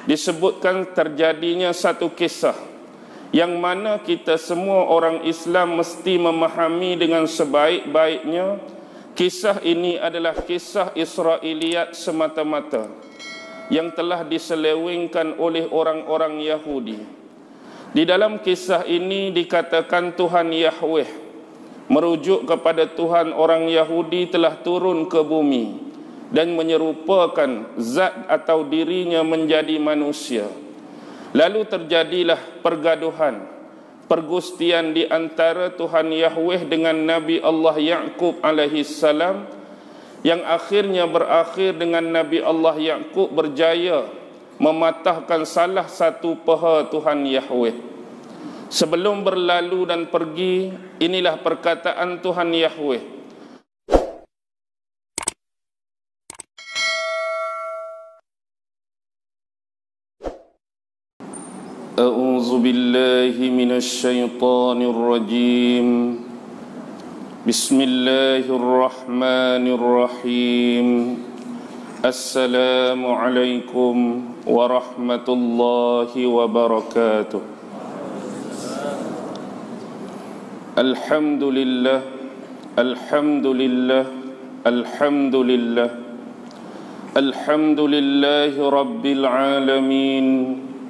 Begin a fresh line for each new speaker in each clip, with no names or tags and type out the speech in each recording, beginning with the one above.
disebutkan terjadinya satu kisah yang mana kita semua orang Islam mesti memahami dengan sebaik-baiknya. Kisah ini adalah kisah Israiliyat semata-mata yang telah diselewengkan oleh orang-orang Yahudi. Di dalam kisah ini dikatakan Tuhan Yahweh merujuk kepada Tuhan orang Yahudi telah turun ke bumi dan menyerupakan zat atau dirinya menjadi manusia. Lalu terjadilah pergaduhan, pergustian di antara Tuhan Yahweh dengan Nabi Allah Ya'qub alaihi salam, yang akhirnya berakhir dengan Nabi Allah Ya'qub berjaya mematahkan salah satu paha Tuhan Yahweh. Sebelum berlalu dan pergi, inilah perkataan Tuhan Yahweh. A'udzu billahi minasy syaithanir rajim. Bismillahirrahmanirrahim. Assalamualaikum warahmatullahi wabarakatuh. Alhamdulillah, alhamdulillah, alhamdulillah. Alhamdulillahi rabbil alamin.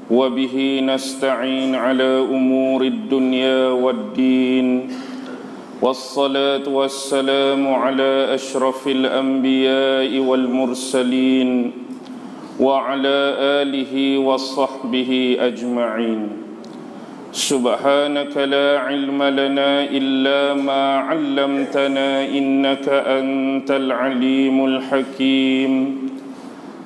وبه نستعين على أمور الدنيا والدين والصلاة والسلام على أشرف الأنبياء والمرسلين وعلى آله وصحبه أجمعين. سبحانك لا علم لنا إلا ما علمتنا إنك أنت العليم الحكيم.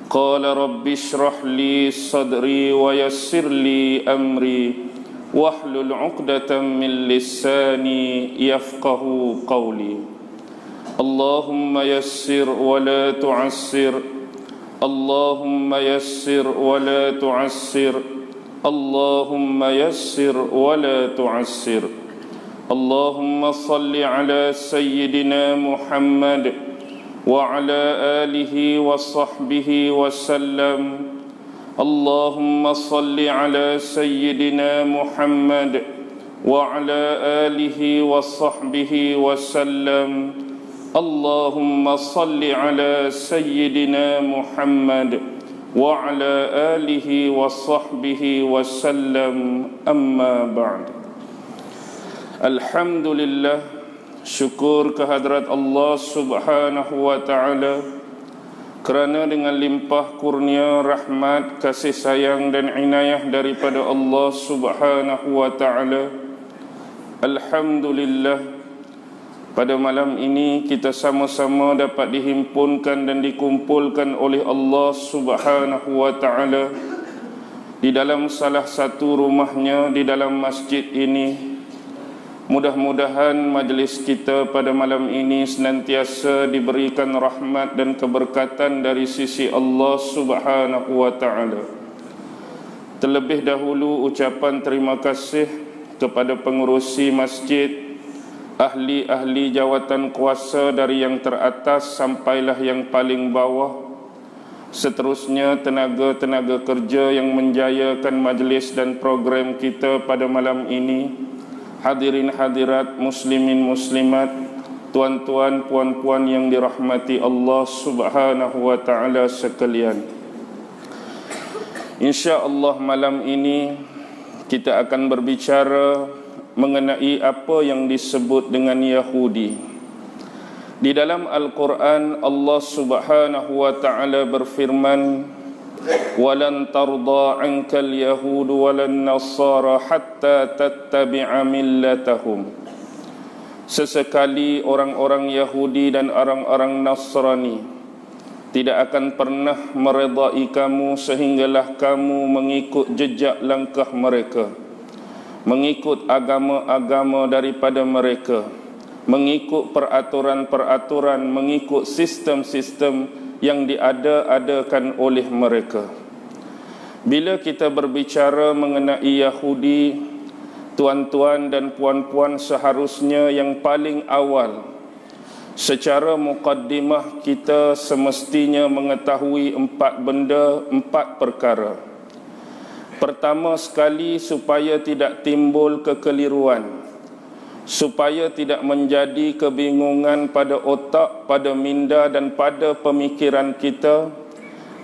قال رب اشرح لي صدري ويسر لي أمري واحلل عقدة من لساني يفقه قولي. اللهم يسر ولا تعسر، اللهم يسر ولا تعسر، اللهم يسر ولا تعسر. اللهم صل على سيدنا محمد وعلى آله وصحبه وسلم. اللهم صل على سيدنا محمد وعلى آله وصحبه وسلم. اللهم صل على سيدنا محمد وعلى آله وصحبه وسلم. أما بعد. الحمد لله, syukur kehadrat Allah subhanahu wa ta'ala kerana dengan limpah kurnia, rahmat, kasih sayang dan inayah daripada Allah subhanahu wa ta'ala, alhamdulillah, pada malam ini kita sama-sama dapat dihimpunkan dan dikumpulkan oleh Allah subhanahu wa ta'ala di dalam salah satu rumahnya di dalam masjid ini. Mudah-mudahan majlis kita pada malam ini senantiasa diberikan rahmat dan keberkatan dari sisi Allah subhanahu wa ta'ala. Terlebih dahulu ucapan terima kasih kepada pengurusi masjid, ahli-ahli jawatan kuasa dari yang teratas sampailah yang paling bawah, seterusnya tenaga-tenaga kerja yang menjayakan majlis dan program kita pada malam ini, hadirin hadirat, muslimin muslimat, tuan-tuan puan-puan yang dirahmati Allah subhanahu wa ta'ala sekalian. InsyaAllah malam ini kita akan berbicara mengenai apa yang disebut dengan Yahudi. Di dalam Al-Quran Allah subhanahu wa ta'ala berfirman, walan tarda ankal yahud walan nasara hatta tattabi'a millatahum. Sesekali orang-orang Yahudi dan orang-orang Nasrani tidak akan pernah meredai kamu sehinggalah kamu mengikut jejak langkah mereka, mengikut agama-agama daripada mereka, mengikut peraturan-peraturan, mengikut sistem-sistem yang diada-adakan oleh mereka. Bila kita berbicara mengenai Yahudi, tuan-tuan dan puan-puan, seharusnya yang paling awal secara muqaddimah kita semestinya mengetahui 4 benda, 4 perkara. Pertama sekali, supaya tidak timbul kekeliruan, supaya tidak menjadi kebingungan pada otak, pada minda dan pada pemikiran kita,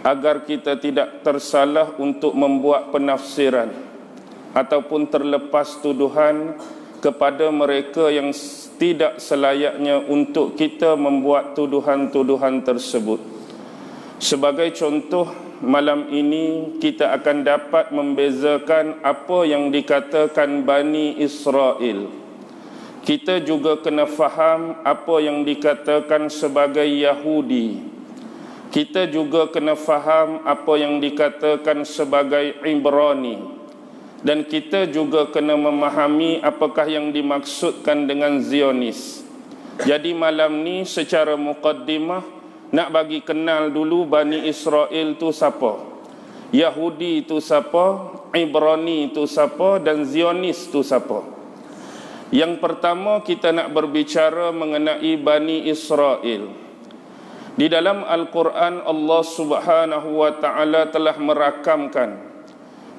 agar kita tidak tersalah untuk membuat penafsiran ataupun terlepas tuduhan kepada mereka yang tidak selayaknya untuk kita membuat tuduhan-tuduhan tersebut. Sebagai contoh, malam ini kita akan dapat membezakan apa yang dikatakan Bani Israel. Kita juga kena faham apa yang dikatakan sebagai Yahudi. Kita juga kena faham apa yang dikatakan sebagai Ibrani. Dan kita juga kena memahami apakah yang dimaksudkan dengan Zionis. Jadi malam ni secara muqaddimah nak bagi kenal dulu Bani Israel tu siapa, Yahudi tu siapa, Ibrani tu siapa dan Zionis tu siapa. Yang pertama kita nak berbicara mengenai Bani Israel. Di dalam Al-Quran Allah Subhanahu wa taala telah merakamkan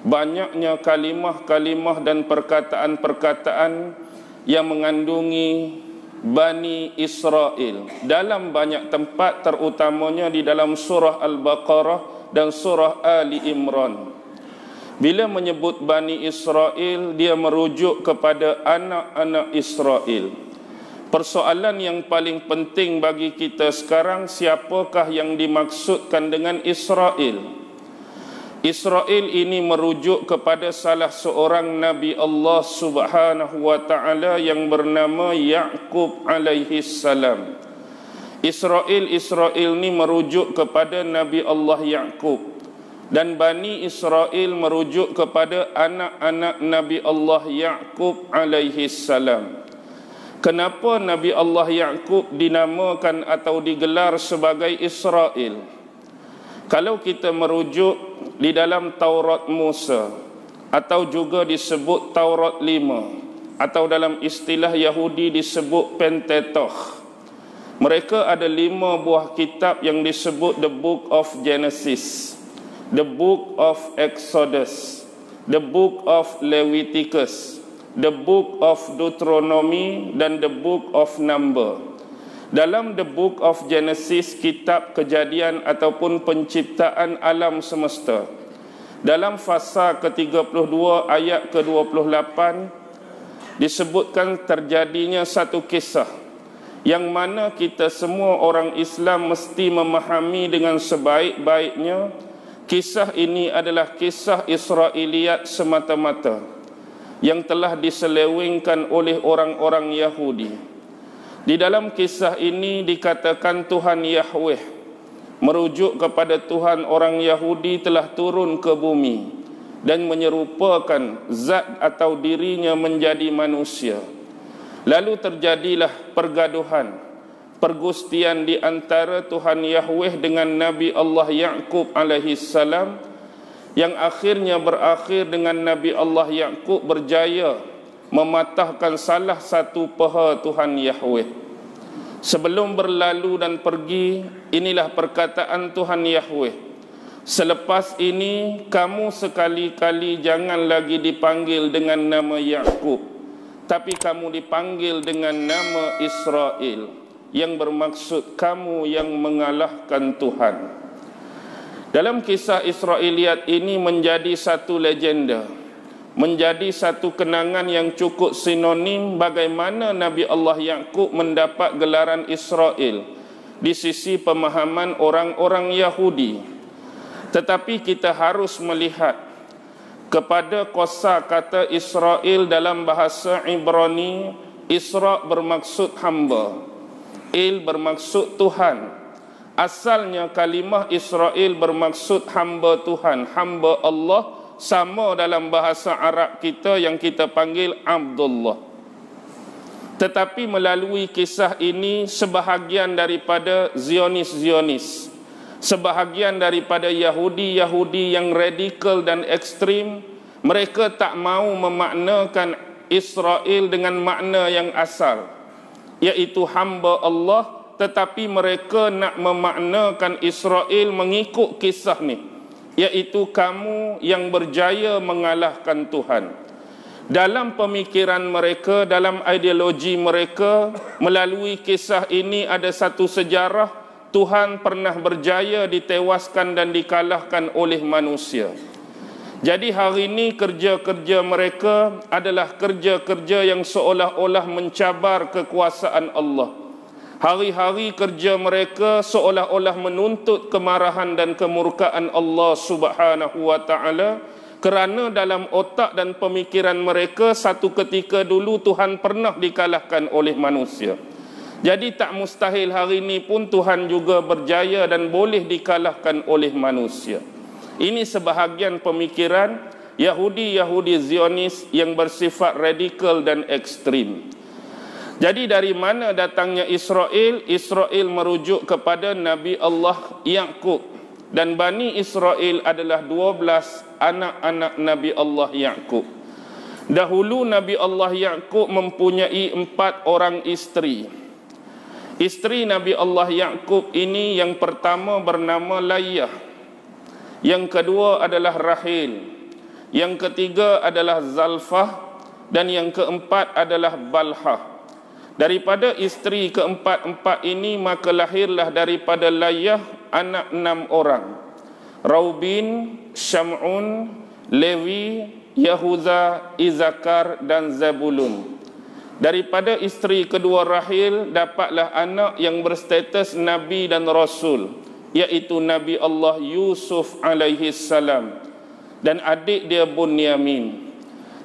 banyaknya kalimah-kalimah dan perkataan-perkataan yang mengandungi Bani Israel dalam banyak tempat, terutamanya di dalam surah Al-Baqarah dan surah Ali Imran. Bila menyebut Bani Israel, dia merujuk kepada anak-anak Israel. Persoalan yang paling penting bagi kita sekarang, siapakah yang dimaksudkan dengan Israel? Israel ini merujuk kepada salah seorang Nabi Allah Subhanahu wa taala yang bernama Yaqub alaihi salam. Israel ini merujuk kepada Nabi Allah Yaqub. Dan Bani Israel merujuk kepada anak-anak Nabi Allah Yaqub alaihi salam. Kenapa Nabi Allah Yaqub dinamakan atau digelar sebagai Israel? Kalau kita merujuk di dalam Taurat Musa, atau juga disebut Taurat 5, atau dalam istilah Yahudi disebut Pentateuch, mereka ada 5 buah kitab yang disebut The Book of Genesis, The Book of Exodus, The Book of Leviticus, The Book of Deuteronomy dan The Book of Number. Dalam The Book of Genesis, kitab kejadian ataupun penciptaan alam semesta, dalam fasa ke-32 ayat ke-28 disebutkan terjadinya satu kisah yang mana kita semua orang Islam mesti memahami dengan sebaik-baiknya. Kisah ini adalah kisah Israiliyat semata-mata yang telah diselewengkan oleh orang-orang Yahudi. Di dalam kisah ini dikatakan Tuhan Yahweh merujuk kepada Tuhan orang Yahudi telah turun ke bumi dan menyerupakan zat atau dirinya menjadi manusia. Lalu terjadilah pergaduhan, pergustian di antara Tuhan Yahweh dengan Nabi Allah Yaqub alaihi salam, yang akhirnya berakhir dengan Nabi Allah Yaqub berjaya mematahkan salah satu paha Tuhan Yahweh. Sebelum berlalu dan pergi, inilah perkataan Tuhan Yahweh. Selepas ini, kamu sekali-kali jangan lagi dipanggil dengan nama Yaqub, tapi kamu dipanggil dengan nama Israel, yang bermaksud kamu yang mengalahkan Tuhan. Dalam kisah Israiliyat ini menjadi satu legenda, menjadi satu kenangan yang cukup sinonim bagaimana Nabi Allah Yaqub mendapat gelaran Israel di sisi pemahaman orang-orang Yahudi. Tetapi kita harus melihat kepada kosa kata Israel dalam bahasa Ibrani. Isra bermaksud hamba, Il bermaksud Tuhan. Asalnya kalimah Israel bermaksud hamba Tuhan, hamba Allah. Sama dalam bahasa Arab kita yang kita panggil Abdullah. Tetapi melalui kisah ini, sebahagian daripada Zionis, sebahagian daripada Yahudi yang radikal dan ekstrim, mereka tak mau memaknakan Israel dengan makna yang asal, iaitu hamba Allah, tetapi mereka nak memaknakan Israel mengikut kisah ni, iaitu kamu yang berjaya mengalahkan Tuhan. Dalam pemikiran mereka, dalam ideologi mereka, melalui kisah ini ada satu sejarah Tuhan pernah berjaya ditewaskan dan dikalahkan oleh manusia. Jadi hari ini kerja-kerja mereka adalah kerja-kerja yang seolah-olah mencabar kekuasaan Allah. Hari-hari kerja mereka seolah-olah menuntut kemarahan dan kemurkaan Allah Subhanahu wa taala, kerana dalam otak dan pemikiran mereka satu ketika dulu Tuhan pernah dikalahkan oleh manusia. Jadi tak mustahil hari ini pun Tuhan juga berjaya dan boleh dikalahkan oleh manusia. Ini sebahagian pemikiran Yahudi Zionis yang bersifat radikal dan ekstrim. Jadi dari mana datangnya Israel? Israel merujuk kepada Nabi Allah Yaqub, dan Bani Israel adalah 12 anak-anak Nabi Allah Yaqub. Dahulu Nabi Allah Yaqub mempunyai 4 orang isteri. Isteri Nabi Allah Yaqub ini yang pertama bernama Layah, yang kedua adalah Rahil, yang ketiga adalah Zalfah, dan yang keempat adalah Balhah. Daripada isteri keempat-empat ini maka lahirlah daripada Layah anak 6 orang. Raubin, Syam'un, Lewi, Yahuza, Izakar dan Zabulun. Daripada isteri kedua Rahil dapatlah anak yang berstatus Nabi dan Rasul, iaitu Nabi Allah Yusuf alaihi salam, dan adik dia Bunyamin.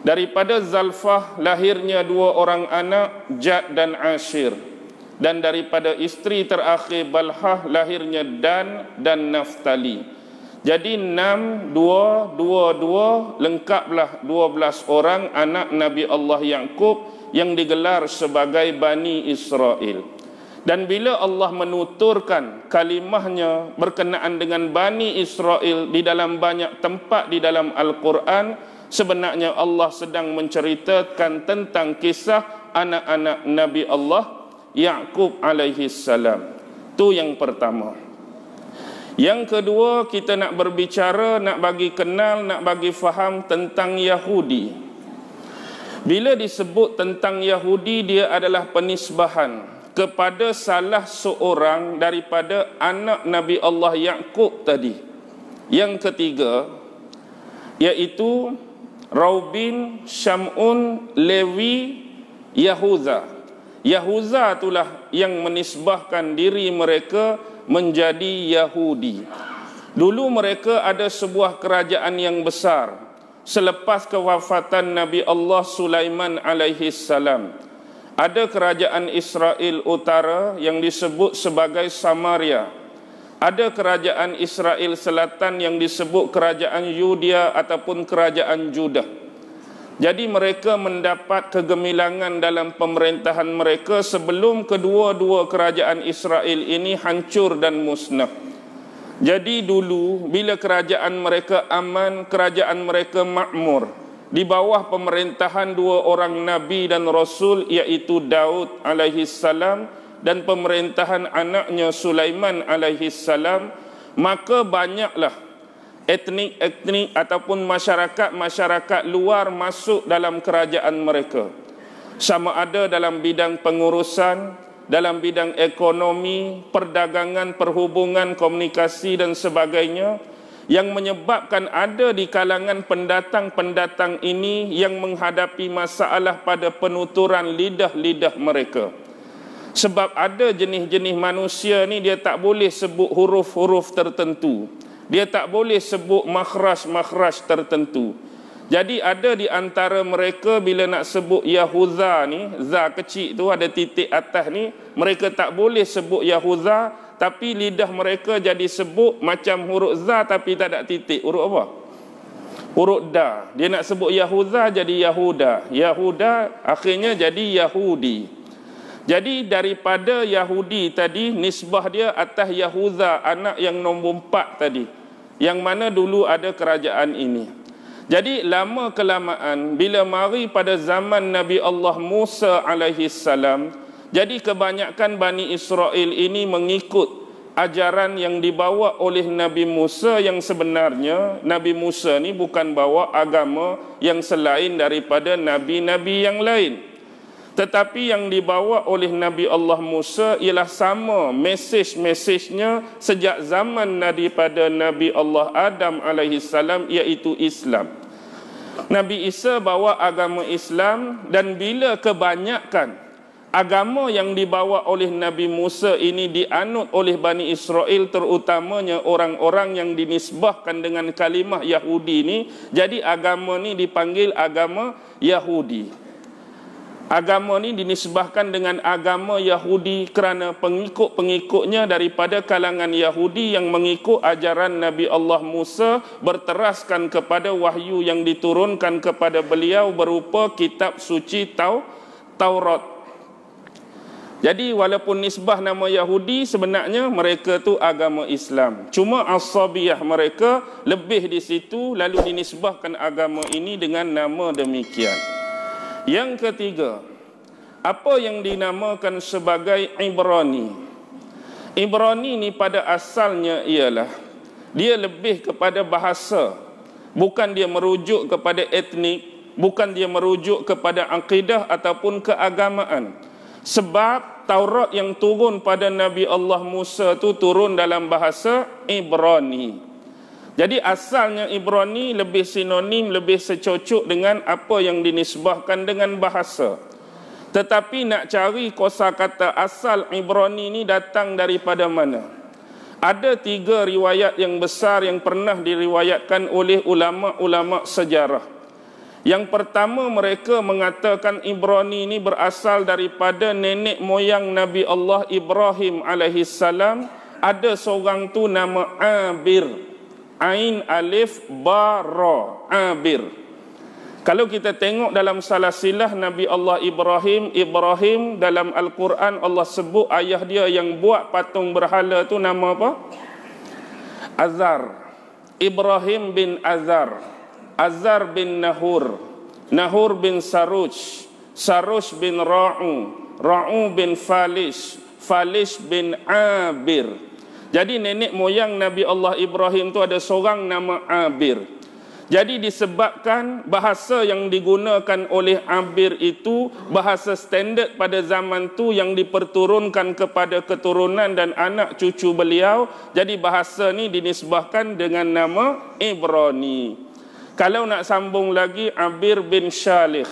Daripada Zalfah lahirnya 2 orang anak, Jad dan Ashir. Dan daripada isteri terakhir Balhah lahirnya Dan dan Naftali. Jadi 6, 2, 2, 2, lengkaplah 12 orang anak Nabi Allah Yaqub yang digelar sebagai Bani Israel. Dan bila Allah menuturkan kalimahnya berkenaan dengan Bani Israel di dalam banyak tempat di dalam Al-Quran, sebenarnya Allah sedang menceritakan tentang kisah anak-anak Nabi Allah Yaqub alaihi salam. Itu yang pertama. Yang kedua, kita nak berbicara, nak bagi kenal, nak bagi faham tentang Yahudi. Bila disebut tentang Yahudi, dia adalah penisbahan kepada salah seorang daripada anak Nabi Allah Yaqub tadi. Yang ketiga, iaitu Raubin, Syam'un, Lewi, Yahuza. Yahuza itulah yang menisbahkan diri mereka menjadi Yahudi. Dulu mereka ada sebuah kerajaan yang besar selepas kewafatan Nabi Allah Sulaiman alaihi salam. Ada kerajaan Israel Utara yang disebut sebagai Samaria. Ada kerajaan Israel Selatan yang disebut kerajaan Yudea ataupun kerajaan Judah. Jadi mereka mendapat kegemilangan dalam pemerintahan mereka sebelum kedua-dua kerajaan Israel ini hancur dan musnah. Jadi dulu bila kerajaan mereka aman, kerajaan mereka makmur, di bawah pemerintahan 2 orang Nabi dan Rasul, iaitu Daud alaihi salam dan pemerintahan anaknya Sulaiman alaihi salam, maka banyaklah etnik-etnik ataupun masyarakat luar masuk dalam kerajaan mereka. Sama ada dalam bidang pengurusan, dalam bidang ekonomi, perdagangan, perhubungan, komunikasi dan sebagainya, yang menyebabkan ada di kalangan pendatang-pendatang ini yang menghadapi masalah pada penuturan lidah-lidah mereka. Sebab ada jenis-jenis manusia ni dia tak boleh sebut huruf-huruf tertentu. Dia tak boleh sebut makhraj-makhraj tertentu. Jadi ada di antara mereka bila nak sebut Yahuza ni, za kecil tu ada titik atas ni, mereka tak boleh sebut Yahuza, tapi lidah mereka jadi sebut macam huruf za tapi tak ada titik. Huruf apa? Huruf da. Dia nak sebut Yahuza jadi Yahuda. Yahuda akhirnya jadi Yahudi. Jadi daripada Yahudi tadi, nisbah dia atas Yahuza, anak yang nombor 4 tadi, yang mana dulu ada kerajaan ini. Jadi lama kelamaan bila mari pada zaman Nabi Allah Musa alaihi salam, jadi kebanyakan Bani Israel ini mengikut ajaran yang dibawa oleh Nabi Musa, yang sebenarnya Nabi Musa ni bukan bawa agama yang selain daripada nabi-nabi yang lain, tetapi yang dibawa oleh Nabi Allah Musa ialah sama mesej-mesejnya sejak zaman daripada Nabi Allah Adam alaihissalam, iaitu Islam. Nabi Isa bawa agama Islam, dan bila kebanyakan agama yang dibawa oleh Nabi Musa ini dianut oleh Bani Israel, terutamanya orang-orang yang dinisbahkan dengan kalimah Yahudi ini, jadi agama ni dipanggil agama Yahudi. Agama ni dinisbahkan dengan agama Yahudi kerana pengikut-pengikutnya daripada kalangan Yahudi yang mengikut ajaran Nabi Allah Musa, berteraskan kepada wahyu yang diturunkan kepada beliau berupa kitab suci Taurat. Jadi walaupun nisbah nama Yahudi, sebenarnya mereka tu agama Islam. Cuma asabiyah mereka lebih di situ, lalu dinisbahkan agama ini dengan nama demikian. Yang ketiga, apa yang dinamakan sebagai Ibrani. Ibrani ni pada asalnya ialah dia lebih kepada bahasa, bukan dia merujuk kepada etnik, bukan dia merujuk kepada akidah ataupun keagamaan. Sebab Taurat yang turun pada Nabi Allah Musa tu turun dalam bahasa Ibrani. Jadi asalnya Ibrani lebih sinonim, lebih secocok dengan apa yang dinisbahkan dengan bahasa. Tetapi nak cari kosakata asal Ibrani ni datang daripada mana? Ada 3 riwayat yang besar yang pernah diriwayatkan oleh ulama-ulama sejarah. Yang pertama, mereka mengatakan Ibrani ini berasal daripada nenek moyang Nabi Allah Ibrahim alaihissalam. Ada seorang tu nama Abir. Ain alif ba ra, Abir. Kalau kita tengok dalam salasilah Nabi Allah Ibrahim dalam Al-Quran, Allah sebut ayah dia yang buat patung berhala tu nama apa? Azar. Ibrahim bin Azar. Azar bin Nahur, Nahur bin Saruj, Saruj bin Ra'u, Ra'u bin Falish, Falish bin Abir. Jadi nenek moyang Nabi Allah Ibrahim tu ada seorang nama Abir. Jadi disebabkan bahasa yang digunakan oleh Abir itu bahasa standard pada zaman tu yang diperturunkan kepada keturunan dan anak cucu beliau, jadi bahasa ni dinisbahkan dengan nama Ibrani. Kalau nak sambung lagi, Abir bin Shalih,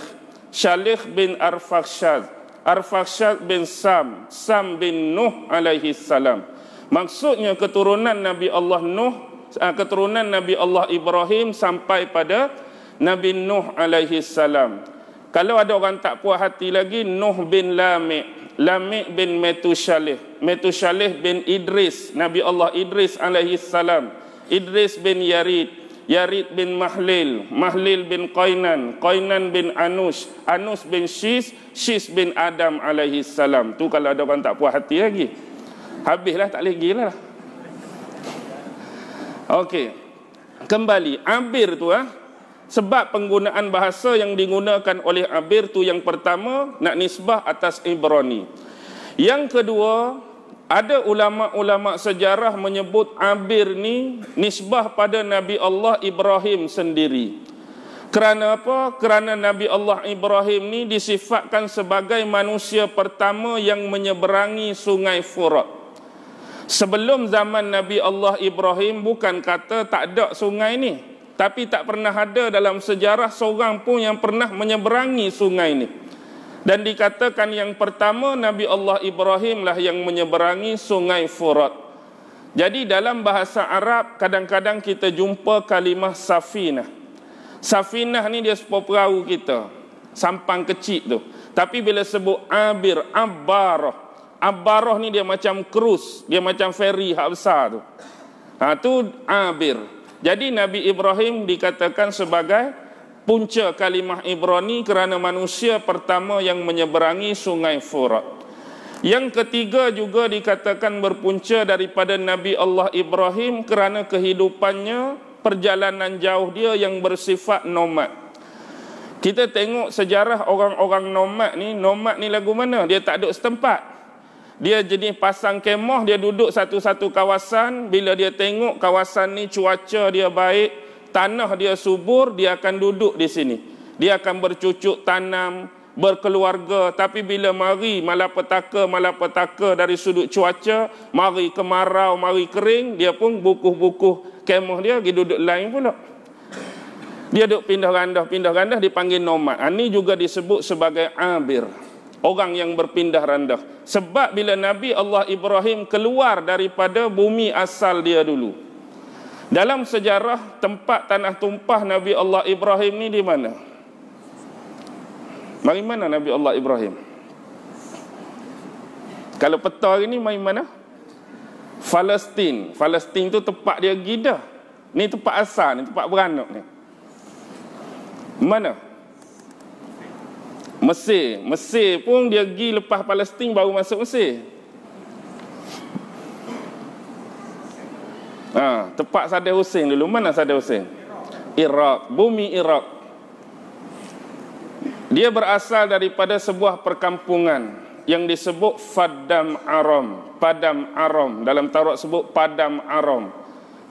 Shalih bin Arfakhshad, Arfakhshad bin Sam, Sam bin Nuh alaihi salam. Maksudnya keturunan Nabi Allah keturunan Nabi Allah Ibrahim sampai pada Nabi Nuh alaihi salam. Kalau ada orang tak puas hati lagi, Nuh bin Lamik, Lamik bin Metushalih, Metushalih bin Idris, Nabi Allah Idris alaihi salam, Idris bin Yarid, Yarid bin Mahlil, Mahlil bin Qainan, Qainan bin Anus, Anus bin Shis, Shis bin Adam alaihi salam. Tu kalau ada orang tak puas hati lagi, habislah, tak lagi lah. Okey, kembali Abir tu sebab penggunaan bahasa yang digunakan oleh Abir tu, yang pertama nak nisbah atas Ibrani. Yang kedua, ada ulama-ulama sejarah menyebut Abir ni nisbah pada Nabi Allah Ibrahim sendiri. Kerana apa? Kerana Nabi Allah Ibrahim ni disifatkan sebagai manusia pertama yang menyeberangi sungai Furat. Sebelum zaman Nabi Allah Ibrahim, bukan kata tak ada sungai ni, tapi tak pernah ada dalam sejarah seorang pun yang pernah menyeberangi sungai ni. Dan dikatakan yang pertama Nabi Allah Ibrahim lah yang menyeberangi sungai Furat. Jadi dalam bahasa Arab kadang-kadang kita jumpa kalimah safinah. Safinah ni dia seperti perahu kita, sampang kecil tu. Tapi bila sebut Abir, Abbarah, Abbarah ni dia macam krus, dia macam feri hak besar tu. Tu Abir. Jadi Nabi Ibrahim dikatakan sebagai punca kalimah Ibrani kerana manusia pertama yang menyeberangi sungai Furat. Yang ketiga juga dikatakan berpunca daripada Nabi Allah Ibrahim kerana kehidupannya, perjalanan jauh dia yang bersifat nomad. Kita tengok sejarah orang-orang nomad ni lagu mana? Dia tak duduk setempat. Dia jenis pasang kemah, dia duduk satu-satu kawasan. Bila dia tengok kawasan ni cuaca dia baik, tanah dia subur, dia akan duduk di sini. Dia akan bercucuk tanam, berkeluarga. Tapi bila mari malapetaka dari sudut cuaca, mari kemarau, mari kering, dia pun bukuh-bukuh kemah dia pergi duduk lain pula. Dia duduk pindah randah dipanggil nomad. Ini juga disebut sebagai abir, orang yang berpindah randah. Sebab bila Nabi Allah Ibrahim keluar daripada bumi asal dia dulu. Dalam sejarah tempat tanah tumpah Nabi Allah Ibrahim ni di mana? Mari mana Nabi Allah Ibrahim? Kalau peta hari ni mari mana? Palestin. Palestin tu tempat dia Gidah. Ni tempat asal, ni tempat beranak ni. Mana? Mesir. Mesir pun dia pergi lepas Palestin baru masuk Mesir. Tempat Saddam Hussein dulu. Mana Saddam Hussein? Iraq. Bumi Iraq. Dia berasal daripada sebuah perkampungan yang disebut Padam Aram. Padam Aram. Dalam Taurat sebut Padam Aram.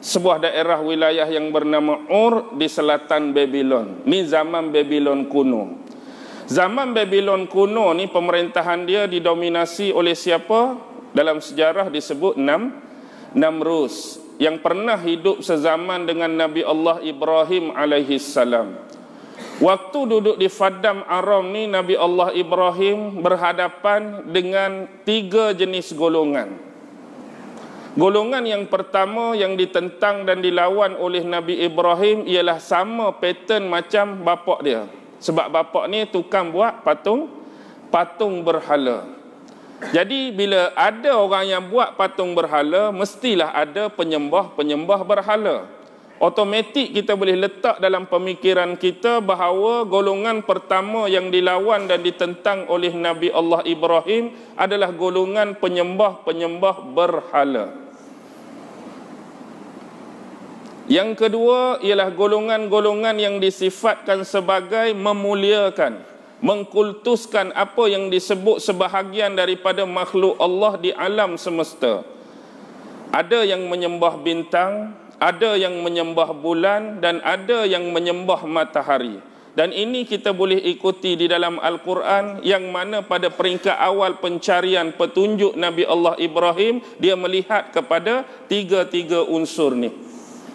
Sebuah daerah wilayah yang bernama Ur di selatan Babylon. Ni zaman Babylon kuno. Zaman Babylon kuno ni pemerintahan dia didominasi oleh siapa? Dalam sejarah disebut Namrus, yang pernah hidup sezaman dengan Nabi Allah Ibrahim alaihi salam. Waktu duduk di Padam Aram ni, Nabi Allah Ibrahim berhadapan dengan 3 jenis golongan. Golongan yang pertama yang ditentang dan dilawan oleh Nabi Ibrahim ialah sama pattern macam bapak dia. Sebab bapak ni tukang buat patung berhala. Jadi bila ada orang yang buat patung berhala, mestilah ada penyembah berhala. Automatik kita boleh letak dalam pemikiran kita bahawa golongan pertama yang dilawan dan ditentang oleh Nabi Allah Ibrahim adalah golongan penyembah berhala. Yang kedua ialah golongan-golongan yang disifatkan sebagai memuliakan, mengkultuskan apa yang disebut sebahagian daripada makhluk Allah di alam semesta. Ada yang menyembah bintang, ada yang menyembah bulan, dan ada yang menyembah matahari. Dan ini kita boleh ikuti di dalam Al-Quran, yang mana pada peringkat awal pencarian petunjuk Nabi Allah Ibrahim, dia melihat kepada 3 unsur ni.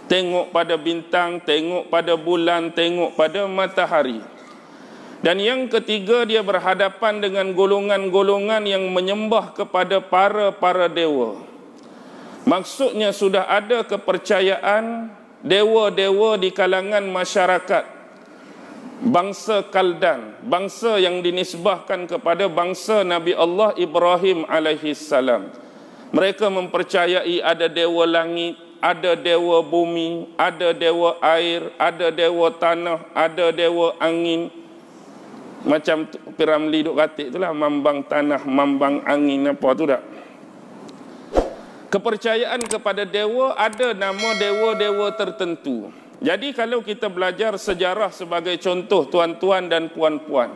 Tengok pada bintang, tengok pada bulan, tengok pada matahari. Dan yang ketiga, dia berhadapan dengan golongan-golongan yang menyembah kepada para dewa. Maksudnya sudah ada kepercayaan dewa-dewa di kalangan masyarakat bangsa Kaldan, bangsa yang dinisbahkan kepada bangsa Nabi Allah Ibrahim alaihi salam. Mereka mempercayai ada dewa langit, ada dewa bumi, ada dewa air, ada dewa tanah, ada dewa angin. Macam Piramli duk katik itulah, mambang tanah, mambang angin, apa tu tak? Kepercayaan kepada dewa, ada nama dewa-dewa tertentu. Jadi kalau kita belajar sejarah sebagai contoh tuan-tuan dan puan-puan,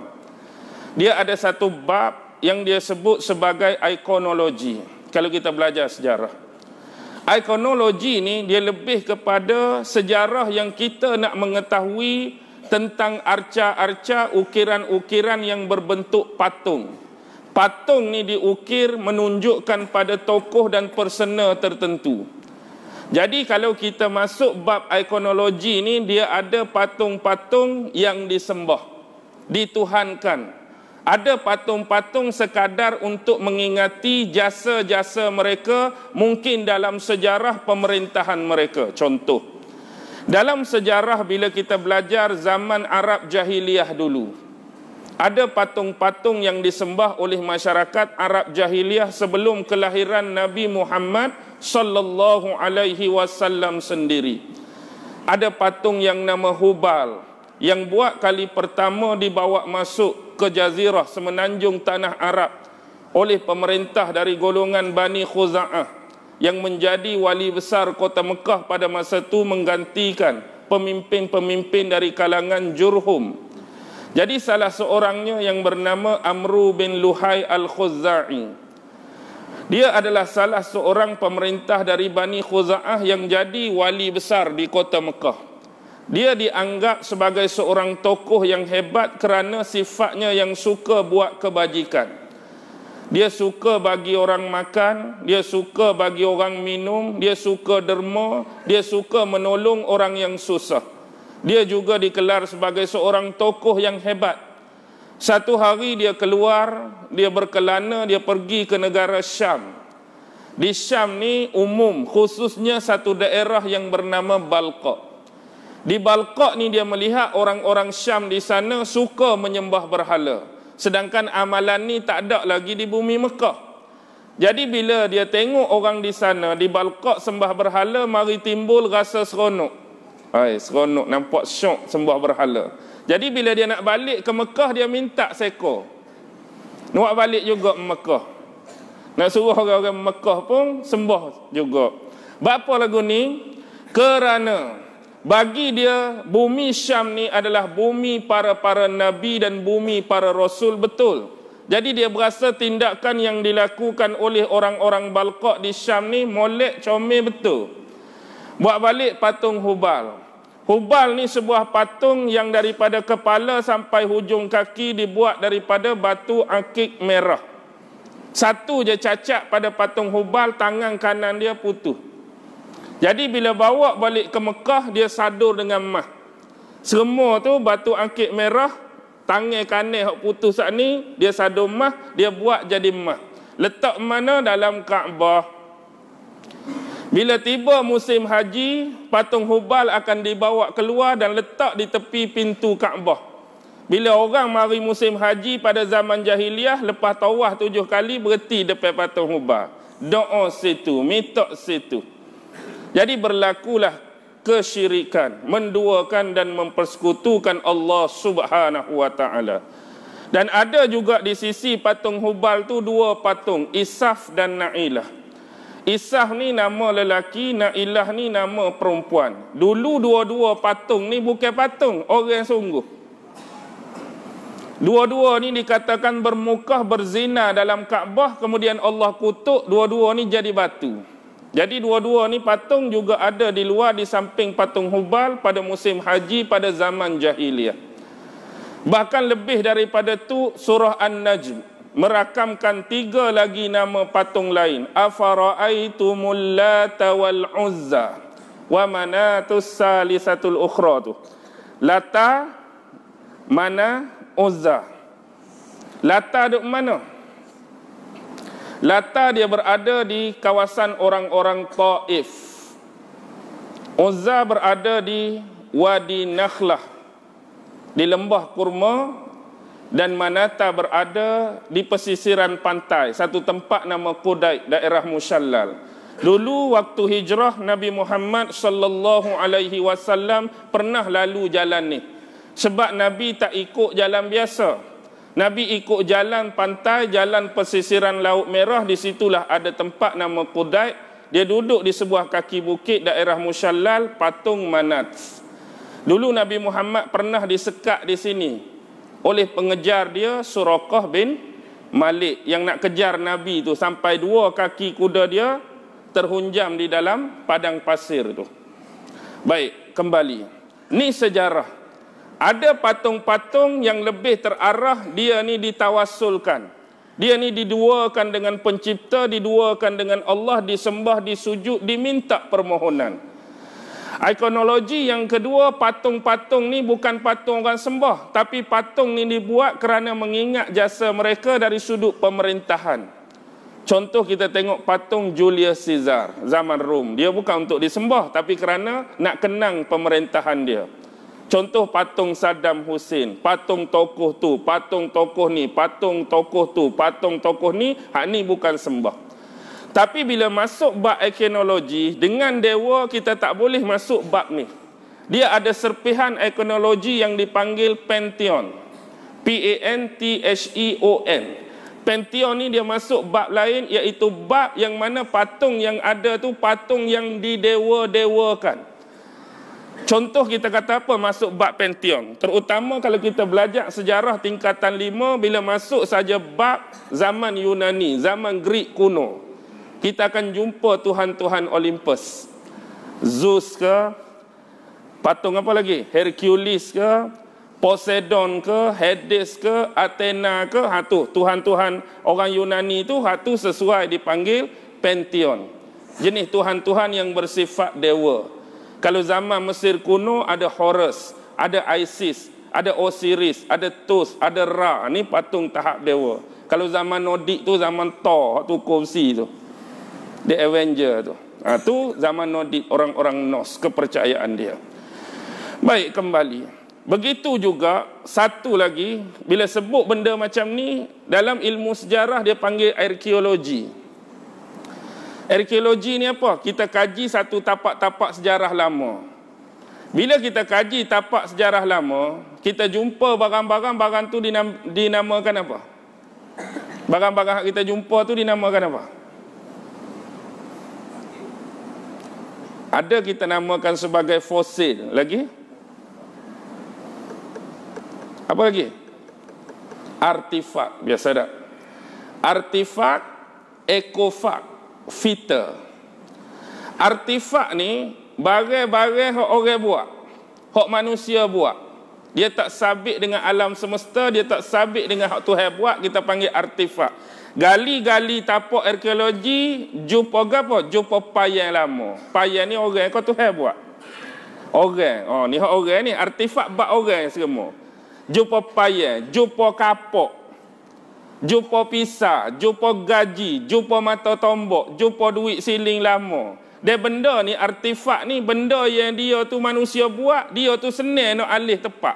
dia ada satu bab yang dia sebut sebagai ikonologi. Kalau kita belajar sejarah, ikonologi ni dia lebih kepada sejarah yang kita nak mengetahui tentang arca-arca, ukiran-ukiran yang berbentuk patung. Patung ni diukir menunjukkan pada tokoh dan persona tertentu. Jadi kalau kita masuk bab ikonologi ni, dia ada patung-patung yang disembah, dituhankan. Ada patung-patung sekadar untuk mengingati jasa-jasa mereka, mungkin dalam sejarah pemerintahan mereka. Contoh, dalam sejarah bila kita belajar zaman Arab Jahiliyah dulu, ada patung-patung yang disembah oleh masyarakat Arab Jahiliyah sebelum kelahiran Nabi Muhammad sallallahu alaihi wasallam sendiri. Ada patung yang nama Hubal, yang buat kali pertama dibawa masuk ke jazirah semenanjung tanah Arab oleh pemerintah dari golongan Bani Khuza'ah yang menjadi wali besar kota Mekah pada masa itu, menggantikan pemimpin-pemimpin dari kalangan Jurhum. Jadi salah seorangnya yang bernama Amru bin Luhai al-Khuzza'i. Dia adalah salah seorang pemerintah dari Bani Khuza'ah yang jadi wali besar di kota Mekah. Dia dianggap sebagai seorang tokoh yang hebat kerana sifatnya yang suka buat kebajikan. Dia suka bagi orang makan, dia suka bagi orang minum, dia suka derma, dia suka menolong orang yang susah. Dia juga dikelar sebagai seorang tokoh yang hebat. Satu hari dia keluar, dia berkelana, dia pergi ke negara Syam. Di Syam ni umum, khususnya satu daerah yang bernama Balqa. Di Balqa ni dia melihat orang-orang Syam di sana suka menyembah berhala. Sedangkan amalan ni tak ada lagi di bumi Mekah. Jadi bila dia tengok orang di sana, di Balqa sembah berhala, mari timbul rasa seronok. Seronok, nampak syok sembah berhala. Jadi bila dia nak balik ke Mekah, dia minta seko. Nak balik juga Mekah. Nak suruh orang-orang Mekah pun sembah juga. Bapa lagu ni? Kerana bagi dia bumi Syam ni adalah bumi para nabi dan bumi para rasul betul. Jadi dia berasa tindakan yang dilakukan oleh orang-orang Balqa di Syam ni molek comel betul. Buat balik patung Hubal. Hubal ni sebuah patung yang daripada kepala sampai hujung kaki dibuat daripada batu akik merah. Satu je cacat pada patung Hubal, tangan kanan dia putus. Jadi bila bawa balik ke Mekah, dia sadur dengan mah. Semua tu batu akik merah, tangan kanan hak putus saat ni, dia sadur mah, dia buat jadi mah. Letak mana? Dalam Kaabah. Bila tiba musim haji, patung Hubal akan dibawa keluar dan letak di tepi pintu Kaabah. Bila orang mari musim haji pada zaman jahiliah, lepas tawaf 7 kali, berhenti depan patung Hubal. Doa situ, minta situ. Jadi berlakulah kesyirikan, menduakan dan mempersekutukan Allah Subhanahu wa taala. Dan ada juga di sisi patung Hubal tu dua patung, Isaf dan Na'ilah. Isaf ni nama lelaki, Na'ilah ni nama perempuan. Dulu dua-dua patung ni bukan patung, orang sungguh. Dua-dua ni dikatakan bermukah berzina dalam Kaabah, kemudian Allah kutuk dua-dua ni jadi batu. Jadi dua-dua ni patung juga ada di luar di samping patung Hubal pada musim haji pada zaman jahiliyah. Bahkan lebih daripada tu, surah An-Najm merakamkan 3 lagi nama patung lain. Afara'aitumul Lata wal Uzza wa Manatus Salisatul Ukhra tu. Lata, Mana, Uzza. Lata duk mana? Lata dia berada di kawasan orang-orang Taif. Uzza berada di Wadi Nakhlah, di lembah kurma, dan Manata berada di pesisiran pantai, satu tempat nama Qudai, daerah Mushallal. Dulu waktu hijrah Nabi Muhammad sallallahu alaihi wasallam pernah lalu jalan ni. Sebab Nabi tak ikut jalan biasa. Nabi ikut jalan pantai, jalan pesisiran Laut Merah. Di situlah ada tempat nama Qudai. Dia duduk di sebuah kaki bukit daerah Mushallal, patung Manat. Dulu Nabi Muhammad pernah disekat di sini oleh pengejar dia, Suraqah bin Malik, yang nak kejar Nabi tu sampai 2 kaki kuda dia terhunjam di dalam padang pasir tu. Baik, kembali. Ni sejarah. Ada patung-patung yang lebih terarah, dia ni ditawassulkan. Dia ni diduakan dengan pencipta, diduakan dengan Allah, disembah, disujud, diminta permohonan. Ikonologi yang kedua, patung-patung ni bukan patung orang sembah, tapi patung ni dibuat kerana mengingat jasa mereka dari sudut pemerintahan. Contoh kita tengok patung Julius Caesar, zaman Rom. Dia bukan untuk disembah, tapi kerana nak kenang pemerintahan dia. Contoh patung Saddam Hussein, patung tokoh tu, patung tokoh ni, patung tokoh tu, patung tokoh ni, hak ni bukan sembah. Tapi bila masuk bab ikonologi, dengan dewa kita tak boleh masuk bab ni. Dia ada serpihan ikonologi yang dipanggil Pantheon. P-A-N-T-H-E-O-N. Pantheon ni dia masuk bab lain, iaitu bab yang mana patung yang ada tu patung yang didewa-dewakan. Contoh kita kata apa masuk bab pantheon. Terutama kalau kita belajar sejarah tingkatan 5, bila masuk saja bab zaman Yunani, zaman Greek kuno, kita akan jumpa Tuhan-Tuhan Olympus. Zeus ke, patung apa lagi? Hercules ke, Poseidon ke, Hades ke, Athena ke, tu Tuhan-Tuhan orang Yunani tu, tu sesuai dipanggil pantheon. Jenis Tuhan-Tuhan yang bersifat dewa. Kalau zaman Mesir kuno ada Horus, ada Isis, ada Osiris, ada Thoth, ada Ra. Ni patung tahap dewa. Kalau zaman Nordik tu zaman Thor, tu kursi tu. The Avenger tu. Tu zaman Nordik, orang-orang Norse, kepercayaan dia. Baik, kembali. Begitu juga satu lagi, bila sebut benda macam ni dalam ilmu sejarah dia panggil arkeologi. Arkeologi ni apa? Kita kaji satu tapak-tapak sejarah lama. Bila kita kaji tapak sejarah lama, kita jumpa barang-barang tu dinamakan apa? Barang-barang kita jumpa tu dinamakan apa? Ada kita namakan sebagai fosil. Lagi? Apa lagi? Artifak. Biasa tak? Artifak, ekofak, fita. Artifak ni barang-barang hak orang buat, hak manusia buat. Dia tak sabit dengan alam semesta, dia tak sabit dengan hak Tuhan buat, kita panggil artifak. Gali-gali tapak arkeologi, jumpa apa? Jumpa payang lama. Payang ni orang kau Tuhan buat. Orang. Ni hak orang ni, artifak bab orang semua. Jumpa payang, jumpa kapok, jumpa pisah, jumpa gaji, jumpa mata tombok, jumpa duit siling lama. Dan benda ni, artifak ni, benda yang dia tu manusia buat, dia tu senang nak alih tepat.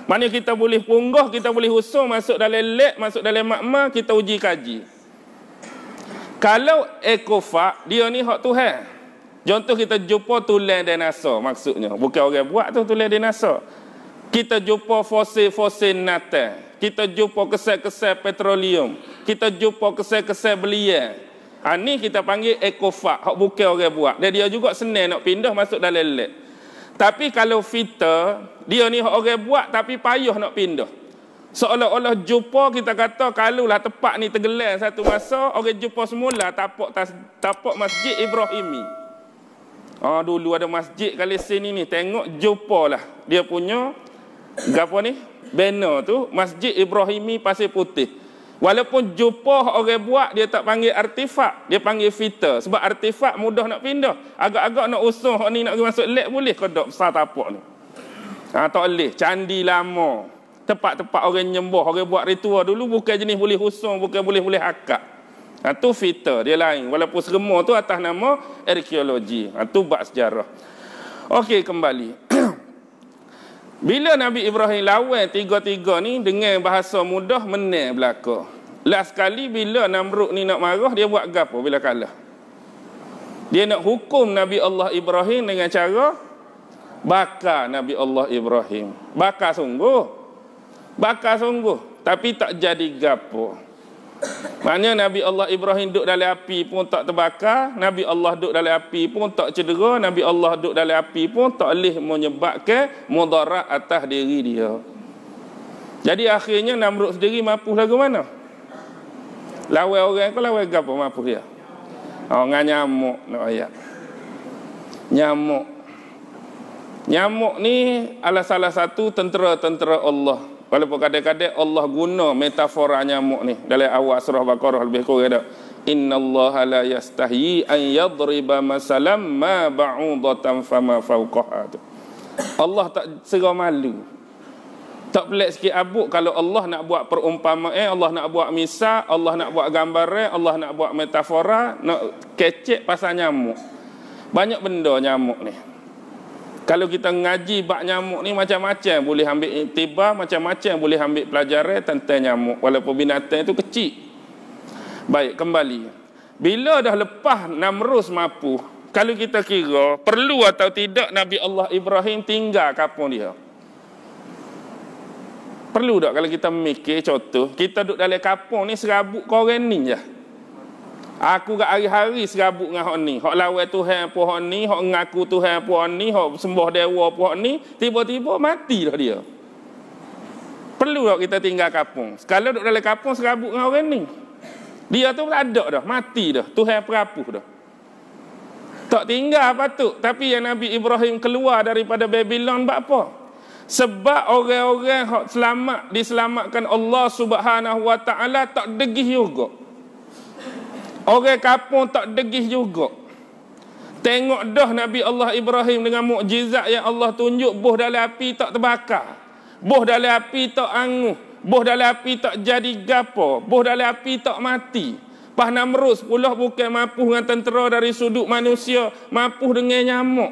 Mana kita boleh punggah, kita boleh husung, masuk dalam lab, masuk dalam makmal, kita uji kaji. Kalau ekofak, dia ni hak Tuhan. Contoh kita jumpa tulang dinosaur maksudnya. Bukan orang buat tu tulang dinosaur. Kita jumpa fosil-fosil natal. Kita jumpa kesel-kesel petroleum. Kita jumpa kesel-kesel belian. Ni kita panggil ekofak. Hak bukan orang buat. Dan dia juga senang nak pindah masuk dalam lab. Tapi kalau fita, dia ni hak orang buat tapi payah nak pindah. Seolah-olah jumpa kita kata kalulah tempat ni tenggelam satu masa, orang jumpa semula tapak Masjid Ibrahimi. Dulu ada masjid kali sini ni. Tengok jumpalah. Dia punya apa ni? Banner tu Masjid Ibrahimi Pasir Putih. Walaupun jumpa orang buat, dia tak panggil artifak, dia panggil fita. Sebab artifak mudah nak pindah. Agak-agak nak usung hak ni nak masuk lab boleh ke tak besar tapak ni. Tak boleh. Candi lama. Tempat-tempat orang nyembah, orang buat ritual dulu bukan jenis boleh usung, bukan boleh akad. Tu fita, dia lain. Walaupun semua tu atas nama arkeologi. Tu bab sejarah. Okey, kembali. Bila Nabi Ibrahim lawan tiga-tiga ni dengan bahasa mudah, menang belaka. Last kali bila Namrud ni nak marah, dia buat gapo bila kalah? Dia nak hukum Nabi Allah Ibrahim dengan cara bakar Nabi Allah Ibrahim. Bakar sungguh. Tapi tak jadi gapo. Maknanya Nabi Allah Ibrahim duduk dalam api pun tak terbakar, Nabi Allah duduk dalam api pun tak cedera, Nabi Allah duduk dalam api pun tak boleh menyebabkan mudarat atas diri dia. Jadi akhirnya Namrud sendiri mampu lagu mana? Lawan orang ke lawan gapo mampu dia? Dengan nyamuk nak ayat. Nyamuk ni adalah salah satu tentera-tentera Allah. Walaupun kadang-kadang Allah guna metafora nyamuk ni dalam awal surah Baqarah lebih kurang dah. Innallaha la yastahyi an yadriba masalam ma ba'udatan fama fawqaha. Allah tak serah malu. Tak pelik sikit abuk kalau Allah nak buat perumpamaan, Allah nak buat misal, Allah nak buat gambaran, Allah nak buat metafora, nak kecek pasal nyamuk. Banyak benda nyamuk ni. Kalau kita ngaji bab nyamuk ni macam-macam boleh ambil iktibar, macam-macam boleh ambil pelajaran tentang nyamuk walaupun binatang itu kecil. Baik, kembali. Bila dah lepas Namrud mampu, kalau kita kira perlu atau tidak Nabi Allah Ibrahim tinggal kampung dia? Perlu tak kalau kita mikir contoh, kita duduk dalam kampung ni serabut korang ni je. Aku kat hari-hari serabut dengan hak ni. Hak lawan Tuhan apa hak ni, hak ngaku Tuhan apa hak ni, hak sembah dewa apa hak ni, tiba-tiba mati dah dia. Perlu tak kita tinggal kampung? Kalau duduk dalam kampung serabut dengan orang ni, dia tu tak ada dah, mati dah. Tuhan perapuh dah. Tak tinggal patut. Tapi yang Nabi Ibrahim keluar daripada Babylon buat apa? Sebab orang-orang yang selamat, diselamatkan Allah Subhanahu Wa Taala tak degih juga. Orang kampung tak degih juga. Tengok dah Nabi Allah Ibrahim dengan mukjizat yang Allah tunjuk, buh dalam api tak terbakar, buh dalam api tak anguh, buh dalam api tak jadi gapo, buh dalam api tak mati. Pas Namrud pula bukan mampu dengan tentera dari sudut manusia, mampu dengan nyamuk.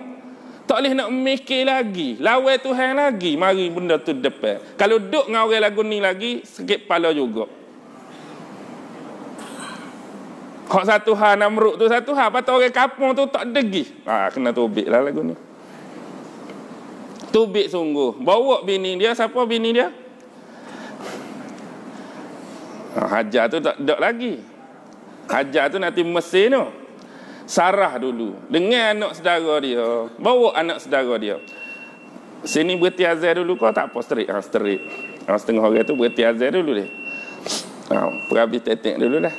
Tak boleh nak mikir lagi, lawan Tuhan lagi, mari benda tu depan. Kalau duduk dengan orang lagu ni lagi, sakit kepala juga. Hak satu hal Namrud tu satu hal, patut orang kampung tu tak degih. Kena tubik lah lagu ni. Tubik sungguh. Bawa bini dia, siapa bini dia? Hajar tu tak ada lagi. Hajar tu nanti Mesir tu. Sarah dulu dengan anak saudara dia, bawa anak saudara dia. Sini berhenti azan dulu kau, tak apa, straight. Setengah orang tu berhenti azan dulu dia. Perhabis tetek dulu dah.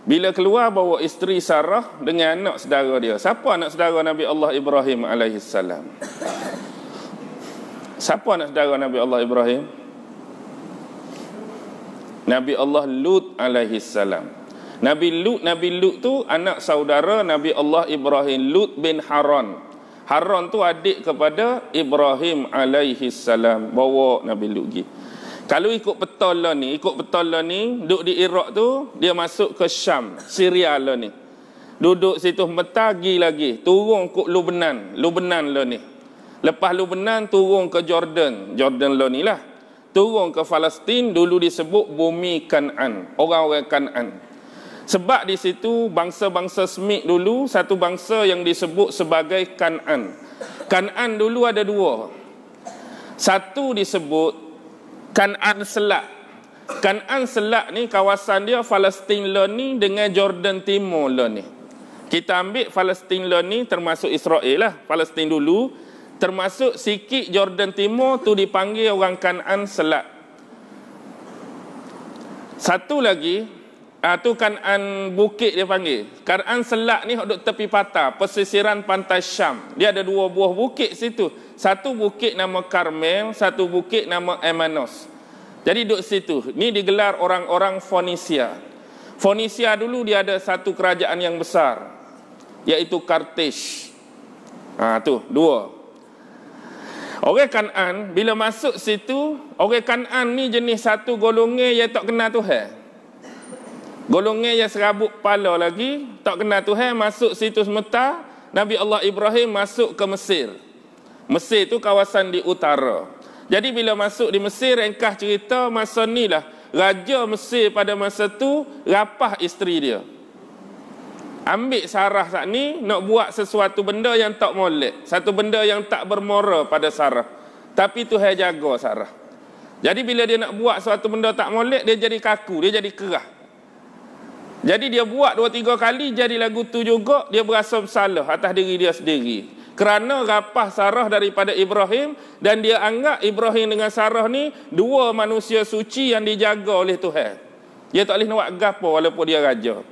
Bila keluar bawa isteri Sarah dengan anak saudara dia. Siapa anak saudara Nabi Allah Ibrahim alaihissalam? Siapa anak saudara Nabi Allah Ibrahim? Nabi Allah Lut alaihissalam. Nabi Lut tu anak saudara Nabi Allah Ibrahim, Lut bin Haran. Haran tu adik kepada Ibrahim alaihissalam. Bawa Nabi Lut pergi. Kalau ikut peta lah ni, duduk di Iraq tu, dia masuk ke Syam, Syria lah ni. Duduk situ metagi lagi, turun ke Lubnan lah ni. Lepas Lubnan turun ke Jordan lah ni lah. Turun ke Palestin, dulu disebut bumi Kan'an, orang-orang Kan'an. Sebab di situ bangsa-bangsa Semit dulu, satu bangsa yang disebut sebagai Kan'an. Kan'an dulu ada dua. Satu disebut Kan'an Selak. Kan'an Selak ni kawasan dia Palestin lah ni dengan Jordan Timur lah ni. Kita ambil Palestin lah ni termasuk Israel lah. Palestin dulu termasuk sikit Jordan Timur tu dipanggil orang Kan'an Selak. Satu lagi tu Kan'an Bukit dia panggil. Kan'an Selak ni duduk tepi patah, pesisiran pantai Syam. Dia ada dua buah bukit situ. Satu bukit nama Karmel, satu bukit nama Emanos. Jadi duduk situ. Ni digelar orang-orang Fonisia. Fonisia dulu dia ada satu kerajaan yang besar, iaitu Kartej. Tu dua. Orang Kan'an bila masuk situ, orang Kan'an ni jenis satu golongan yang tak kenal Tuhan. Golongan yang serabut kepala lagi, tak kenal Tuhan, masuk situ semata. Nabi Allah Ibrahim masuk ke Mesir. Mesir tu kawasan di utara. Jadi bila masuk di Mesir, ringkas cerita masa ni lah, Raja Mesir pada masa tu rapah isteri dia. Ambil Sarah saat ni, nak buat sesuatu benda yang tak molek. Satu benda yang tak bermora pada Sarah. Tapi Tuhan jaga Sarah. Jadi bila dia nak buat sesuatu benda tak molek, dia jadi kaku, dia jadi kerah. Jadi dia buat 2-3 kali, jadi lagu tu juga, dia berasa bersalah atas diri dia sendiri. Kerana rapah Sarah daripada Ibrahim, dan dia anggap Ibrahim dengan Sarah ni dua manusia suci yang dijaga oleh Tuhan. Dia tak boleh nak buat gapo walaupun dia raja.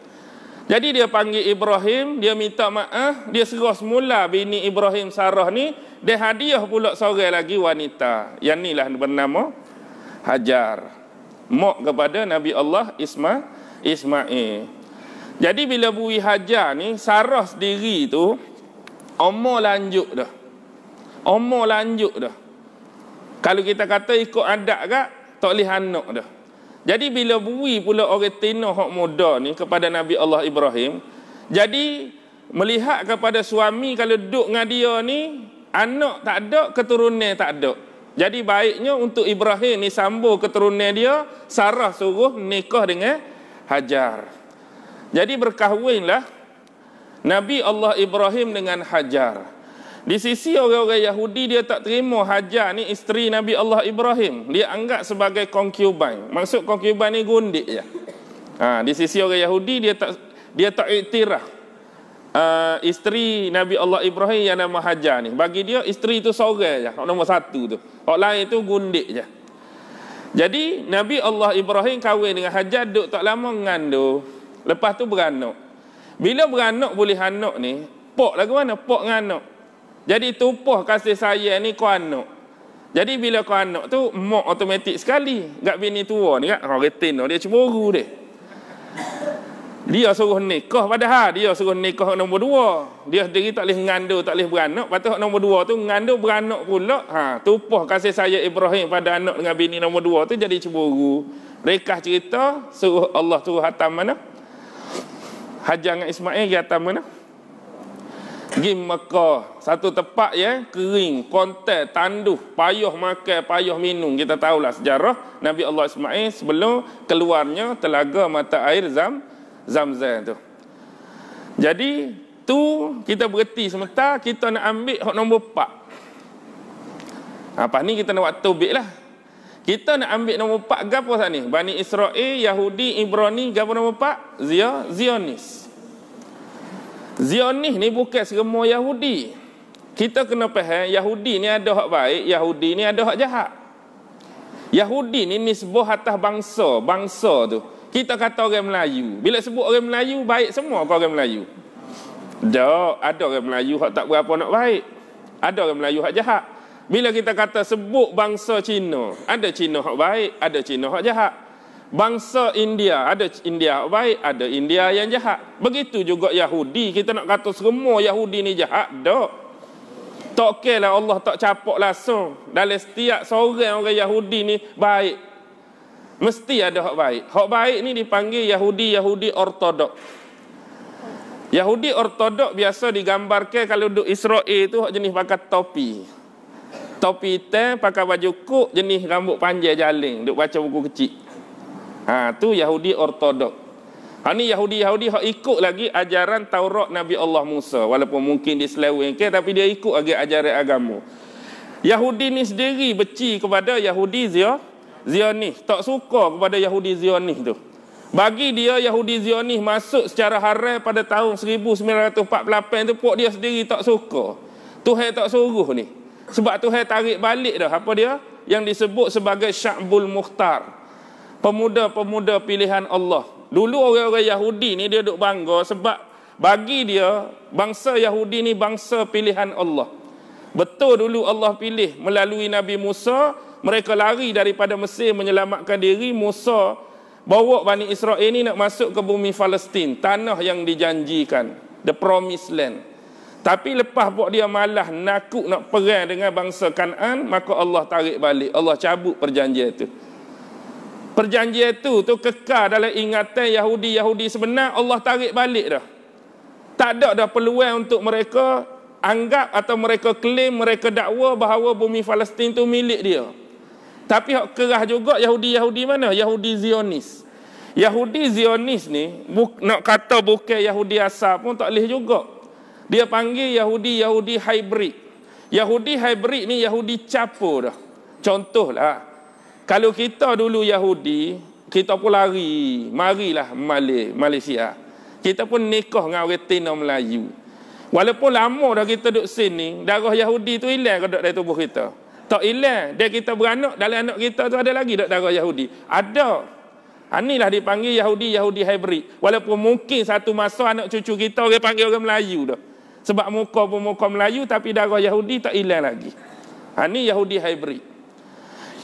Jadi dia panggil Ibrahim, dia minta maaf, dia serah semula bini Ibrahim Sarah ni, dia hadiah pula seorang lagi wanita. Yang ni lah bernama Hajar. Mak kepada Nabi Allah Ismail. Jadi bila bui Hajar ni, Sarah sendiri tu umur lanjut dah. Kalau kita kata ikut adat kak, tak boleh anak dah. Jadi bila bui pula orang Tino hak muda ni kepada Nabi Allah Ibrahim, jadi melihat kepada suami kalau duduk dengan dia ni, anak tak ada, keturunan tak ada. Jadi baiknya untuk Ibrahim ni sambung keturunan dia, Sarah suruh nikah dengan Hajar. Jadi berkahwinlah Nabi Allah Ibrahim dengan Hajar. Di sisi orang-orang Yahudi, dia tak terima Hajar ni isteri Nabi Allah Ibrahim. Dia anggap sebagai concubine. Maksud concubine ni gundik je. Di sisi orang Yahudi, dia tak iktiraf isteri Nabi Allah Ibrahim yang nama Hajar ni. Bagi dia isteri tu seorang je, nombor satu tu. Orang lain tu gundik je. Jadi Nabi Allah Ibrahim kahwin dengan Hajar, duduk tak lama mengandung. Lepas tu beranak. Bila beranak boleh anak ni, pok lagu mana? Pok dengan anak. Jadi tupuh kasih sayang ni kau anak. Jadi bila kau anak tu, mak automatik sekali. Gak bini tua ni kan, retin dia cemburu dia. Dia suruh nikah, padahal dia suruh nikah nombor dua. Dia sendiri tak boleh ngandung, tak boleh beranak. Lepas tu nombor dua tu ngandung beranak pula. Tupuh kasih sayang Ibrahim pada anak dengan bini nombor dua tu jadi cemburu. Rekah cerita, suruh Allah suruh hatam mana? Hajar dengan Ismail pergi atas mana? Pergi Mekah. Satu tempat yang kering, konten, tanduh, payah makan, payah minum. Kita tahulah sejarah Nabi Allah Ismail sebelum keluarnya telaga mata air Zamzam tu. Jadi tu kita berhenti sementara, kita nak ambil hak nombor 4. Apa ni kita nak buat tobik lah. Kita nak ambil nombor 4 gapo sat ni? Bani Israel, Yahudi, Ibrani, gapo nombor 4? Zionis. Zionis ni bukan semua Yahudi. Kita kena faham, Yahudi ni ada hak baik, Yahudi ni ada hak jahat. Yahudi ni nisbah atas bangsa tu. Kita kata orang Melayu. Bila sebut orang Melayu, baik semua ke orang Melayu? Tak, ada orang Melayu hak tak berapa nak baik. Ada orang Melayu hak jahat. Bila kita kata sebut bangsa Cina, ada Cina hak baik, ada Cina hak jahat. Bangsa India, ada India hak baik, ada India yang jahat. Begitu juga Yahudi, kita nak kata semua Yahudi ni jahat, tak. Tak kira Allah tak capok langsung. Dalam setiap seorang orang Yahudi ni baik. Mesti ada hak baik. Hak baik ni dipanggil Yahudi Ortodok. Yahudi Ortodok biasa digambarkan kalau duduk Israel tu hak jenis pakai topi. Topi hitam, pakai baju kuk, jenis rambut panjang jaling, duk baca buku kecil. Tu Yahudi Ortodok. Ni Yahudi hak ikut lagi ajaran Taurat Nabi Allah Musa, walaupun mungkin diselewengkan tapi dia ikut lagi ajaran agama. Yahudi ni sendiri benci kepada Yahudi Zionis, tak suka kepada Yahudi Zionis tu. Bagi dia Yahudi Zionis masuk secara haram pada tahun 1948 tu, pok dia sendiri tak suka. Tuhan tak suruh ni. Sebab Tuhan tarik balik dah apa dia yang disebut sebagai Sya'bul Mukhtar, pemuda-pemuda pilihan Allah. Dulu orang-orang Yahudi ni dia duk bangga sebab bagi dia bangsa Yahudi ni bangsa pilihan Allah. Betul dulu Allah pilih melalui Nabi Musa, mereka lari daripada Mesir menyelamatkan diri. Musa bawa Bani Israel ni nak masuk ke bumi Palestin, tanah yang dijanjikan, the promised land. Tapi lepas buat dia malah nakut nak perang dengan bangsa Kanaan, maka Allah tarik balik. Allah cabut perjanjian itu. Perjanjian itu kekal dalam ingatan Yahudi sebenar. Allah tarik balik dah. Tak ada dah peluang untuk mereka anggap atau mereka klaim, mereka dakwa bahawa bumi Palestin itu milik dia. Tapi hak kerah juga Yahudi mana? Yahudi Zionis. Yahudi Zionis ni nak kata bukan Yahudi asal pun tak boleh juga. Dia panggil Yahudi hybrid. Yahudi hybrid ni Yahudi campur dah. Contohlah, kalau kita dulu Yahudi, kita pun marilah Malaysia. Kita pun nikah dengan orang Tino Melayu. Walaupun lama dah kita duduk sini, darah Yahudi tu hilang ke dari tubuh kita? Tak hilang. Dia kita beranak, dalam anak kita tu ada lagi tak darah Yahudi? Ada. Inilah dipanggil Yahudi hybrid. Walaupun mungkin satu masa anak cucu kita orang panggil orang Melayu dah. Sebab muka pun muka Melayu tapi darah Yahudi tak hilang lagi. Ini Yahudi hybrid.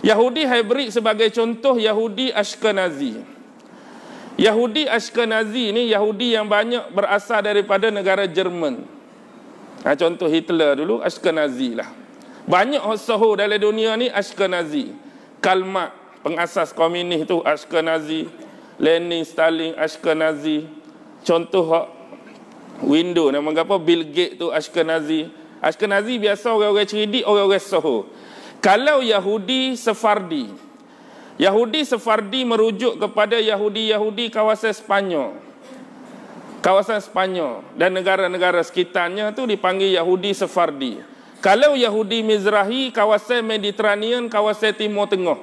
Yahudi hybrid sebagai contoh Yahudi Ashkenazi. Yahudi Ashkenazi ni Yahudi yang banyak berasal daripada negara Jerman. Contoh Hitler dulu Ashkenazi lah. Banyak sahur dalam dunia ni Ashkenazi. Karl Marx, pengasas komunis tu Ashkenazi. Lenin, Stalin Ashkenazi. Contoh Windows nama apa? Bill Gates tu Ashkenazi. Ashkenazi biasa orang-orang cerdik, orang-orang sahur. Kalau Yahudi Sefardi merujuk kepada Yahudi kawasan Sepanyol. Kawasan Sepanyol dan negara-negara sekitarnya tu dipanggil Yahudi Sefardi. Kalau Yahudi Mizrahi, kawasan Mediterranean, kawasan Timur Tengah.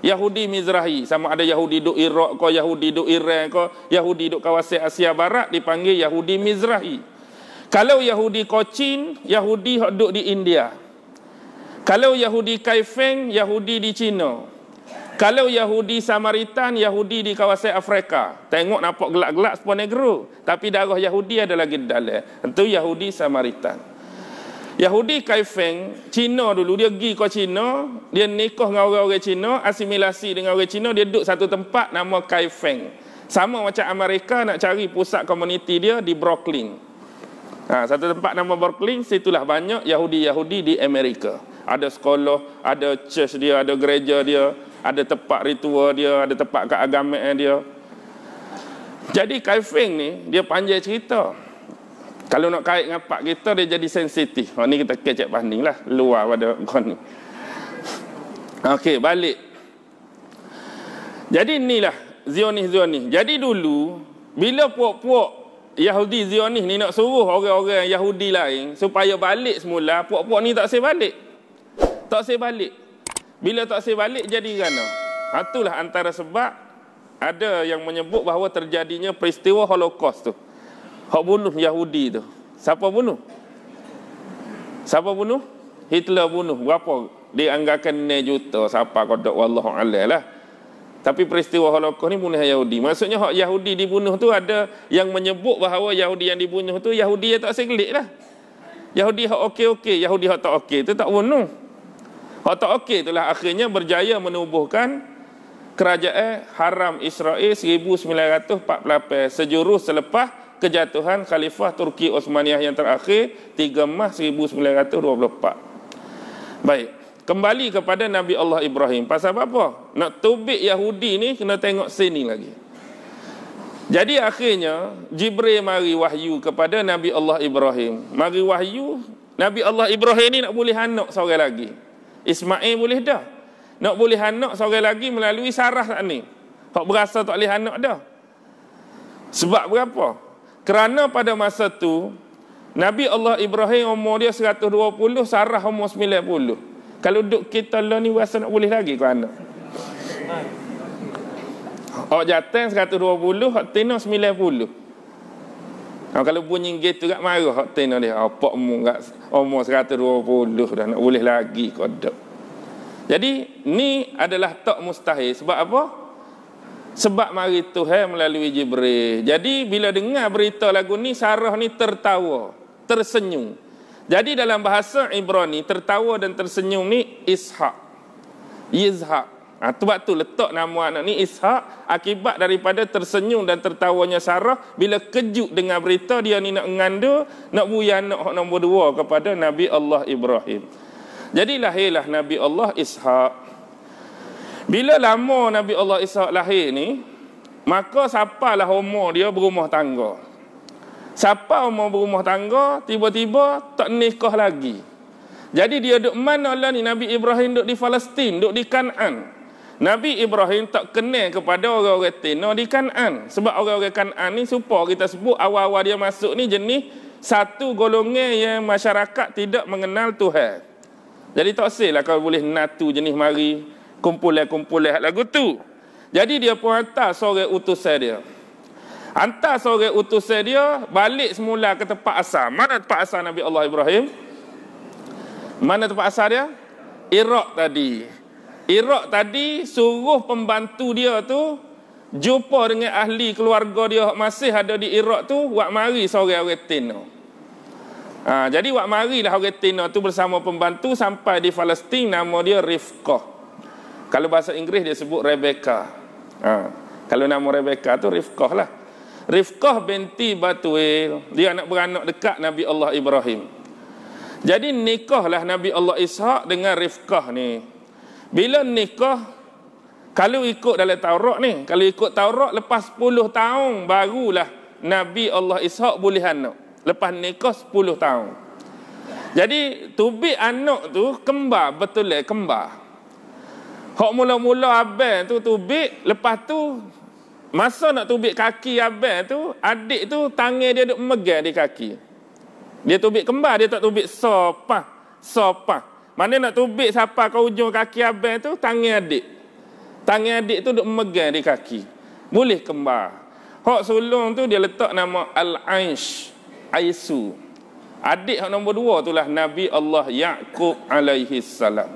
Yahudi Mizrahi, sama ada Yahudi duk Iraq ko, Yahudi duk Iran ko, Yahudi duk kawasan Asia Barat dipanggil Yahudi Mizrahi. Kalau Yahudi Cochin, Yahudi duk di India. Kalau Yahudi Kaifeng, Yahudi di China. Kalau Yahudi Samaritan, Yahudi di kawasan Afrika. Tengok nampak gelak-gelak sepuluh negro, tapi darah Yahudi ada lagi di dalam. Itu Yahudi Samaritan. Yahudi Kaifeng, Cina dulu, dia pergi ke Cina, dia nikah dengan orang-orang Cina, asimilasi dengan orang Cina, dia duduk satu tempat nama Kaifeng. Sama macam Amerika nak cari pusat komuniti dia di Brooklyn. Satu tempat nama Brooklyn, situlah banyak Yahudi-Yahudi di Amerika. Ada sekolah, ada church dia, ada gereja dia, ada tempat ritual dia, ada tempat keagamaan dia. Jadi Kaifeng ni, dia panjang cerita. Kalau nak kait dengan pak kita, dia jadi sensitif. Ni kita kecek banding lah, luar pada kau ni. Okey, balik. Jadi inilah Zionis. Jadi dulu, bila puak-puak Yahudi Zionis ni nak suruh orang-orang Yahudi lain supaya balik semula, puak-puak ni tak balik. Tak balik. Bila tak balik, jadi kerana itulah antara sebab ada yang menyebut bahawa terjadinya peristiwa Holocaust tu. Hak bunuh Yahudi tu. Siapa bunuh? Hitler bunuh. Berapa? Dianggarkan 9 juta. Siapa kodok wallahu a'lam lah. Tapi peristiwa Holocaust ni bunuh Yahudi. Maksudnya hak Yahudi dibunuh tu ada yang menyebut bahawa Yahudi yang dibunuh tu Yahudi yang tak segelik lah. Yahudi hak okey-okey, Yahudi hak tak okey tu tak bunuh. Hak tak okey itulah akhirnya berjaya menubuhkan kerajaan Haram Israel 1948 sejurus selepas kejatuhan Khalifah Turki Osmaniyah yang terakhir 3 Mac 1924. Baik, kembali kepada Nabi Allah Ibrahim. Pasal apa? Nak tubik Yahudi ni kena tengok sini lagi. Jadi akhirnya Jibril mari wahyu kepada Nabi Allah Ibrahim. Mari wahyu, Nabi Allah Ibrahim ni nak boleh anak seorang lagi. Ismail boleh dah. Nak boleh anak seorang lagi melalui Sarah tak ni. Hak berasa tak boleh anak dah. Sebab berapa? Kerana pada masa tu Nabi Allah Ibrahim umur dia 120, Sarah umur 90. Kalau duduk kita lah ni rasa nak boleh lagi ke anak. Hak jatan 120, hak tina 90. Kalau bunyi gitu kat marah hak tina dia. Apa mu kat umur 120 dah nak boleh lagi kodok. Jadi ni adalah tak mustahil. Sebab apa? Sebab mari Tuhan melalui Jibril. Jadi bila dengar berita lagu ni, Sarah ni tertawa, tersenyum. Jadi dalam bahasa Ibrani, tertawa dan tersenyum ni Ishak. Yizhak. Sebab tu letak nama anak ni Ishak akibat daripada tersenyum dan tertawanya Sarah bila kejut dengan berita dia ni nak mengandung, nak bui anak nombor 2 kepada Nabi Allah Ibrahim. Jadi lahirlah Nabi Allah Ishak. Bila lama Nabi Allah Ishak lahir ni, maka siapalah umur dia berumah tangga. Siapa umur berumah tangga, tiba-tiba tak nikah lagi. Jadi dia duduk mana lah ni? Nabi Ibrahim duduk di Palestin, duduk di Kan'an. Nabi Ibrahim tak kenal kepada orang-orang Tina di Kan'an. Sebab orang-orang Kan'an ni supaya kita sebut awal-awal dia masuk ni jenis satu golongan yang masyarakat tidak mengenal Tuhan. Jadi tak sahlah kalau boleh natu jenis mari kumpulan-kumpulan lagu tu. Jadi dia pun hantar seorang utusan dia. Hantar seorang utusan dia balik semula ke tempat asal. Mana tempat asal Nabi Allah Ibrahim? Mana tempat asal dia? Iraq tadi. Iraq tadi suruh pembantu dia tu jumpa dengan ahli keluarga dia masih ada di Iraq tu, wak mari seorang orang Tina. Jadi wak marilah orang Tina tu bersama pembantu sampai di Palestin, nama dia Rifqah. Kalau bahasa Inggeris dia sebut Rebecca. Kalau nama Rebecca tu Rifqah lah. Rifqah binti Batuil. Dia anak beranak dekat Nabi Allah Ibrahim. Jadi nikahlah Nabi Allah Ishak dengan Rifqah ni. Bila nikah, kalau ikut dalam Taurat ni, kalau ikut Taurat lepas 10 tahun barulah Nabi Allah Ishak boleh anak. Lepas nikah 10 tahun. Jadi tubik anak tu kembar, betul kembar. Hak mula-mula abang tu tubik, lepas tu Masa nak tubik kaki abang tu, adik tu tangan dia duk megang di kaki. Dia tubik kembar, dia tak tubik sopah. Mana nak tubik siapa ke ujung kaki abang tu, tangan adik. Tangan adik tu duk megang di kaki. Boleh kembar. Hak sulung tu dia letak nama Al-Aish, Aisu. Adik hak nombor 2 itulah Nabi Allah Yaqub alaihi salam.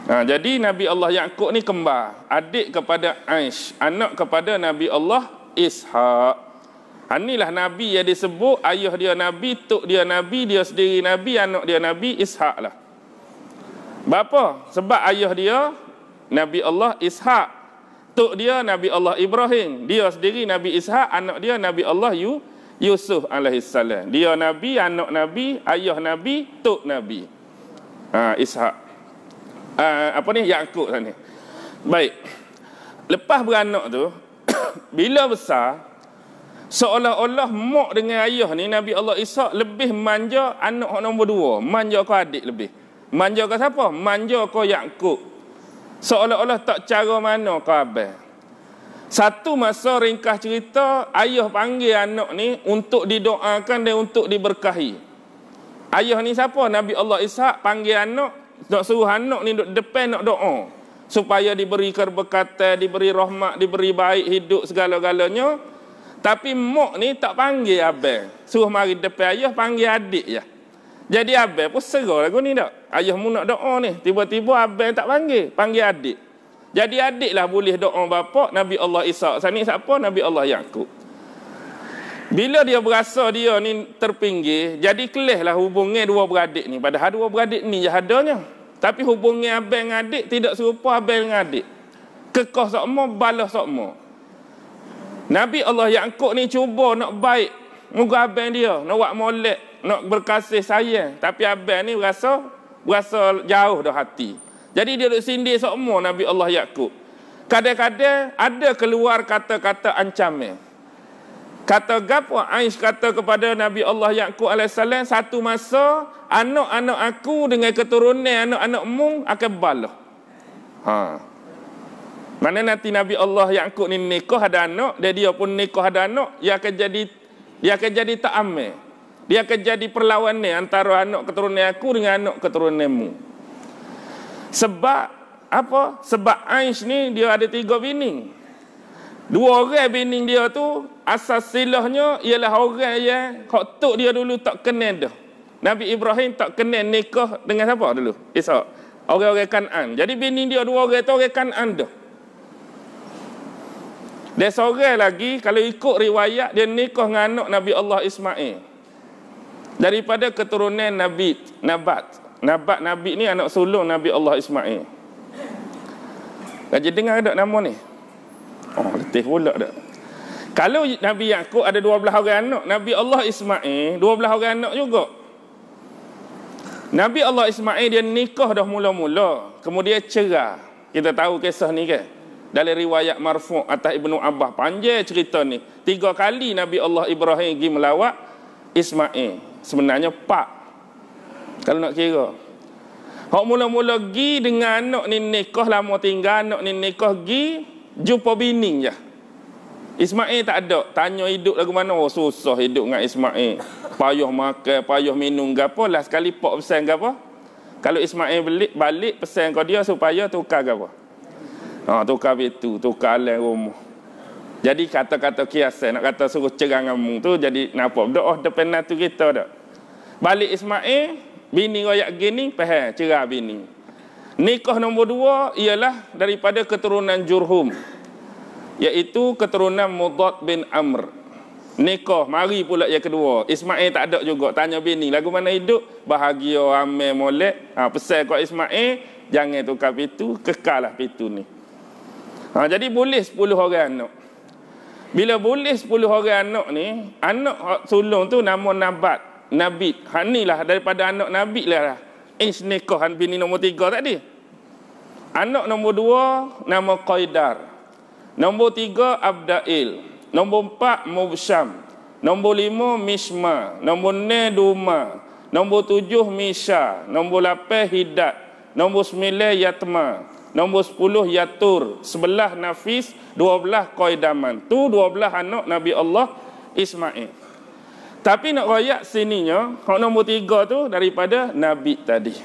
Jadi Nabi Allah Yaqub ni kembar, adik kepada Aish, anak kepada Nabi Allah Ishaq. Inilah Nabi yang disebut ayah dia Nabi, tok dia Nabi, dia sendiri Nabi, anak dia Nabi Ishaq lah. Bapa? Sebab ayah dia Nabi Allah Ishaq, tok dia Nabi Allah Ibrahim, dia sendiri Nabi Ishaq, anak dia Nabi Allah Yusuf alaihissalam. Dia Nabi, anak Nabi, ayah Nabi, tok Nabi. Ishaq. Yaqub ni. Baik. Lepas beranak tu, bila besar, seolah-olah mak dengan ayah ni, Nabi Allah Ishaq lebih manja anak nombor 2. Manja ke adik lebih. Manja ke siapa? Manja ke Yaqub. Seolah-olah tak cara mana ke abang. Satu masa ringkas cerita, ayah panggil anak ni untuk didoakan dan untuk diberkahi. Ayah ni siapa? Nabi Allah Ishaq panggil anak, nak suruh anak ni duduk depan nak doa. Supaya diberi keberkatan, diberi rahmat, diberi baik hidup segala-galanya. Tapi mak ni tak panggil abang. Suruh mari depan ayah, panggil adik je. Jadi abang pun serah lagu ni tak? Ayah mu nak doa ni. Tiba-tiba abang tak panggil, panggil adik. Jadi adiklah boleh doa bapa Nabi Allah Ishaq. Sini siapa? Nabi Allah Yaqub. Bila dia berasa dia ni terpinggir, jadi kelihlah hubungan dua beradik ni. Padahal dua beradik ni je adanya. Tapi hubungan abang dengan adik tidak serupa abang dengan adik. Kekah sokmo, balas sokmo. Nabi Allah Yaqub ni cuba nak baik muka abang dia, nak buat molek, nak berkasih sayang. Tapi abang ni berasa jauh dah hati. Jadi dia duduk sindir semua Nabi Allah Yaqub. Kadang-kadang ada keluar kata-kata ancaman. Kata gapo? Aish kata kepada Nabi Allah Yaqub alaihissalam, satu masa anak-anak aku dengan keturunan anak-anakmu akan balah. Mana nanti Nabi Allah Yaqub ni nikah ada anak, dan dia pun nikah ada anak, dia akan jadi tak aman. Dia akan jadi perlawanan antara anak keturunan aku dengan anak keturunanmu. Sebab apa? Sebab Aish ni dia ada 3 bini. 2 orang bini dia tu asas silahnya ialah orang yang hak tok dia dulu tak kenal dah. Nabi Ibrahim tak kenal nikah dengan siapa dulu? Ishaq. Orang-orang Kan'an. Jadi bini dia 2 orang tu orang Kan'an dah. Dan seorang lagi kalau ikut riwayat dia nikah dengan anak Nabi Allah Ismail. Daripada keturunan Nabat Nabi ni anak sulung Nabi Allah Ismail. Kaji dengar tak nama ni? Letih pula tak? Kalau Nabi Yaqub ada 12 orang anak, Nabi Allah Ismail 12 orang anak juga. Nabi Allah Ismail dia nikah dah mula-mula, kemudian cerai. Kita tahu kisah ni kan? Dalam riwayat marfu' atas Ibnu Abbas, panjang cerita ni. 3 kali Nabi Allah Ibrahim pergi melawat Ismail. Sebenarnya 4. Kalau nak kira. Hak mula-mula pergi dengan anak ni nikah, lama tinggal, anak ni nikah pergi, jumpa bini je. Ismail tak ada. Tanya hidup lagu mana? Susah hidup dengan Ismail. Payah makan, payah minum, gapo lah sekali pak pesan gapo. Kalau Ismail balik pesan kau dia supaya tukar gapo. Tukar itu, tukar alam rumah. Jadi kata-kata kiasan, nak kata suruh ceranganmu tu jadi nampak. Doa depan natu kita dak. Balik Ismail, bini royak gini, faham, cerai bini. Nikah nombor 2 ialah daripada keturunan Jurhum, iaitu keturunan Mudad bin Amr. Nikah, mari pula yang kedua. Ismail tak ada juga. Tanya bini, lagu mana hidup? Bahagia, ramai, molek. Pesan kat Ismail, jangan tukar pitu, kekal lah pitu ni. Jadi boleh 10 orang anak. Bila boleh 10 orang anak ni, anak sulung tu nama Nabi. Hanilah daripada anak Nabi lah. Aish nikah bini nombor 3 tadi. Anak nombor 2 nama Qaidar. Nombor 3 Abdail. Nombor 4 Mubsyam. Nombor 5 Mishma. Nombor 6 Duma. Nombor 7 Misha. Nombor 8 Hidat. Nombor 9 Yatma. Nombor 10 Yatur, 11 Nafis, 12 Qaidaman. Tu 12 anak Nabi Allah Ismail. Tapi nak royak sininya, hak nombor 3 tu daripada Nabi tadi.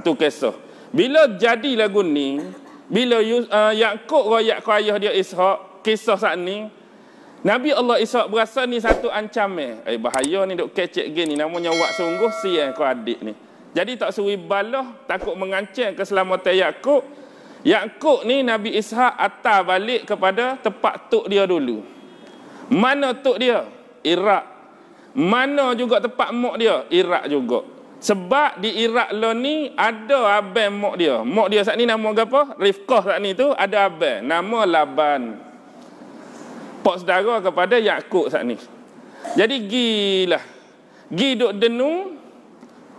Tu kisah. Bila jadi lagu ni, bila Yakub royak ke ayah dia Ishak, kisah saat ni, Nabi Allah Ishak berasa ni satu ancaman. Bahaya ni duk kecek gini, namanya wak sungguh siang kau adik ni. Jadi tak suruh balah, takut mengancam keselamatan Yakub. Yakub ni Nabi Ishak atar balik kepada tempat tok dia dulu. Mana tok dia? Iraq. Mana juga tempat mak dia? Iraq juga. Sebab di Iraq lo ni ada abang mak dia. Mak dia saat ni nama apa? Rifqah saat ni tu ada abang. Nama Laban. Pak saudara kepada Yakub saat ni. Jadi gilah. Gi duk denung.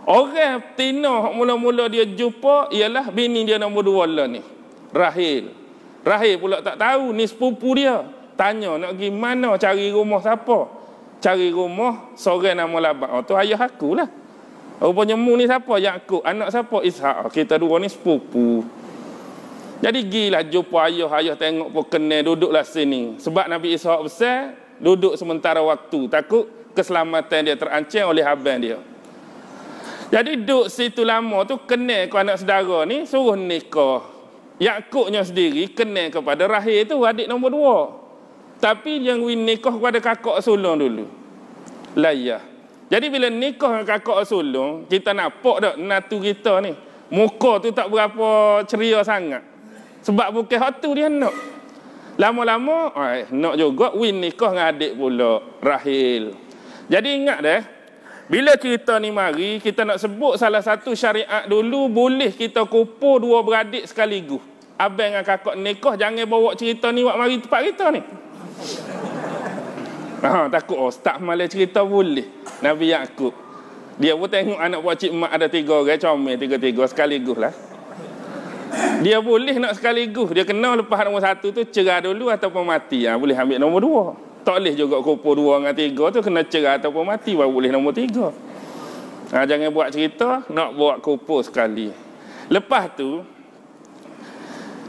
Orang tina mula-mula dia jumpa ialah bini dia nombor 2 lah ni. Rahil. Rahil pula tak tahu ni sepupu dia. Tanya nak pergi mana, cari rumah siapa? Cari rumah seorang nama Laban. Tu ayah aku lah. Rupanya mu ni siapa? Yakub. Anak siapa? Ishak. Kita dua ni sepupu. Jadi gilah jumpa ayah. Ayah tengok pun kenal, duduklah sini. Sebab Nabi Ishak besar, duduk sementara waktu. Takut keselamatan dia terancam oleh abang dia. Jadi duduk situ lama tu kenal ke anak saudara ni, suruh nikah. Yakubnya sendiri kenal kepada Rahil tu, adik nombor 2. Tapi yang nikah kepada kakak sulung dulu. Layah. Jadi bila nikah dengan kakak sulung, kita nampak tak natu kita ni. Muka tu tak berapa ceria sangat. Sebab bukan hak tu dia nak. Lama-lama, nak juga nikah dengan adik pula, Rahil. Jadi ingat dah, bila cerita ni mari, kita nak sebut salah satu syariat dulu, boleh kita kumpul dua beradik sekaligus. Abang dengan kakak nikah, jangan bawa cerita ni buat mari tempat kita ni. Takut tak malah cerita boleh. Nabi Yakub dia pun tengok anak buah cik mak ada 3 orang, comel 3-3 sekaligus lah. Dia boleh nak sekaligus. Dia kena lepas nombor 1 tu cerai dulu ataupun mati. Boleh ambil nombor 2. Tak boleh juga kumpul 2 dengan 3 tu, kena cerai ataupun mati baru boleh nombor 3. Jangan buat cerita nak buat kumpul sekali. Lepas tu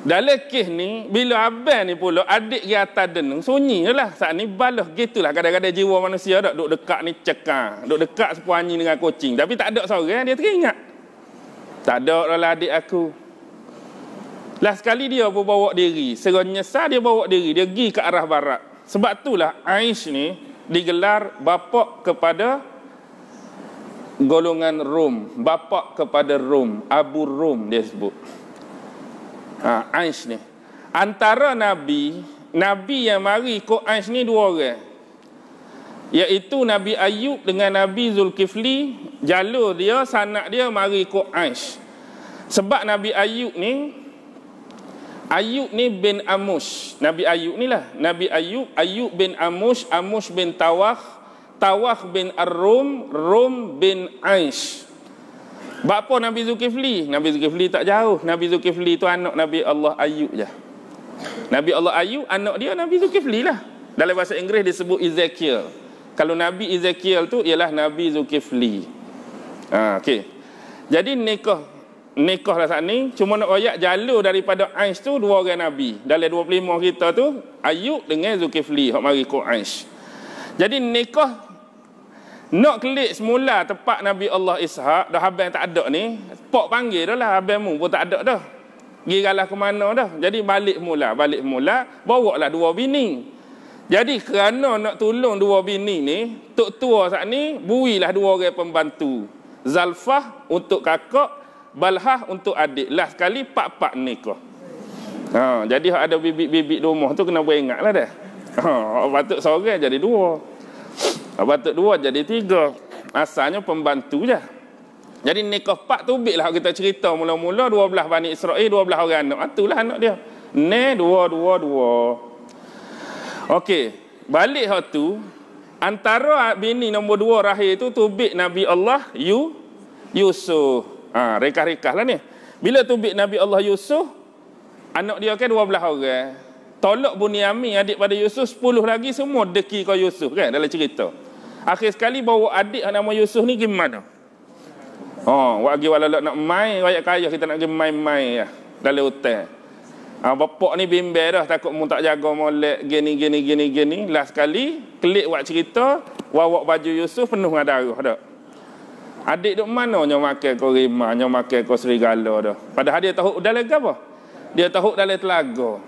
dalam kes ni, bila abang ni pula adik dia atas denung, sunyi je lah. Saat ni balas gitulah. Kadang-kadang jiwa manusia tak duduk dekat ni cekang. Duduk dekat sepuanyi dengan kucing. Tapi tak ada seorang dia teringat. Tak ada lah adik aku. Lah sekali dia pun bawa diri. Serenyesal dia bawa diri. Dia pergi ke arah barat. Sebab itulah Aish ni digelar bapak kepada golongan Rom. Bapak kepada Rom. Abu Rom dia sebut. Aish ni antara Nabi yang mari ikut Aish ni 2 orang, iaitu Nabi Ayub dengan Nabi Zulkifli. Jalur dia, sanak dia mari ikut Aish. Sebab Nabi Ayub ni bin Amush. Nabi Ayub ni lah, Nabi Ayub bin Amush, Amush bin Tawah, Tawah bin Ar-Rum, Rum bin Aish. Bapa Nabi Zulkifli? Nabi Zulkifli tak jauh. Nabi Zulkifli tu anak Nabi Allah Ayub je. Nabi Allah Ayub, anak dia Nabi Zulkifli lah. Dalam bahasa Inggeris disebut Ezekiel. Kalau Nabi Ezekiel tu ialah Nabi Zulkifli. Okey. Jadi nikah lah saat ni. Cuma nak royak jalur daripada Aish tu 2 orang Nabi. Dalam 25 kita tu, Ayub dengan Zulkifli hak mari ikut Aish. Jadi nikah nak klik semula tempat Nabi Allah Ishak, dah abang tak ada ni, pak panggil dah lah, abangmu pun tak ada dah. Giralah ke mana dah. Jadi balik mula, bawa lah 2 bini. Jadi kerana nak tolong 2 bini ni, tok tua saat ni, builah 2 orang pembantu. Zalfah untuk kakak, Balhah untuk adik. Lah sekali pak-pak nikah. Jadi ada bibik-bibik rumah tu kena beringat lah dah. Patut seorang jadi 2. Patut 2 jadi 3. Asalnya pembantu je. Jadi nikah pak tu bik lah kita cerita mula-mula 12 Bani Israel, 12 orang anak. Itulah anak dia. Ne 2. Okey, balik hak tu, antara bini nombor 2 Rahil tu tubik Nabi Allah Yusuf. Rekah-rekah lah ni. Bila tubik Nabi Allah Yusuf, anak dia kan 12 orang. Tolak Bunyamin adik pada Yusuf, 10 lagi semua deki kau Yusuf kan dalam cerita. Akhir sekali bawa adik nama Yusuf ni pergi mana? Wak pergi wala nak main rakyat kaya, kita nak pergi main-main ya. dalam hutan. Bapak ni bimbang dah, takut mu tak jaga molek gini. Last sekali kelik buat cerita, wawak baju Yusuf penuh dengan darah dah. Adik duk mana nyo makan kau rimah, nyo makan kau serigala dah. Padahal dia tahu dalam apa? Dia tahu dalam telaga.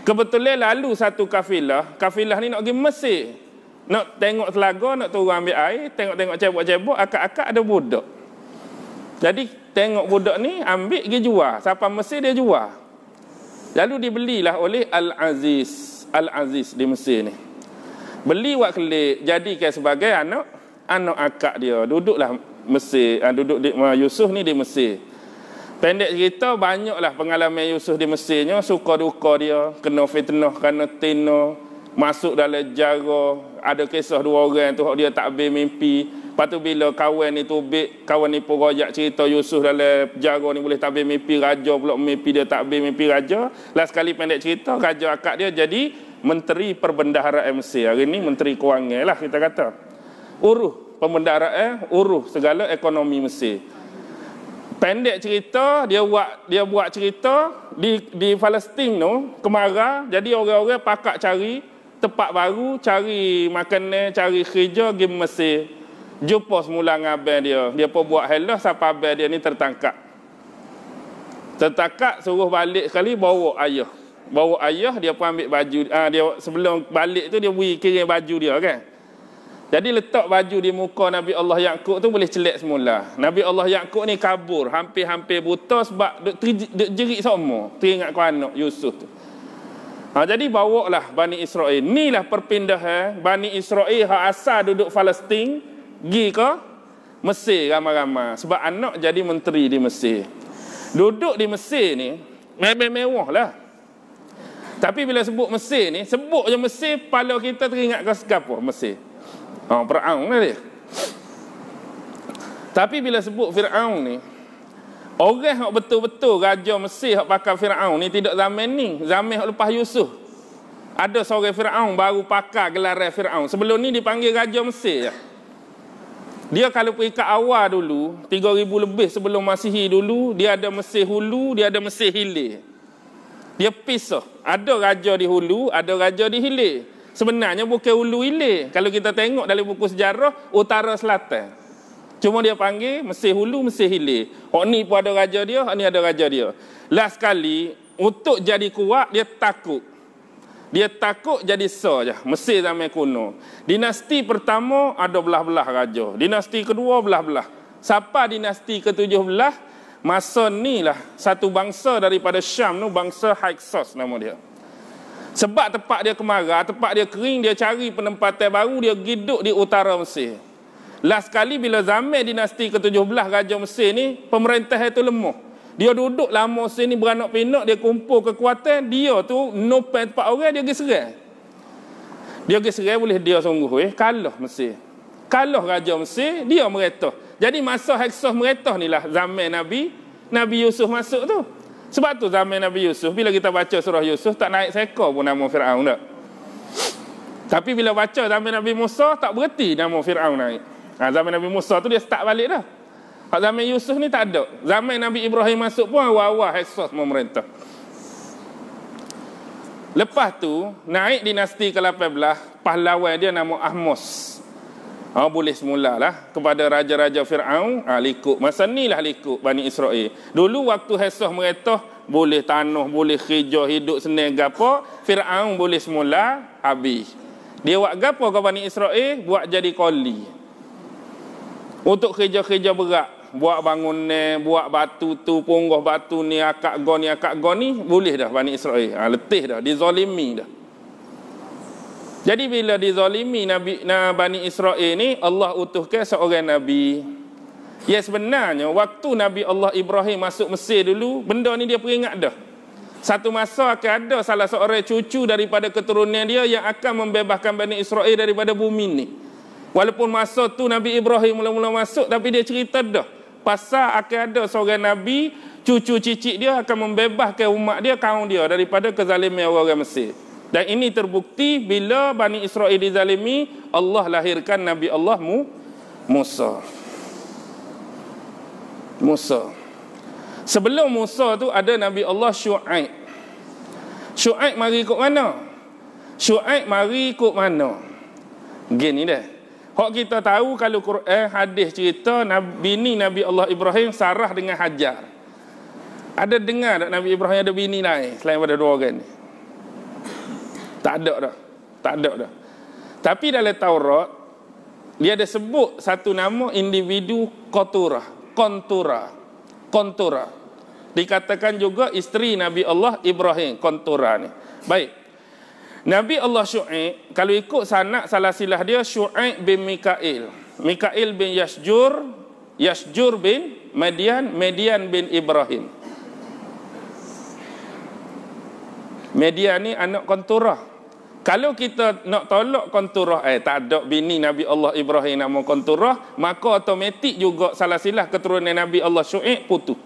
Kebetulan lalu satu kafilah ni nak pergi Mesir. Nak tengok telaga, nak turun ambil air, tengok cebok-cebok, akak-akak ada budak. Jadi tengok budak ni ambil pergi jual. Sampai Mesir dia jual. Lalu dibelilah oleh Al-Aziz di Mesir ni. Beli wak kelik, jadikan sebagai anak akak dia. Duduklah Mesir, duduk di Yusuf ni di Mesir. Pendek cerita, banyaklah pengalaman Yusuf di Mesirnya, suka duka dia, kena fitnah, kena tino, masuk dalam jara. Ada kisah dua orang tu dia tak habis mimpi. Lepas tu bila kawan ni tubik, kawan ni pun rojak cerita Yusuf dalam jara ni boleh tak habis mimpi, raja pula mimpi dia tak habis mimpi raja. Last sekali pendek cerita, raja akak dia jadi menteri perbendaharaan Mesir. Hari ni menteri kewangan lah kita kata. Uruh perbendaharaan, uruh segala ekonomi Mesir. Pendek cerita, dia buat cerita di Palestin tu, kemarau, jadi orang-orang pakak cari tempat baru, cari makanan, cari kerja pergi Mesir. Jumpa semula dengan abang dia. Dia pun buat helah sampai abang dia ni tertangkap. Suruh balik sekali bawa ayah. Bawa ayah, dia pun ambil baju. Dia sebelum balik tu dia beri kirim baju dia kan. Jadi letak baju di muka Nabi Allah Yaqub tu boleh celak semula. Nabi Allah Yaqub ni kabur, hampir-hampir buta sebab duk jerit semua. Teringat kau anak Yusuf tu. Jadi bawalah Bani Israel. Inilah perpindahan Bani Israel hak asal duduk Palestin pergi ke Mesir ramai-ramai. Sebab anak jadi menteri di Mesir. Duduk di Mesir ni mewah lah. Tapi bila sebut Mesir ni, sebut je Mesir, kepala kita teringat ke siapa Mesir? Fir'aun lah dia. Tapi bila sebut Fir'aun ni, orang yang betul-betul raja Mesir yang pakai Fir'aun ni tidak zaman ni. Zaman yang lepas Yusuf. Ada seorang Fir'aun baru pakai gelaran Fir'aun. Sebelum ni dipanggil raja Mesir je. Dia kalau pergi ke awal dulu, 3,000 lebih sebelum Masihi dulu, dia ada Mesir Hulu, dia ada Mesir Hilir. Dia pisah. Ada raja di Hulu, ada raja di Hilir. Sebenarnya bukan Hulu Hilir. Kalau kita tengok dalam buku sejarah, utara selatan. Cuma dia panggil Mesir Hulu, Mesir Hilir. Ni pun ada raja dia, ni ada raja dia. Last sekali, untuk jadi kuat, dia takut. Dia takut jadi sah je. Mesir zaman kuno. Dinasti pertama ada belah-belah raja. Dinasti kedua belah-belah. Sampai dinasti ke-17, masa ni lah satu bangsa daripada Syam tu, bangsa Hyksos nama dia. Sebab tempat dia kemarau, tempat dia kering, dia cari penempatan baru, dia hidup di utara Mesir. Last sekali bila zaman dinasti ke-17 Raja Mesir ni, pemerintah itu lemah. Dia duduk lama Mesir ni beranak pinak, dia kumpul kekuatan, dia tu nopen tempat orang, dia pergi serang. Dia pergi serang boleh dia sungguh kalah Mesir. Kalah Raja Mesir, dia meretah. Jadi masa Hyksos meretah ni lah zaman Nabi Yusuf masuk tu. Sebab tu zaman Nabi Yusuf, bila kita baca surah Yusuf, tak naik seekor pun nama Fir'aun tak. Tapi bila baca zaman Nabi Musa, tak berhenti nama Fir'aun naik. Zaman Nabi Musa tu dia start balik dah. Zaman Yusuf ni tak ada. Zaman Nabi Ibrahim masuk pun awal-awal Hyksos memerintah. Lepas tu naik dinasti ke-18, pahlawan dia nama Ahmos. Boleh semulalah kepada raja-raja Fir'aun, likut. Masa ni lah likut Bani Israel. Dulu waktu Hyksos meretah, boleh tanah, boleh kerja, hidup senang gapo, Fir'aun boleh semula habis. Dia buat gapo ke Bani Israel? Buat jadi koli. Untuk kerja-kerja berat, buat bangunan, buat batu tu, punggah batu ni, akak go ni, boleh dah Bani Israel. Letih dah, dizalimi dah. Jadi bila dizalimi Bani Israel ni, Allah utuhkan seorang Nabi. Ya sebenarnya, waktu Nabi Allah Ibrahim masuk Mesir dulu, benda ni dia peringat dah. Satu masa akan ada salah seorang cucu daripada keturunan dia yang akan membebaskan Bani Israel daripada bumi ni. Walaupun masa tu Nabi Ibrahim mula-mula masuk, tapi dia cerita dah. Pasal akan ada seorang Nabi, cucu cicit dia akan membebaskan umat dia, kaum dia daripada kezaliman orang Mesir. Dan ini terbukti bila Bani Israel dizalimi, Allah lahirkan Nabi Allah Musa. Sebelum Musa tu ada Nabi Allah Syuaib. Syuaib mari ikut mana? Syuaib mari ikut mana? Gini dah. Hak kita tahu kalau Quran hadis cerita bini Nabi Allah Ibrahim Sarah dengan Hajar. Ada dengar tak Nabi Ibrahim ada bini lain selain pada dua orang ni? Tak ada dah. Tak ada dah. Tapi dalam Taurat dia ada sebut satu nama individu Kontura. Dikatakan juga isteri Nabi Allah Ibrahim, Kontura ni. Baik. Nabi Allah Syuaib, kalau ikut sanak salah silah dia, Syuaib bin Mikail. Mikail bin Yashjur bin Median bin Ibrahim. Median ni anak Kontura. Kalau kita nak tolak Kontura, tak ada bini Nabi Allah Ibrahim nama Kontura, maka automatik juga salah silah keturunan Nabi Allah Syuaib putus.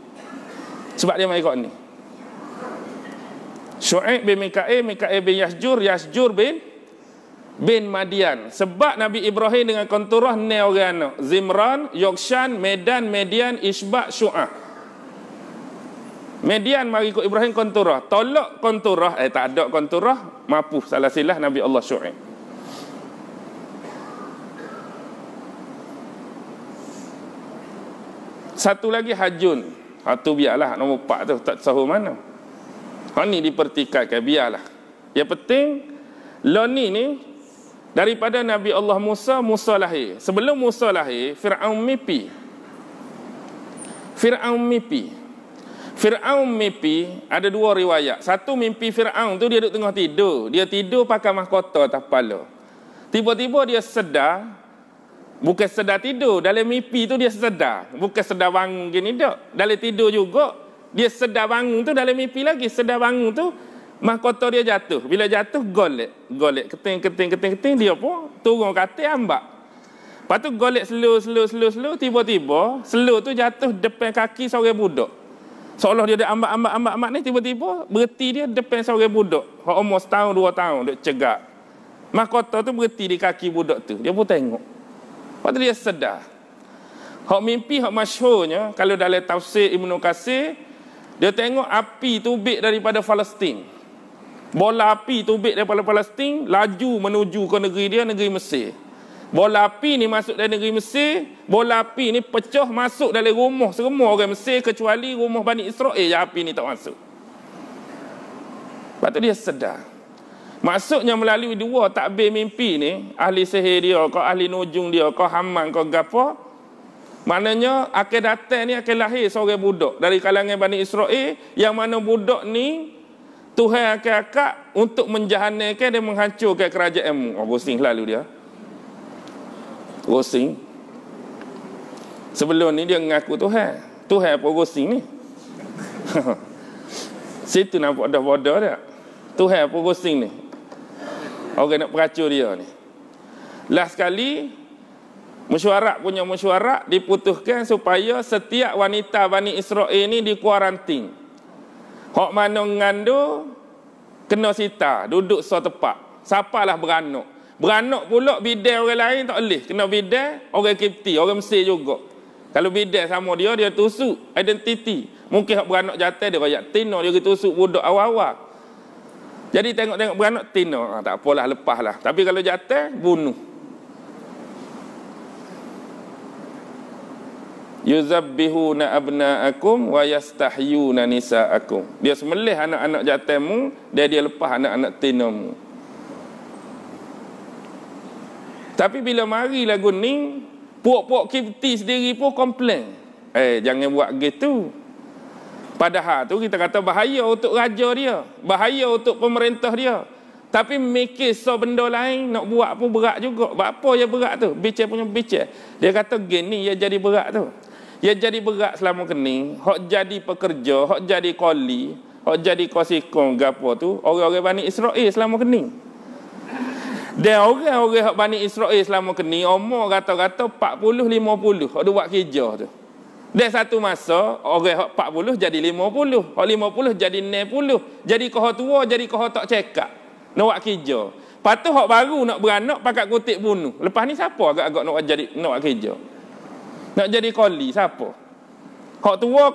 Sebab dia mai ikut ni. Syuaib bin Mikail bin Yashjur bin Madian. Sebab Nabi Ibrahim dengan Konturah ni orang anak. Zimran, Yokshan, Medan, Median, Ishbak, Syu'ah. Median mari ikut Ibrahim Konturah. Tolak Konturah, tak ada Konturah, mapuh salah silah Nabi Allah Syuaib. Satu lagi Hajun. Tu biarlah nombor 4 tu tak tahu mana. Ni dipertikaikan biarlah. Yang penting ni daripada Nabi Allah Musa lahir. Sebelum Musa lahir, Firaun mimpi. Firaun mimpi ada dua riwayat. Satu mimpi Firaun tu dia duduk tengah tidur. Dia tidur pakai mahkota atas kepala. Tiba-tiba dia sedar. Bukan sedar tidur. Dalam mimpi tu dia sedar. Bukan sedar bangun gini tak. Dalam tidur juga. Dia sedar bangun tu dalam mimpi lagi. Sedar bangun tu. Mahkota dia jatuh. Bila jatuh golek. Keting. Dia pun turun katil ambak. Lepas tu golek slow. Tiba-tiba. Slow tu jatuh depan kaki seorang budak. Seolah dia ada ambak ni. Tiba-tiba berhenti dia depan seorang budak. Hak umur 1 tahun 2 tahun. Dia cegak. Mahkota tu berhenti di kaki budak tu. Dia pun tengok. Lepas tu dia sedar. Hak mimpi, hak masyhurnya, kalau dalam tafsir Ibnu Katsir, dia tengok api tubik daripada Palestin. Bola api tubik daripada Palestin, laju menuju ke negeri dia, negeri Mesir. Bola api ni masuk dari negeri Mesir, bola api ni pecah masuk dalam rumah semua orang Mesir, kecuali rumah Bani Israel yang api ni tak masuk. Lepas tu dia sedar. Maksudnya melalui dua takbir mimpi ni, ahli sihir dia, kau ahli nujung dia, kau haman, kau gapo, maknanya akan datang ni akan lahir seorang budak dari kalangan Bani Israel, yang mana budak ni Tuhan akan akak untuk menjahannamkan dan menghancurkan kerajaanmu. Pusing lalu dia. Pusing. Sebelum ni dia mengaku Tuhan. Tuhan apa pusing ni? Situ nampak dah bodoh dia. Tuhan apa pusing ni? Orang nak peracur dia ni. Last sekali mesyuarat diputuskan supaya setiap wanita Bani Israel ni dikuarantin. Hak mana mengandung kena sita, duduk setempat. Siapalah beranak. Beranak pula bidai orang lain tak boleh. Kena bidai orang Kipti, orang Mesir juga. Kalau bidai sama dia tusuk identiti. Mungkin hak beranak jantan dia royak tino, dia tusuk budak awal-awal. Jadi tengok beranak tino, tak apalah, lepaslah. Tapi kalau jantan, bunuh. Yuzabbihuna abna'akum wa yastahyuna nisa'akum. Dia sembelih anak-anak jantanmu, dan dia lepas anak-anak tinomu. Tapi bila mari lagu ni, puak-puak Kipti sendiri pun komplain. Jangan buat gitu. Padahal tu kita kata bahaya untuk raja dia, bahaya untuk pemerintah dia. Tapi mikir benda lain nak buat pun berat juga. Apa yang berat tu? Bicar punya bicar. Dia kata gini yang jadi berat tu. Yang jadi berat selama kini, hak jadi pekerja, hak jadi koli, hak jadi kosikong gapo tu, orang-orang Bani Israel selama kini. Dan orang-orang hak Bani Israel selama kini, umur rata-rata 40-50, hak dia buat kerja tu. Dan satu masa, orang 40 jadi 50. Orang 50 jadi 60. Jadi kau tua, jadi kau tak cekak. Nak buat kerja. Lepas tu, orang baru nak beranak, pakat kutik bunuh. Lepas ni siapa agak-agak nak buat kerja? Nak jadi koli, siapa? Hak tua,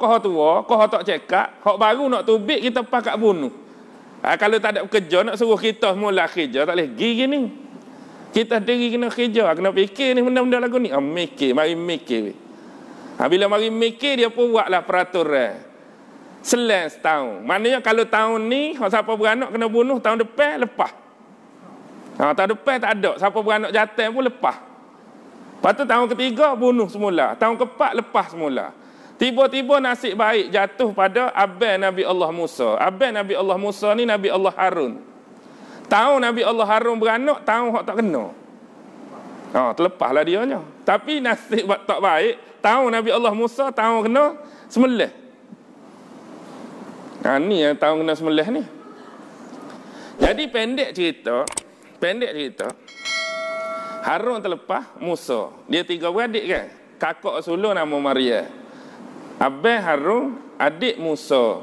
kau tak cekak, hak baru nak tubik kita pakat bunuh. Kalau tak ada kerja nak suruh kita mula kerja tak boleh pergi gini. Kita diri kena kerja, kena fikir ni benda-benda lagu ni. Mari mikir. Bila mari mikir dia pun buatlah peraturan. Selang setahun. Maknanya kalau tahun ni siapa beranak kena bunuh, tahun depan lepas. Tahun depan tak ada, siapa beranak jantan pun lepas. Lepas tu tahun ketiga bunuh semula, tahun keempat lepas semula. Tiba-tiba nasib baik jatuh pada abang Nabi Allah Musa. Abang Nabi Allah Musa ni Nabi Allah Harun. Tahun Nabi Allah Harun beranak, tahun hak tak kena. Terlepaslah dianya. Tapi nasib tak baik, tahun Nabi Allah Musa, tahun kena sembelih. Ni yang tahun kena sembelih ni. Jadi pendek cerita, Harun terlepas Musa. Dia 3 beradik kan? Kakak sulung nama Maria. Abang Harun, adik Musa.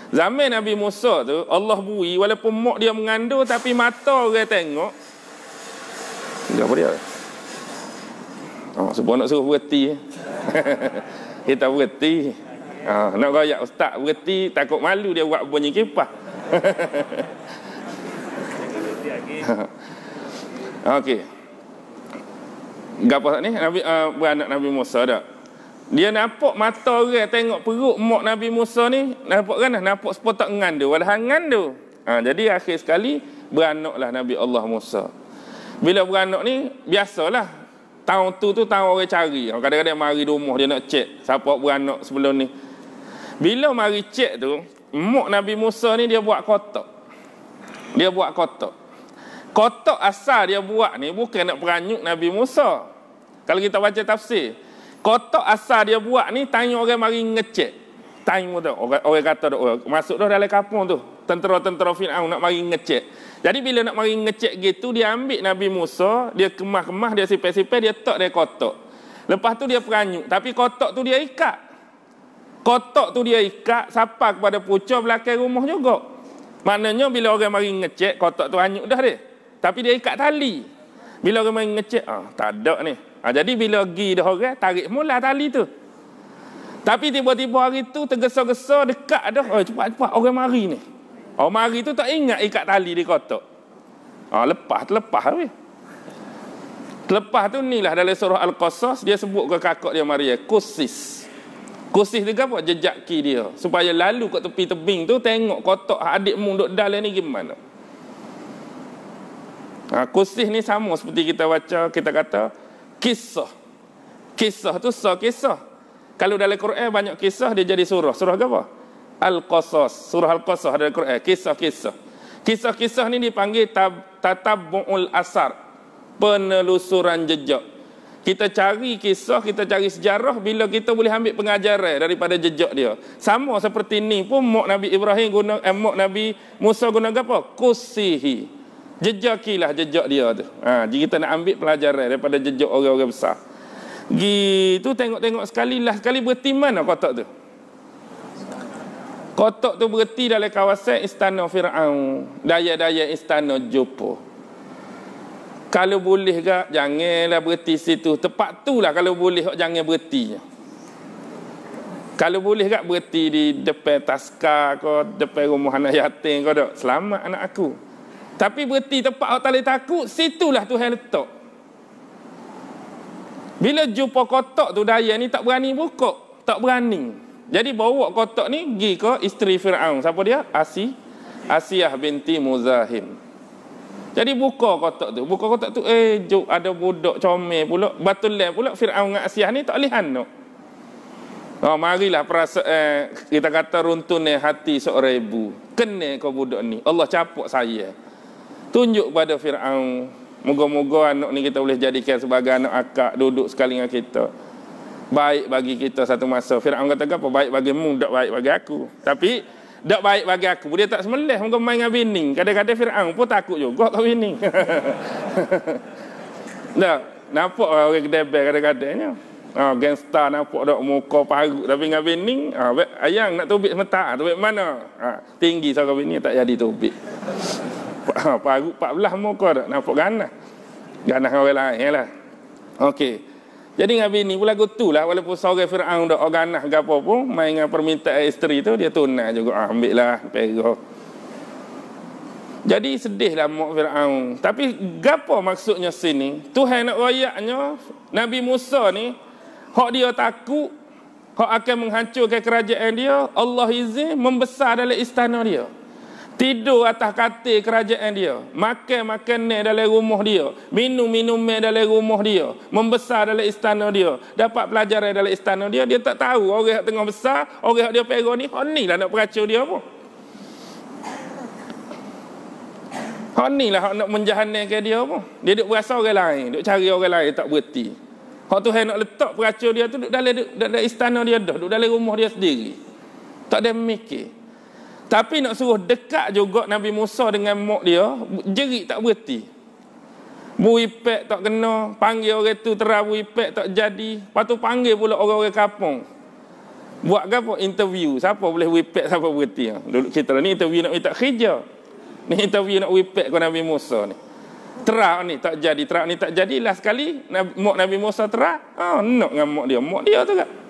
Zaman Nabi Musa tu Allah bui walaupun mak dia mengandung tapi mata orang tengok. Apa dia? Sebab nak suruh berhenti. Kita berhenti. Nak royak ustaz berhenti, takut malu dia buat bunyi kipas. Okey. Gapo ni Nabi beranak Nabi Musa dak. Dia nampak mata orang tengok perut mak Nabi Musa ni, nampak kan? Nampak sepotak ngandung, walhal ngandung. Jadi akhir sekali beranaklah Nabi Allah Musa. Bila beranak ni biasalah tahun tu tahun orang cari. Kadang-kadang mari rumah dia nak cek siapa beranak sebelum ni. Bila mari cek tu, mak Nabi Musa ni dia buat kotak. Kotak asal dia buat ni bukan nak peranyuk Nabi Musa. Kalau kita baca tafsir, kotak asal dia buat ni tanya orang mari ngecek. Tanya tu orang kata masuk dah dalam kampung tu. Tentera-tentera Firaun nak mari ngecek. Jadi bila nak mari ngecek gitu dia ambil Nabi Musa, dia kemah-kemah, dia sipir-sipir, dia tak dia kotak. Lepas tu dia peranyuk, tapi kotak tu dia ikat. Kotak tu dia ikat sampai kepada pucuk belakang rumah juga. Maknanya bila orang mari ngecek kotak tu hanyut dah dia. Tapi dia ikat tali. Bila orang mari ngecek tak ada ni. Jadi bila pergi dah orang tarik mula tali tu. Tapi tiba-tiba hari tu tergesa-gesa dekat dah. Cepat-cepat orang mari ni. Orang mari tu tak ingat ikat tali di kotak. Lepas habis. Lepas tu ni lah dalam surah Al-Qasas dia sebut ke kakak dia Maria, Kusis. Kusis tu apa? Jejak ki dia. Supaya lalu kat tepi tebing tu tengok kotak adikmu duduk dalam ni gimana. Kusis ni sama seperti kita baca, kita kata kisah. Kisah tu kisah. Kalau dalam Quran banyak kisah dia jadi surah. Surah apa? Al-Qasas. Surah Al-Qasas dalam Quran. Kisah-kisah. Kisah-kisah ni dipanggil tatabbu'ul asar. Penelusuran jejak. Kita cari kisah, kita cari sejarah bila kita boleh ambil pengajaran daripada jejak dia. Sama seperti ni pun mak Nabi Ibrahim guna mak Nabi Musa guna apa? Kusihi. Jejakilah jejak dia tu. Jadi kita nak ambil pelajaran daripada jejak orang-orang besar. Gitu tengok-tengok sekali berhenti mana kotak tu? Kotak tu berhenti dalam kawasan istana Firaun, daya-daya istana Joppa. Kalau boleh ke janganlah berhenti situ. Tempat tu lah kalau boleh jangan berhenti. Kalau boleh ke berhenti di depan taska ke, depan rumah anak yatim ke tak. Selamat anak aku. Tapi berhenti tempat orang tak boleh takut, situlah Tuhan letak. Bila jumpa kotak tu daya ni tak berani buka, tak berani. Jadi bawa kotak ni pergi ke isteri Firaun. Siapa dia? Asiyah binti Muzahim. Jadi buka kotak tu. Ada budak comel pula, batulan pula Firaun dengan Asiyah ni tak boleh anak. Marilah perasaan kita kata runtuhnya hati seorang ibu. Kena kau budak ni. Allah capuk saya. Tunjuk pada Firaun. Moga-moga anak ni kita boleh jadikan sebagai anak akak, duduk sekali dengan kita. Baik bagi kita satu masa. Firaun kata apa? Baik bagimu, tak baik bagi aku. Tapi tak baik bagi aku. Dia tak semelih, moga main dengan bini. Kadang-kadang Firaun pun takut juga ke bini. Tak, nampak orang kedebel kadang-kadangnya. Gangster nampak dak muka parut tapi dengan bini, ayang nak tubik sementara, tubik mana? Tinggi seorang bini tak jadi tubik. Parut 14 muka dak nampak ganas. Ganas orang lain lah. Okey. Jadi dengan bini pula tu lah, walaupun seorang Fir'aun dah organah ke apa pun, main dengan permintaan isteri tu, dia tunai juga. Ambil lah, pegang. Jadi sedihlah mak Fir'aun. Tapi gapo maksudnya sini? Tuhan nak rayaknya Nabi Musa ni, hak dia takut, hak akan menghancurkan kerajaan dia, Allah izin membesar dalam istana dia. Tidur atas katil kerajaan dia, makan dalam rumah dia, minum dalam rumah dia, membesar dalam istana dia, dapat pelajaran dalam istana dia. Dia tak tahu orang yang tengah besar, orang yang dia pegang ni, hak ni lah nak peracau dia pun. Hak ni lah hak nak menjahanamkan dia pun. Dia duk berasa orang lain, duk cari orang lain, tak berhenti. Hak Tuhan nak letak peracau dia tu duk dalam istana dia dah, duk dalam rumah dia sendiri. Tak ada mikir. Tapi nak suruh dekat juga Nabi Musa dengan mak dia, jerit tak berhenti. Buipek tak kena, panggil orang tu terang buipek tak jadi. Lepas tu panggil pula orang-orang kampung. Buat apa? Interview. Siapa boleh buipek, siapa berhenti. Dulu kita ni interview nak minta kerja. Ni interview nak buipek ke Nabi Musa ni. Terang ni tak jadi, terang ni tak jadi. Last sekali mak Nabi Musa terang, nak dengan mak dia tu kan.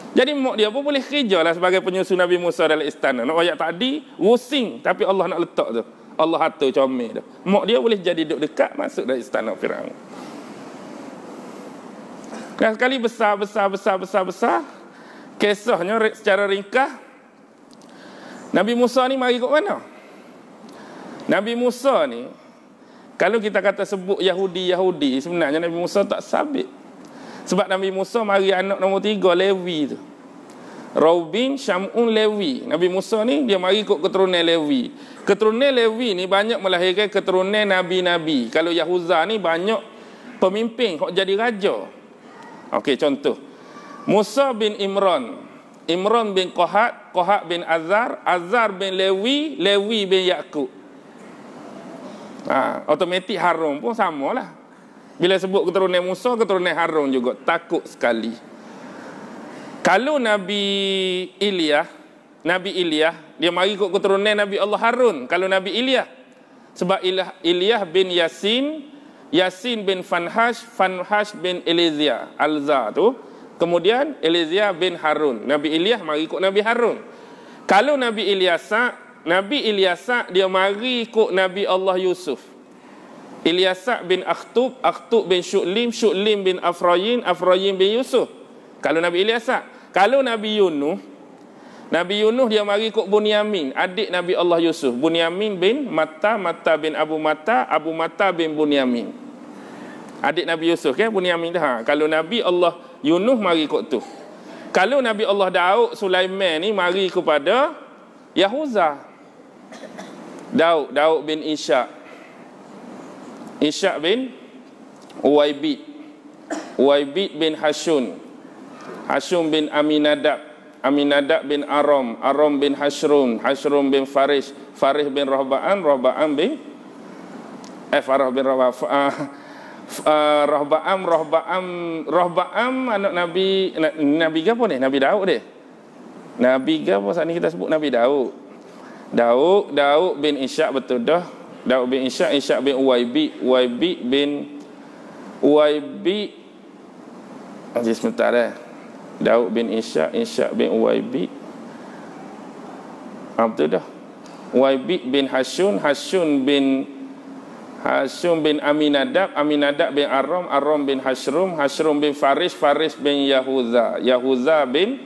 Jadi mak dia pun boleh kerja lah sebagai penyusun Nabi Musa dalam istana. Nak ayat tadi, rusing. Tapi Allah nak letak tu. Allah atur comel tu. Mak dia boleh jadi duduk dekat, masuk dalam istana Firaun. Dan sekali besar. Kisahnya secara ringkas, Nabi Musa ni mari kat mana? Nabi Musa ni, kalau kita kata sebut Yahudi, sebenarnya Nabi Musa tak sabit. Sebab Nabi Musa mari anak nombor 3, Lewi tu. Raubin, Syamun, Lewi. Nabi Musa ni dia mari ikut keturunan Lewi. Keturunan Lewi ni banyak melahirkan keturunan Nabi-Nabi. Kalau Yahuza ni banyak pemimpin yang jadi raja. Okey, contoh. Musa bin Imran. Imran bin Qahat, Qahat bin Azar, Azar bin Lewi, Lewi bin Yakub. Automatik Harun pun samalah. Bila sebut keturunan Musa, keturunan Harun juga. Takut sekali. Kalau Nabi Ilyas, dia mari ikut keturunan Nabi Allah Harun. Kalau Nabi Ilyas. Sebab Ilyas bin Yasin bin Fanhash bin Elizia. Alza tu. Kemudian Elizia bin Harun. Nabi Ilyas mari ikut Nabi Harun. Kalau Nabi Ilyas dia mari ikut Nabi Allah Yusuf. Ilyasak bin Akhtub bin Syu'lim bin Afrayim bin Yusuf. Kalau Nabi Ilyasak. Kalau Nabi Yunus dia mari ikut Bunyamin, adik Nabi Allah Yusuf. Bunyamin bin Matta bin Abu Matta bin Bunyamin. Adik Nabi Yusuf kan, Bunyamin dah. Kalau Nabi Allah Yunus mari ikut tu. Kalau Nabi Allah Daud Sulaiman ni mari kepada Yahuza. Daud bin Ishaq bin Uwaibid bin Hashum bin Aminadab bin Aram bin Hashrum bin Faris bin Rahba'am bin Farah bin Rahba'am anak Nabi ke apa ni? Nabi Daud dia. Nabi ke apa saat ni kita sebut Nabi Daud bin Ishaq, betul dah. Daud bin Ishaq bin Uwaibid bin sebentar Daud bin Ishaq bin Uwaibid. Betul dah. Uwaibid bin Hashum bin Aminadab bin Aram bin Hashrum bin Faris bin Yahuza bin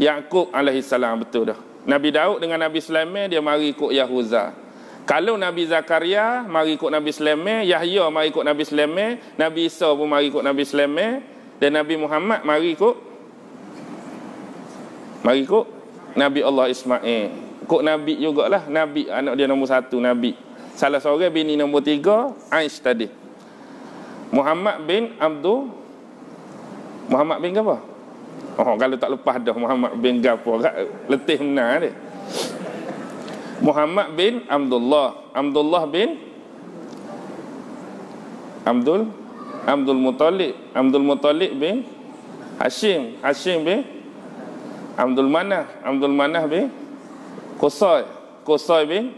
Yakub alaihissalam. Betul dah. Nabi Daud dengan Nabi Sulaiman dia mari ikut Yahuza. Kalau Nabi Zakaria mari ikut Nabi Sulaiman, Yahya mari ikut Nabi Sulaiman, Nabi Isa pun mari ikut Nabi Sulaiman, dan Nabi Muhammad mari ikut Nabi Allah Ismail. Ikut Nabi jugalah. Nabi anak dia nombor 1 Nabi. Salah seorang bini nombor 3 Aish tadi. Muhammad bin apa? Kalau tak lepas dah Muhammad bin gapo, letih benar dia. Muhammad bin Abdullah bin Abdul Muttalib bin Hashim bin Abdul Manah bin Qusay bin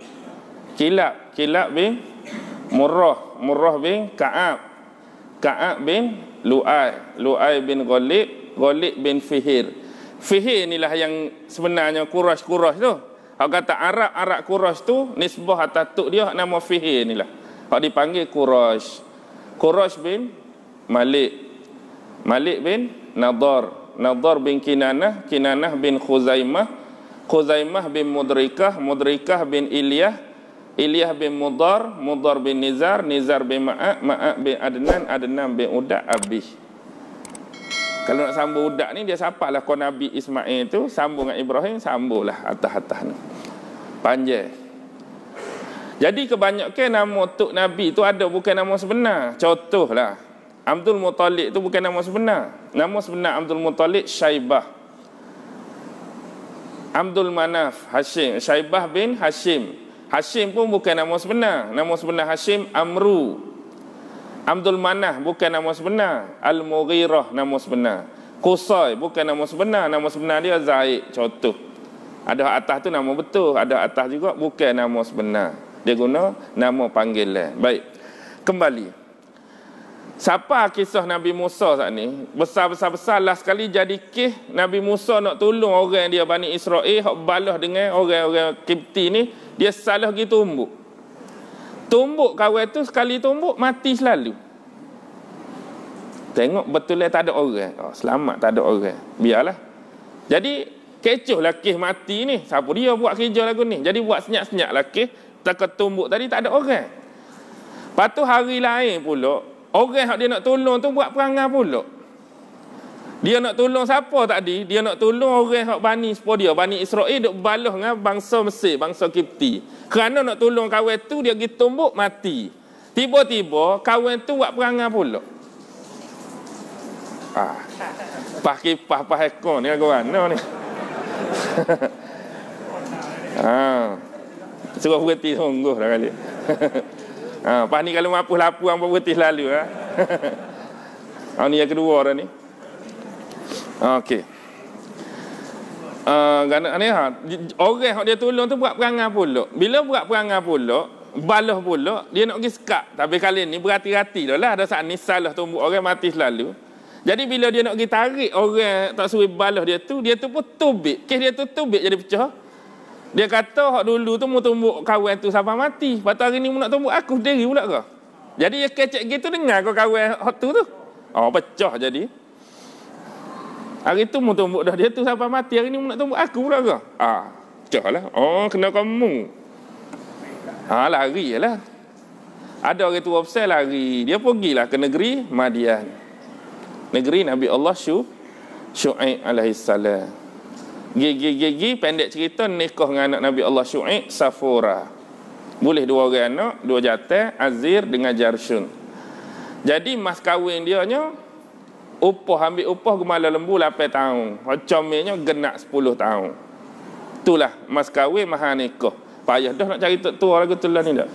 Kilab bin Murrah bin Ka'ab Ka'ab bin Lu'ay, Lu'ay bin Ghalib, Ghalib bin Fihir. Fihir inilah yang sebenarnya Quraisy tu. Hak kata Arab Quraisy tu nisbah atas tok dia nama Fihir inilah. Hak dipanggil Quraisy. Quraisy bin Malik, Malik bin Nadar, Nadar bin Kinanah, Kinanah bin Khuzaimah, Khuzaimah bin Mudrikah, Mudrikah bin Ilyah, Ilyah bin Mudar, Mudar bin Nizar, Nizar bin Ma'ak, Ma'ak bin Adnan, Adnan bin Udak, Abih. Kalau nak sambung Udak ni, dia sapalah kau Nabi Ismail tu, sambung dengan Ibrahim, sambunglah atas-atas ni. Panjang. Jadi kebanyakan nama tok Nabi tu ada bukan nama sebenar. Contohlah, Abdul Muttalib tu bukan nama sebenar. Nama sebenar Abdul Muttalib Syaibah. Abdul Manaf Hashim, Syaibah bin Hashim. Hashim pun bukan nama sebenar. Nama sebenar Hashim Amru. Abdul Manaf bukan nama sebenar. Al-Mughirah nama sebenar. Qusay bukan nama sebenar. Nama sebenar dia Zaid. Contoh. Ada atas tu nama betul, ada atas juga bukan nama sebenar. Dia guna nama panggilan. Baik. Kembali. Siapa kisah Nabi Musa saat ni? Besar-besar lah sekali jadi kisah Nabi Musa nak tolong orang dia Bani Israel hak balah dengan orang-orang Kipti ni, dia salah pergi tumbuk. Tumbuk kawan tu sekali tumbuk mati selalu. Tengok betul tak ada orang. Oh, selamat tak ada orang. Biarlah. Jadi kecoh lah kisah mati ni. Siapa dia buat kerja lagu ni? Jadi buat senyap-senyap lah kisah tak tumbuk tadi tak ada orang. Lepas tu hari lain pula orang yang dia nak tolong tu buat perangai pula. Dia nak tolong siapa tadi? Dia nak tolong orang yang Bani dia, Bani Israel duk balah dengan bangsa Mesir, bangsa Kipti. Kerana nak tolong kawan tu dia pergi tumbuk mati. Tiba-tiba kawan tu buat perangai pula. Pah ekor ni aku mana ni? Suruh berhenti sungguh dah kali. Pas ni kalau mampu lapu hangpa berhenti selalu ni yang kedua dah ni. Okey. Orang yang dia tolong tu buat perangai pula. Bila buat perangai pula, balah pula, dia nak pergi sekat. Tapi kali ni berhati-hati dah lah. Ada saat ni salah tumbuk orang mati selalu. Jadi bila dia nak pergi tarik orang tak suruh balah dia tu pun tubik. Kes dia tu tubik jadi pecah. Dia kata hak dulu tu mu tumbuk kawan tu sampai mati. Lepas tu hari ni mu nak tumbuk aku sendiri pula ke? Jadi dia kecek gitu dengar kau kawan hak tu. Pecah jadi. Hari tu mu tumbuk dah dia tu sampai mati. Hari ni mu nak tumbuk aku pula ke? Pecah lah. Kena kamu. Lari je lah. Ada orang tu opsel lari. Dia pergilah ke negeri Madian. Negeri Nabi Allah Syu'aib alaihissalam. Gigi pendek cerita nikah dengan anak Nabi Allah Syu'aib Safura. Boleh dua orang anak, dua jantan, Azir dengan Jarshun. Jadi mas kahwin dia nya ambil upah gemala lembu 8 tahun. Comel-nya genak 10 tahun. Itulah mas kahwin mahal nikah. Payah dah nak cari tua lagu tu lah ni dak.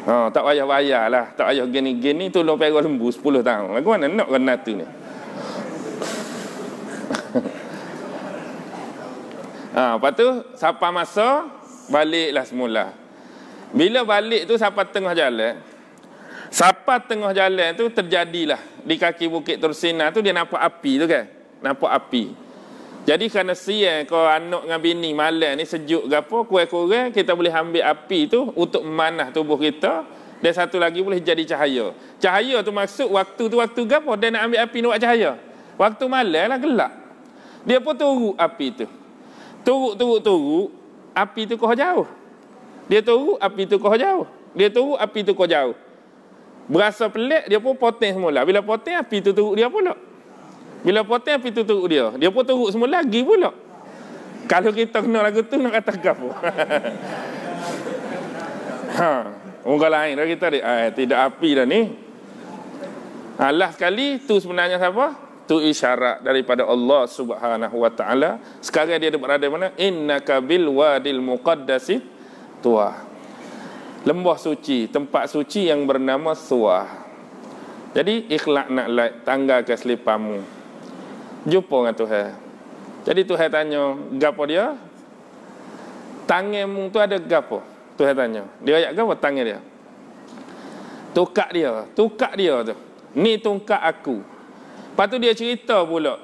Tak payah lah. Tak payah gini-gini tolong perah lembu 10 tahun. Lagu mana nak kena tu ni? Lepas tu siapa masa baliklah semula. Bila balik tu siapa tengah jalan. Siapa tengah jalan tu terjadilah di kaki bukit Tursina tu dia nampak api tu kan. Nampak api. Jadi kerana siang kau anak dengan bini malam ni sejuk ke apa, kurang-kurang kita boleh ambil api tu untuk memanah tubuh kita. Dan satu lagi boleh jadi cahaya. Cahaya tu maksud waktu tu waktu ke apa? Dia nak ambil api nak buat cahaya. Waktu malam lah gelap. Dia pun turut api tu. Turut, api tu kau jauh. Dia turut, api tu kau jauh. Dia turut, api tu kau jauh. Berasa pelik, dia pun potong semula. Bila potong, api tu turut dia pula. Bila potong, api tu turut dia. Dia pun turut semula lagi pula. Kalau kita kena lagu tu, nak kata apa? Orang lain dah kita tidak api dah ni. Last sekali, tu sebenarnya siapa? Tu isyarat daripada Allah Subhanahu wa taala. Sekarang dia berada mana? Innaka bil wadil muqaddasi tuwa. Lembah suci, tempat suci yang bernama Suwa. Jadi ikhlak nak like tangga ke selipamu. Jumpa dengan Tuhan. Jadi Tuhan tanya, gapo dia? Tanganmu tu ada gapo? Tuhan tanya. Dia ayat gapo tangan dia? Tukak dia tu. Ni tongkat aku. Lepas tu dia cerita pula.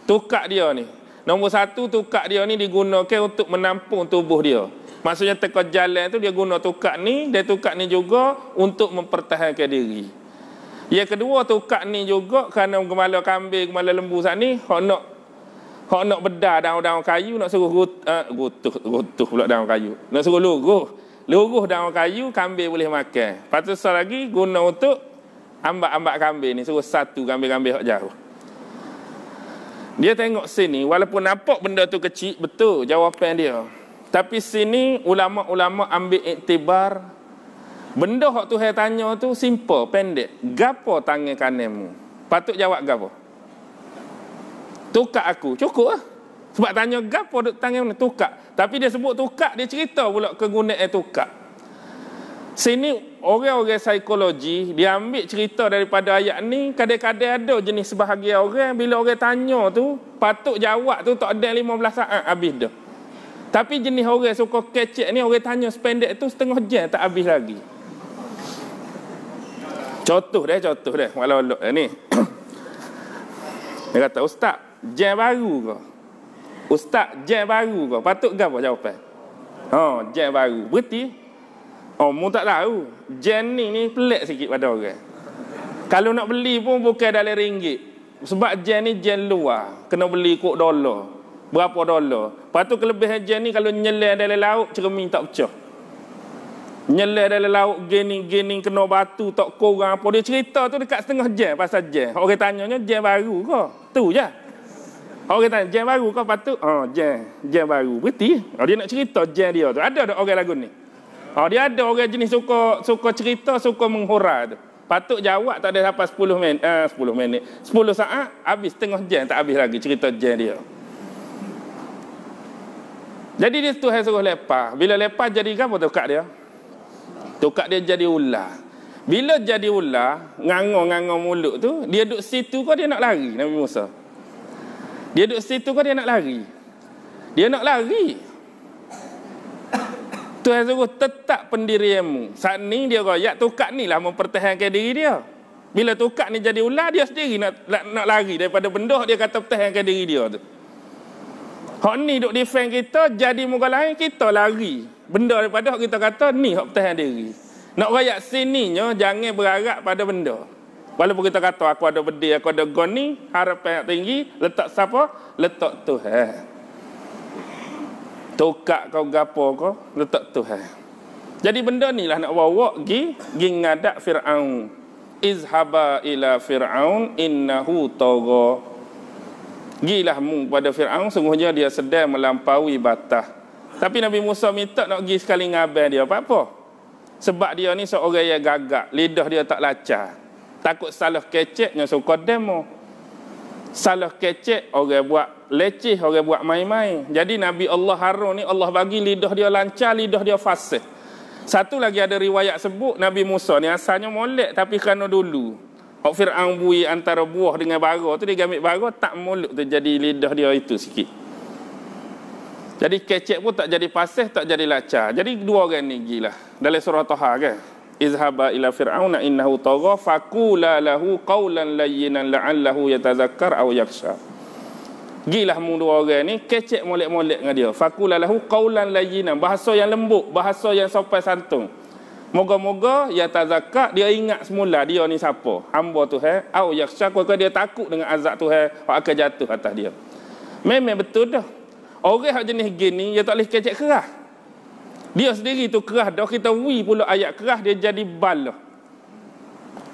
Tukak dia ni. Nombor satu, tukak dia ni digunakan untuk menampung tubuh dia. Maksudnya teka jalan tu dia guna tukak ni. Dan tukak ni juga untuk mempertahankan diri. Yang kedua, tukak ni juga kerana gemala kambing, gemala lembu saat ni, hak nak bedah daun-daun kayu, nak suruh rutuh pula daun kayu. Nak suruh luruh daun kayu, kambing boleh makan. Lepas tu lagi guna untuk ambak-ambak kambing ni, suruh satu kambing-kambing hak jauh. Dia tengok sini, walaupun nampak benda tu kecil, betul jawapan dia. Tapi sini ulama-ulama ambil iktibar, benda hak Tuhan tanya tu simple, pendek. Gapo tangan kananmu? Patut jawab gapo? Tukak aku. Cukup lah. Sebab tanya gapo tangan mana? Tukak. Tapi dia sebut tukak, dia cerita pula kegunaan tukak. Sini orang-orang psikologi, dia ambil cerita daripada ayat ni, kadang-kadang ada jenis sebahagian orang, bila orang tanya tu, patut jawab tu tak ada 15 saat, habis dah. Tapi jenis orang suka kecek ni, orang tanya sependek tu setengah jam tak habis lagi. Contoh deh, walau ni. Dia kata, Ustaz, jam baru ke? Ustaz, jam baru ke? Patut ke apa jawapan? Jam baru. Berarti? Mu tak tahu. Jam ni pelik sikit pada orang. Kalau nak beli pun bukan dalam ringgit. Sebab jam ni jam luar. Kena beli kok dolar. Berapa dolar? Lepas tu kelebihan jam ni kalau nyelai dalam laut, cermin tak pecah. Nyelai dalam laut, gini kena batu, tak korang apa. Dia cerita tu dekat setengah jam pasal jam. Orang tanyanya jam baru ke? Tu je. Orang tanya, jam baru ke? Patut? Jam baru. Berarti? Dia nak cerita jam dia tu. Ada orang lagu ni? Dia ada orang jenis suka cerita, suka menghurai tu. Patut jawab tak ada sampai 10 minit. 10 saat, habis setengah jam tak habis lagi cerita jam dia. Jadi dia Tuhan suruh lepas. Bila lepas jadi apa tukak dia? Tukak dia jadi ular. Bila jadi ular, ngangor mulut tu, dia duduk situ kau dia nak lari, Nabi Musa. Dia duduk situ kau dia nak lari. Dia nak lari. Tuhan suruh tetap pendirianmu. Saat ni dia royak tukak ni lah mempertahankan diri dia. Bila tukak ni jadi ular, dia sendiri nak lari daripada benda dia kata pertahankan diri dia tu. Hak ni duk defend kita, jadi muka lain kita lari. Benda daripada hak kita kata ni hak pertahan diri. Nak royak sininya jangan berharap pada benda. Walaupun kita kata aku ada bedi, aku ada gon ni, harapan yang tinggi, letak siapa? Letak Tuhan. Tukak kau gapo kau, letak Tuhan. Jadi benda ni lah nak bawa gi ngadak Fir'aun. Izhaba ila Fir'aun innahu tagha. Gilah mu pada Fir'aun, sungguhnya dia sedang melampaui batas. Tapi Nabi Musa minta nak pergi sekali ngabar dia. Apa? Sebab dia ni seorang yang gagak. Lidah dia tak lancar. Takut salah keceknya suka demo. Salah kecek, orang buat leceh, orang buat main-main. Jadi Nabi Allah Harun ni, Allah bagi lidah dia lancar, lidah dia fasih. Satu lagi ada riwayat sebut, Nabi Musa ni asalnya molek, tapi kerana dulu Fir'aun bui antara buah dengan bara tu, dia ambil bara, tak mulut tu jadi lidah dia itu sikit. Jadi kecek pun tak jadi pasih, tak jadi lancar. Jadi dua orang ni gilah. Dalam surah Taha kan? Izhaba ila Fir'auna innahu tagha faqula lahu qawlan layyinan la'allahu yatazakkar aw yakhsha. Gilah mu dua orang ni kecek molek-molek dengan dia. Faqula lahu qawlan layyinan, bahasa yang lembut, bahasa yang sopan santun. Moga-moga yatazakkar, dia ingat semula dia ni siapa? Hamba Tuhan, aw yakhsha, kau dia takut dengan azab Tuhan yang akan jatuh atas dia. Memang betul dah. Orang yang jenis gini dia tak boleh kecek keras. Dia sendiri tu keras dah, kita wi pula ayat keras dia jadi balah.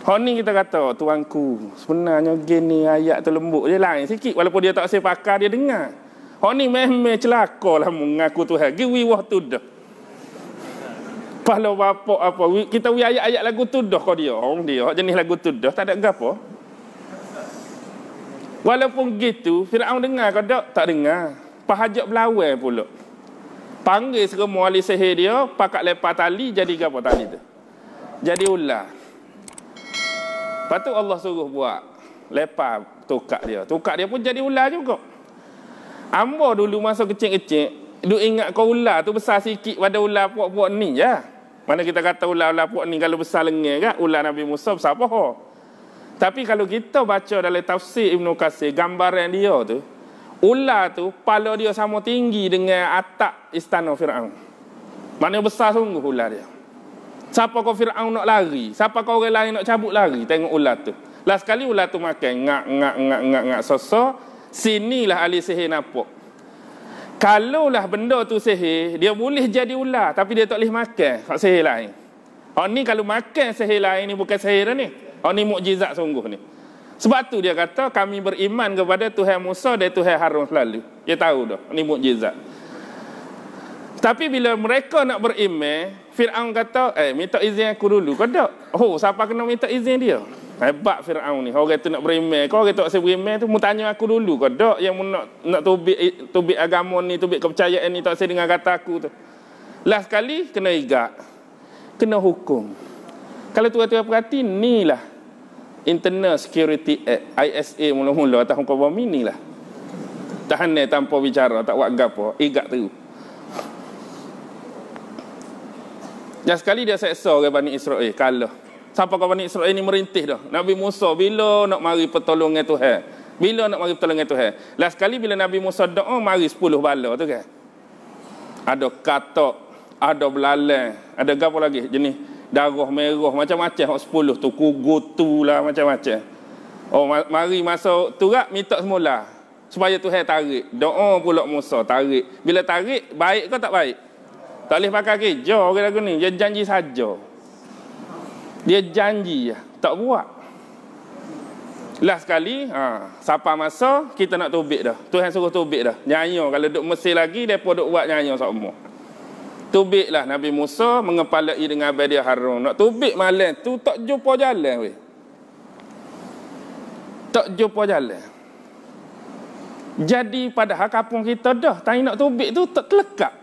Hak ni kita kata, tuanku, sebenarnya gini ayat tu lembut dia lain sikit, walaupun dia tak saya pakar dia dengar. Hak ni memang celaka lah mengaku Tuhan. Gi wi wah tu dah. Pahlo bapak apa, kita wi ayat-ayat lagu tu dah kau dia. Orang dia hak jenis lagu tu dah tak ada gapo. Walaupun gitu, Firaun dengar kau tak dengar. Pahajak belawai pula. Panggil semua ahli sihir dia, pakat lepas tali, jadi apa tali tu? Jadi ular. Lepas tu Allah suruh buat lepas tukak dia. Tukak dia pun jadi ular juga. Ambo dulu masa kecil-kecil, duk ingat kau ular tu besar sikit pada ular puak-puak ni je. Mana kita kata ular-ular puak ni kalau besar lengan kan, ular Nabi Musa besar apa? Tapi kalau kita baca dalam tafsir Ibn Katsir, gambaran dia tu, ular tu, kepala dia sama tinggi dengan atap istana Fir'aun. Mana besar sungguh ular dia. Siapa kau Fir'aun nak lari? Siapa kau orang lain nak cabut lari? Tengok ular tu. Last sekali ular tu makan, ngak, soso. Sinilah ahli sihir nampak. Kalaulah benda tu sihir, dia boleh jadi ular, tapi dia tak boleh makan hak sihir lain. Hak ni kalau makan sihir lain ni bukan sihir ni. Hak ni mukjizat sungguh ni. Sebab tu dia kata kami beriman kepada Tuhan Musa dan Tuhan Harun selalu. Dia tahu dah, ni mukjizat. Tapi bila mereka nak beriman, Fir'aun kata, minta izin aku dulu. Kau tak? Oh, siapa kena minta izin dia? Hebat Fir'aun ni. Orang tu nak beriman. Kau orang tu nak beriman tu, mu tanya aku dulu. Kau tak? Yang mu nak tubik agama ni, tubik kepercayaan ni, tak dengan kata aku tu. Last kali, kena igak. Kena hukum. Kalau tuan-tuan perhati, ni lah Internal Security Act, ISA mula-mula, atas hukum bom ni lah. Tahan ni tanpa bicara, tak buat gapo, igak tu. Dan sekali dia seksa orang Bani Israel, kalah. Sampai ke Bani Israel ni merintih dah. Nabi Musa bila nak mari pertolongan Tuhan? Bila nak mari pertolongan Tuhan? Last sekali bila Nabi Musa doa, mari 10 bala tu kan. Ada katak, ada belalang, ada apa lagi? Jenis darah merah, macam-macam. 10 tu, kugutu lah, macam-macam. Oh, mari masuk turak, minta semula. Supaya Tuhan tarik. Doa pula Musa, tarik. Bila tarik, baik ke tak baik? Tak boleh pakai kerja orang lagu ni. Dia janji saja. Dia janji ya, tak buat. Last sekali, siapa masa kita nak tubik dah. Tuhan suruh tubik dah. Nyanyi kalau duk Mesir lagi, depa duk buat nyanyi semua. Tubiklah Nabi Musa mengepalai dengan abang dia Harun. Nak tubik malam tu tak jumpa jalan weh. Tak jumpa jalan. Jadi padahal kampung kita dah tanya nak tubik tu tak terlekat.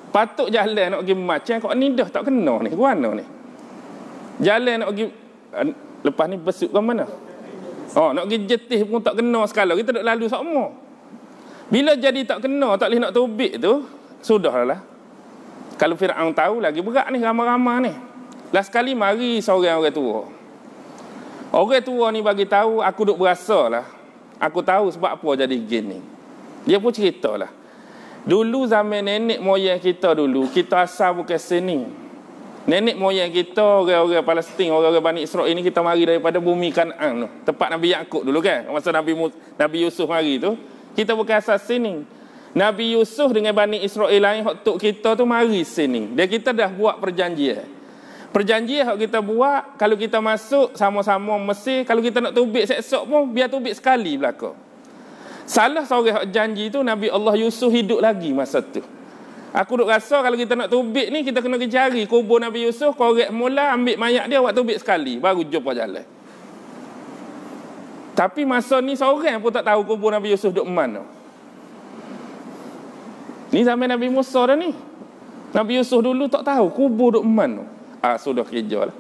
Patut jalan nak pergi macam kau ni dah tak kena ni. Guana ni. Jalan nak pergi lepas ni besuk ke mana? Oh, nak pergi jetih pun tak kena sekala. Kita duk lalu semua. Bila jadi tak kena, tak boleh nak tubik tu, sudahlah. Kalau Fir'aun tahu lagi berat ni ramai-ramai ni. Last sekali mari seorang orang tua. Orang tua ni bagi tahu, aku duk berasa lah. Aku tahu sebab apa jadi gini. Dia pun ceritalah. Dulu zaman nenek moyang kita dulu, kita asal bukan sini. Nenek moyang kita, orang-orang Palestin, orang-orang Bani Israel ni, kita mari daripada bumi Kanaan tu. Tempat Nabi Yaqub dulu kan. Masa Nabi Yusuf mari tu, kita bukan asal sini. Nabi Yusuf dengan Bani Israel lain, hak tok kita tu mari sini. Dan kita dah buat perjanjian. Perjanjian hak kita buat, kalau kita masuk sama-sama Mesir, kalau kita nak tubik esok pun, biar tubik sekali belaka. Salah seorang hak janji tu, Nabi Allah Yusuf hidup lagi masa tu. Aku duk rasa kalau kita nak tubik ni, kita kena cari kubur Nabi Yusuf, korek mula, ambil mayat dia, buat tubik sekali, baru jumpa jalan. Tapi masa ni seorang pun tak tahu kubur Nabi Yusuf duk mana. Ni zaman Nabi Musa dah ni. Nabi Yusuf dulu tak tahu kubur duk mana. Sudah kerja lah.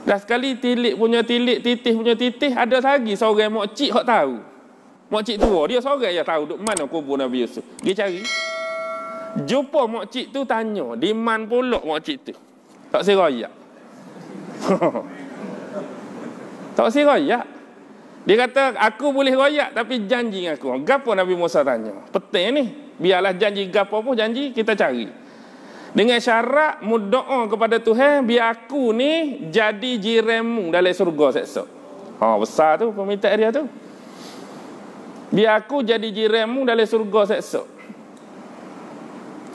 Dah sekali tilik punya tilik, titih punya titih, ada lagi seorang mokcik hak tahu. Mokcik tua, dia seorang yang tahu duk mana kubur Nabi Yusuf. Dia cari. Jumpa mokcik tu tanya, di man pulak mokcik tu. Tak serayak. Tak serayak. Dia kata, aku boleh royak tapi janji dengan aku. Gapo Nabi Musa tanya? Penting ni. Biarlah janji gapo pun janji, kita cari. Dengan syarat berdoa kepada Tuhan, biar aku ni jadi jiranmu dalam surga esok. Besar tu permintaan dia tu. Biar aku jadi jiranmu dalam surga esok.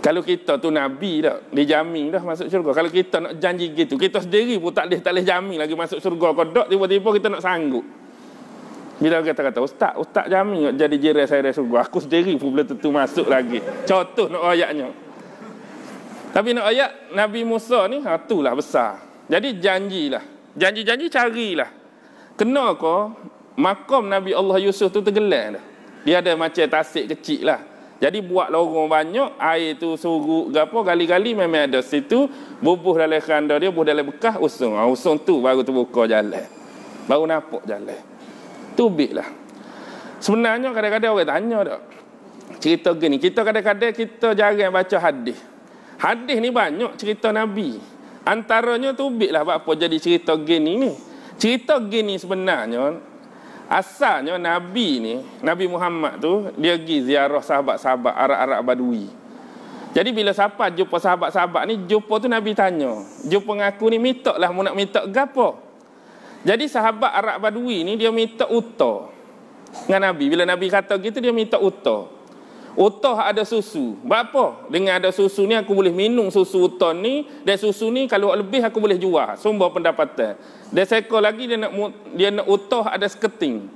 Kalau kita tu Nabi dah, dijamin dah masuk syurga. Kalau kita nak janji gitu, kita sendiri pun tak boleh jamin lagi masuk syurga. Kodok tiba-tiba kita nak sanggup. Bila kita kata, Ustaz jamin jadi jiran saya dari syurga. Aku sendiri pun boleh tentu masuk lagi. Contoh nak ayatnya. Tapi nak ayat Nabi Musa ni, itulah besar. Jadi janjilah. Janji-janji carilah. Kenapa makam Nabi Allah Yusuf tu tergelar dah. Dia ada macam tasik kecil lah. Jadi buat lorong banyak, air tu surut gapo kali-kali memang ada situ, bubuh dalam kanda dia, bubuh dalam bekas usung. Usung tu baru terbuka jalan. Baru nampak jalan. Tubiklah. Sebenarnya kadang-kadang orang tanya dak. Cerita gini, kita kadang-kadang kita jarang baca hadis. Hadis ni banyak cerita Nabi. Antaranya tubiklah apa jadi cerita gini ni. Cerita gini sebenarnya asalnya Nabi ni, Nabi Muhammad tu dia pergi ziarah sahabat-sahabat Arab-Arab Badui. Jadi bila siapa jumpa sahabat-sahabat ni, jumpa tu Nabi tanya, jumpa ngaku ni mintaklah mu nak minta gapo. Jadi sahabat Arab Badui ni dia minta unta dengan Nabi. Bila Nabi kata gitu dia minta unta. Unta ada susu. Berapa? Dengan ada susu ni aku boleh minum susu unta ni, dan susu ni kalau lebih aku boleh jual. Sumber pendapatan. Dan seekor lagi dia nak unta ada seketing.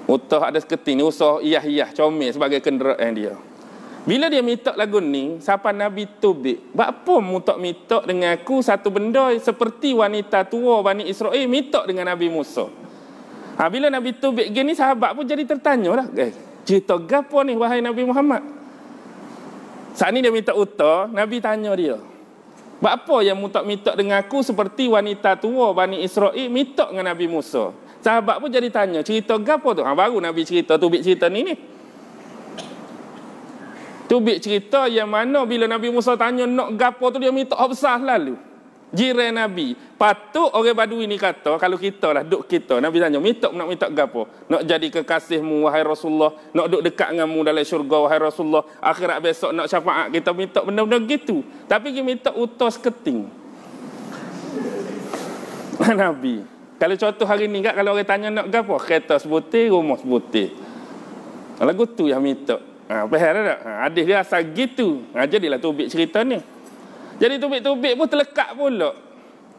Unta ada seketing ni usah iyah-iyah comel sebagai kenderaan dia. Bila dia minta lagu ni, siapa Nabi tubik, apa mu tak minta dengan aku satu benda seperti wanita tua Bani Israel minta dengan Nabi Musa. Bila Nabi tubik gini, sahabat pun jadi tertanya lah, cerita gapo ni wahai Nabi Muhammad? Saat ni dia minta unta, Nabi tanya dia, apa yang mu tak minta dengan aku seperti wanita tua Bani Israel minta dengan Nabi Musa? Sahabat pun jadi tanya, cerita gapo tu? Baru Nabi cerita, tubik cerita ni. Tubik cerita yang mana bila Nabi Musa tanya nak gapo tu, dia minta besar lalu. Jiran Nabi. Patut orang Badui ni kata, kalau kita lah, duk kita, Nabi tanya, nak minta gapo? Nak jadi kekasihmu, wahai Rasulullah. Nak duk dekat denganmu dalam syurga, wahai Rasulullah. Akhirat besok nak syafaat, kita minta benda-benda gitu. Tapi kita minta utos keting. Nabi. Kalau contoh hari ni, kalau orang tanya nak gapo? Kereta sebutir, rumah sebutir. Lagu tu yang minta. Faham tak? Hadis dia asal gitu. Jadilah tubik cerita ni. Jadi tubik-tubik pun terlekat pula.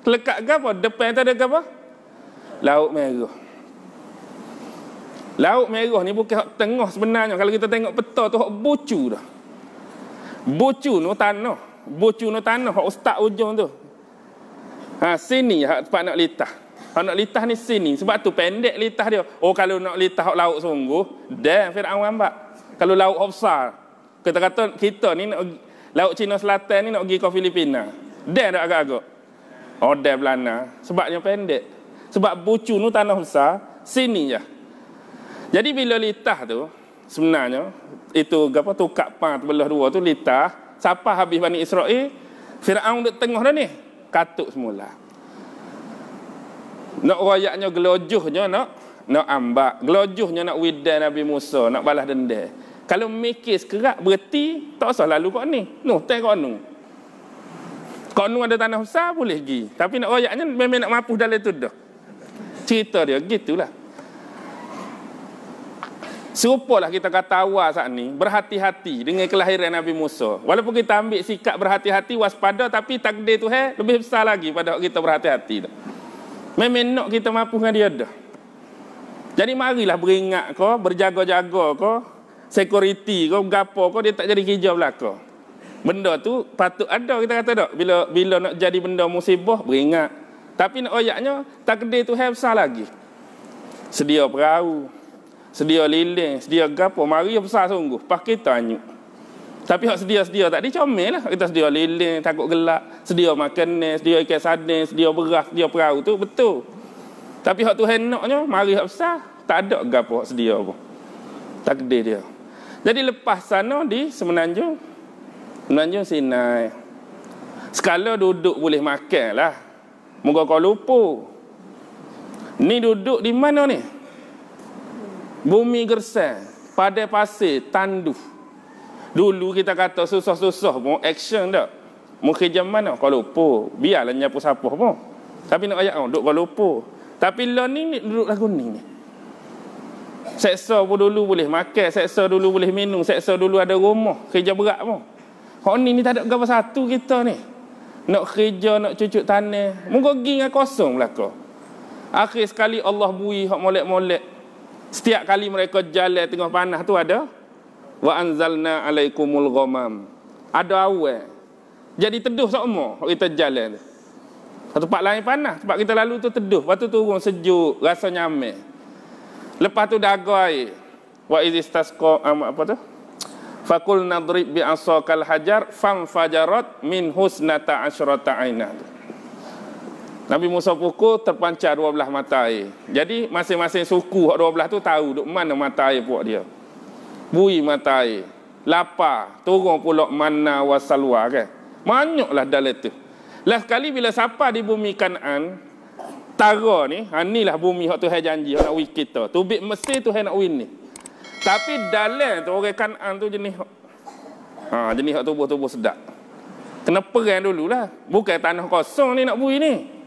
Terlekat ke apa? Depan tu ada ke apa? Laut Merah. Laut Merah ni bukan tengah sebenarnya. Kalau kita tengok peta tu, bucu dah. Bucu no tanah. Bucu no tanah. Ustaz ujung tu. Sini tempat nak litah. Kalau nak litah ni sini. Sebab tu pendek litah dia. Kalau nak litah laut sungguh, dah Fir'aun ambak. Kalau laut besar, kita kata kita ni nak laut Cina Selatan ni nak pergi ke Filipina. Dah tak agak-agak. Dah belana. Sebabnya pendek. Sebab bucu ni tanah besar, sini je. Jadi bila litah tu, sebenarnya, itu apa tu kapal terbelah dua tu litah, siapa habis Bani Israel, Fir'aun duduk tengah dah ni. Katuk semula. Nak royaknya gelojuhnya nak ambak. Gelojuhnya nak widan Nabi Musa, nak balas dendam. Kalau mikir sekerak berhenti, tak usah lalu kau ni. Kau nu. Kau nu ada tanah besar boleh pergi. Tapi nak royaknya memang nak mampus dalam tu dah. Cerita dia gitulah. Serupalah kita kata awal saat ni, berhati-hati dengan kelahiran Nabi Musa. Walaupun kita ambil sikap berhati-hati, waspada, tapi takdir tu lebih besar lagi pada kita berhati-hati dah. Memang nak kita mampus dengan dia dah. Jadi marilah beringat kau, berjaga-jaga kau, security kau, gapo kau, dia tak jadi kerja belaka. Benda tu patut ada, kita kata tak. Bila nak jadi benda musibah, beringat. Tapi nak oyaknya, takdir tu besar lagi. Sedia perahu, sedia lilin, sedia gapo, mari besar sungguh. Pas kita anyuk. Tapi hak sedia-sedia tadi comel lah. Kita sedia lilin, takut gelap, sedia makanan, sedia ikan sardin, sedia beras, sedia perahu tu, betul. Tapi hak Tuhan naknya, mari hak besar, tak ada gapo hak sedia apa. Takdir dia. Jadi lepas sana di Semenanjung Sinai. Sekala duduk boleh makan lah. Moga kau lupa. Ni duduk di mana ni? Bumi gersang, padai pasir, tanduh. Dulu kita kata susah-susah pun action tak. Mungkin jam mana kau lupa. Biarlah nyapu sapuh pun. Tapi nak ayat duduk kau lupa. Tapi lah ni duduk lagu ni. Seksa pun dulu boleh makan, seksa dulu boleh minum, seksa dulu ada rumah, kerja berat pun. Hak ni tak ada apa satu kita ni. Nak kerja, nak cucuk tanah, moga pergi dengan kosong belaka. Akhir sekali Allah bui hak molek-molek. Setiap kali mereka jalan tengah panas tu ada wa anzalna alaikumul ghamam. Ada awan. Jadi teduh semua kita jalan tu. Satu tempat lain panas, sebab kita lalu tu teduh, lepas tu turun sejuk, rasa nyaman. Lepas tu daga air. Wa izistasqa apa tu? Fakul nadrib bi asaqal hajar fam fajarat min husnata asyrata aina. Nabi Musa pukul terpancar 12 mata air. Jadi masing-masing suku hak 12 tu tahu duk mana mata air puak dia. Bui mata air. lapar, turun pula manna wa salwa kan. Banyaklah dalam tu. Lah sekali bila siapa di bumi Kanaan, tara ni, inilah bumi hak Tuhan janji hak nak win kita. Tubik Mesir Tuhan nak win ni. Tapi dalam tu orang Kanaan tu jenis jenis hak tubuh-tubuh sedap. Kena perang dululah. Bukan tanah kosong ni nak bui ni.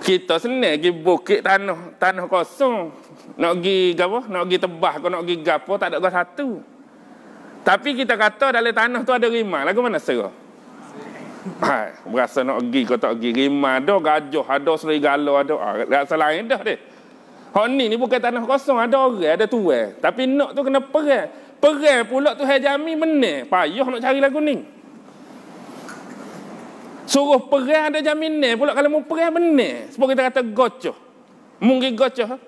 Kita senang pergi bukit tanah kosong. Nak pergi apa? Nak pergi tebah ke nak pergi gapo tak ada gua satu. Tapi kita kata dalam tanah tu ada rimau. Lagu mana serah? Berasa nak pergi kau tak pergi. Rimau ada, gajah ada, serigala ada. Rasa lain dah deh. Hak ni bukan tanah kosong. Ada orang, ada tuan. Tapi nak tu kena perang. Perang pula tu Hajami menang. Payah nak cari lagu ni. Suruh perang ada jaminan pula kalau mau perang benar. Sebab kita kata gocoh. Mungkin gocoh.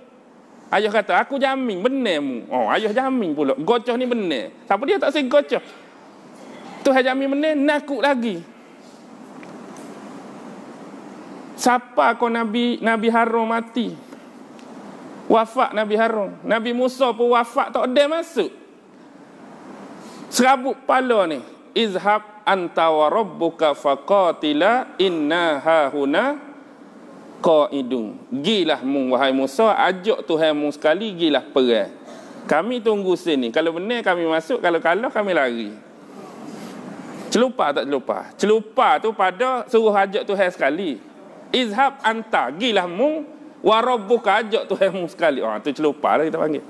Ayah kata aku jamin benar mu. Ayah jamin pula. Gocoh ni benar. Siapa dia tak say gocoh? Tuhan jamin benar nakut lagi. Siapa kau Nabi Harun mati? Wafat Nabi Harun. Nabi Musa pun wafat tak ada masuk. Serabut pala ni. Izhab anta wa rabbuka faqatila inna hahuna qaidun. Gilah mu wahai Musa, ajak Tuhanmu sekali gilah perang. Kami tunggu sini. Kalau benar kami masuk, kalau kalah kami lari. Celupa tak celupa? Celupa tu pada suruh ajak Tuhan sekali. Izhab anta, gilah mu wa rabbuka, ajak Tuhanmu sekali. Tu celupa lah kita panggil.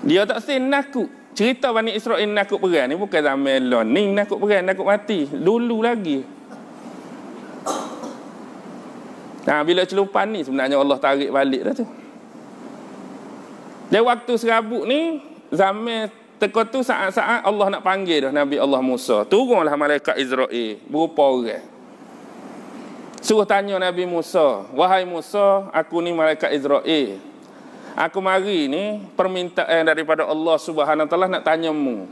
Dia tak sen nakut. Cerita Bani Israel nakut perang ni bukan zaman elon. Ni nakut perang, nakut mati. Dulu lagi. Bila celupan ni sebenarnya Allah tarik balik dah tu. Dan waktu serabut ni, zaman teka tu saat-saat Allah nak panggil dah Nabi Allah Musa. Turunlah malaikat Israel berupa orang. Suruh tanya Nabi Musa, wahai Musa, aku ni malaikat Israel. Aku mari ni permintaan daripada Allah Subhanahu Wa Taala nak tanya mu.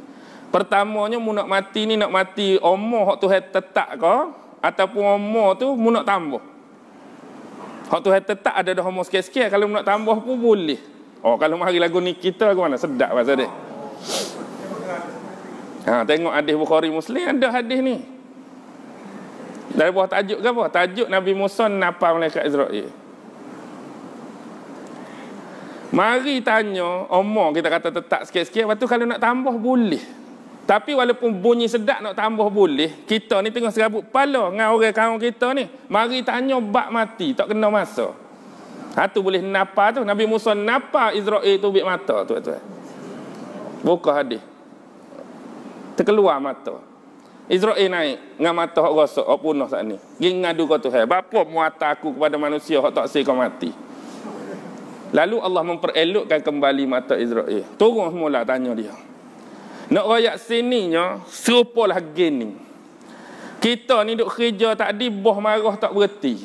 Pertamanya mu nak mati ni nak mati umur hak Tuhan tetap ke ataupun umur tu mu nak tambah. Hak Tuhan tetap ada dah umur sikit-sikit, kalau mu nak tambah pun boleh. Kalau mari lagu ni kita lagu mana sedap pasal dia. Tengok hadis Bukhari Muslim ada hadis ni. Dari bawah tajuk ke apa? Tajuk Nabi Musa napa malaikat Israel. Mari tanya, umur kita kata tetap sikit-sikit, lepas tu kalau nak tambah boleh. Tapi walaupun bunyi sedap nak tambah boleh, kita ni tengah serabut kepala dengan orang kawan kita ni. Mari tanya bak mati, tak kena masa. Tu boleh napa tu. Nabi Musa napa Israel tu bik mata tu. Buka hadis. Terkeluar mata. Israel naik dengan mata hak rosak, hak punah saat ni. Pergi ngadu kau Tuhan, bapa muata aku kepada manusia hak tak kau mati. Lalu Allah memperelokkan kembali mata Israel. Turun semula tanya dia. Nak rakyat sininya, serupalah gini. Kita ni duk kerja tadi, boh marah tak berhenti.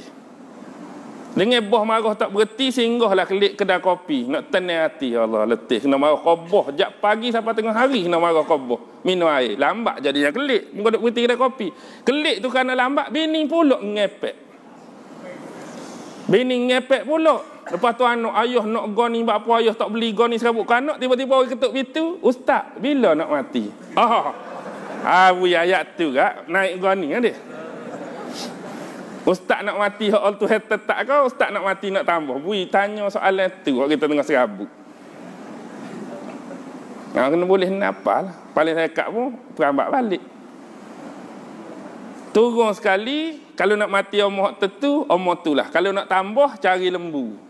Dengan boh marah tak berhenti, singgahlah kelik kedai kopi. Nak tenang hati, ya Allah, letih. Kena marah koboh. Jak pagi sampai tengah hari, kena marah koboh. Minum air. Lambat jadinya kelik. Muka duk berhenti kedai kopi. Kelik tu kerana lambat, bini pula ngepek. Bini ngepek pula. Lepas tu anak ayah nak goni, bapa ayah tak beli goni serabut kanak, tiba-tiba orang ketuk pintu, ustaz, bila nak mati? Ayat tu kak, naik goni kan dia. Ustaz nak mati, hak tu tetap ke? Ustaz nak mati nak tambah? Bui tanya soalan tu, hak kita tengah serabut. Kena boleh napal. Paling dekat pun, perambat balik. Turun sekali, kalau nak mati umur tertentu, umur tu lah. Kalau nak tambah, cari lembu.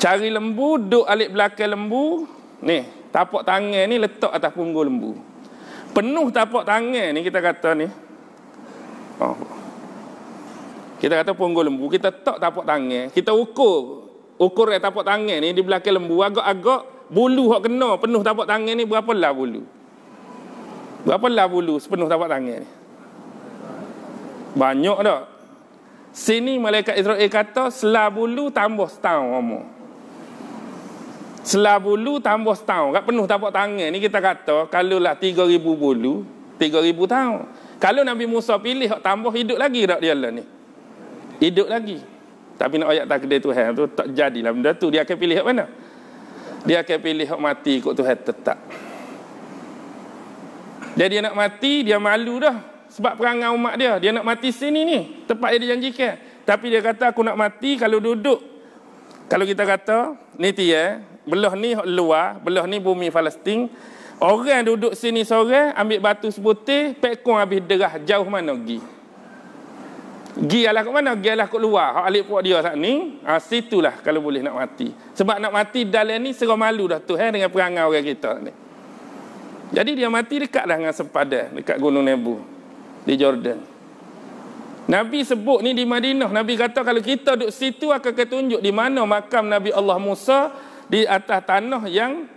Cari lembu, duduk alik belakang lembu. Ni, tapak tangan ni letak atas punggung lembu. Penuh tapak tangan ni kita kata ni. Kita kata punggung lembu, kita tak tapak tangan. Kita ukur tapak tangan ni di belakang lembu. Agak-agak bulu hak kena penuh tapak tangan ni berapa lah bulu? Berapa lah bulu sepenuh tapak tangan ni? Banyak dah. Sini malaikat Israel kata selah bulu tambah setahun umur. Selah bulu tambah setahun. Kat penuh tapak tangan ni kita kata kalau lah 3,000 bulu, 3,000 tahun. Kalau Nabi Musa pilih tambah hidup lagi tak dia lah ni? Hidup lagi. Tapi nak ayat takdir Tuhan tu tak jadilah benda tu, dia akan pilih kat mana? Dia akan pilih hak mati ikut Tuhan tetap. Jadi dia nak mati, dia malu dah. Sebab perangai umat dia. Dia nak mati sini ni. Tempat yang dijanjikan. Tapi dia kata aku nak mati kalau duduk. Kalau kita kata, ni belah ni luar, belah ni bumi Palestin. Orang duduk sini seorang, ambil batu sebutir, pekong habis derah. Jauh mana pergi? Pergi lah ke mana? Pergi lah ke luar. Hak alik puak dia saat ni, situlah kalau boleh nak mati. Sebab nak mati dalam ni serah malu dah Tuhan dengan perangai orang kita ni. Jadi dia mati dekat dah dengan sempadan, dekat Gunung Nebo di Jordan. Nabi sebut ni di Madinah. Nabi kata kalau kita duduk situ akan ketunjuk di mana makam Nabi Allah Musa di atas tanah yang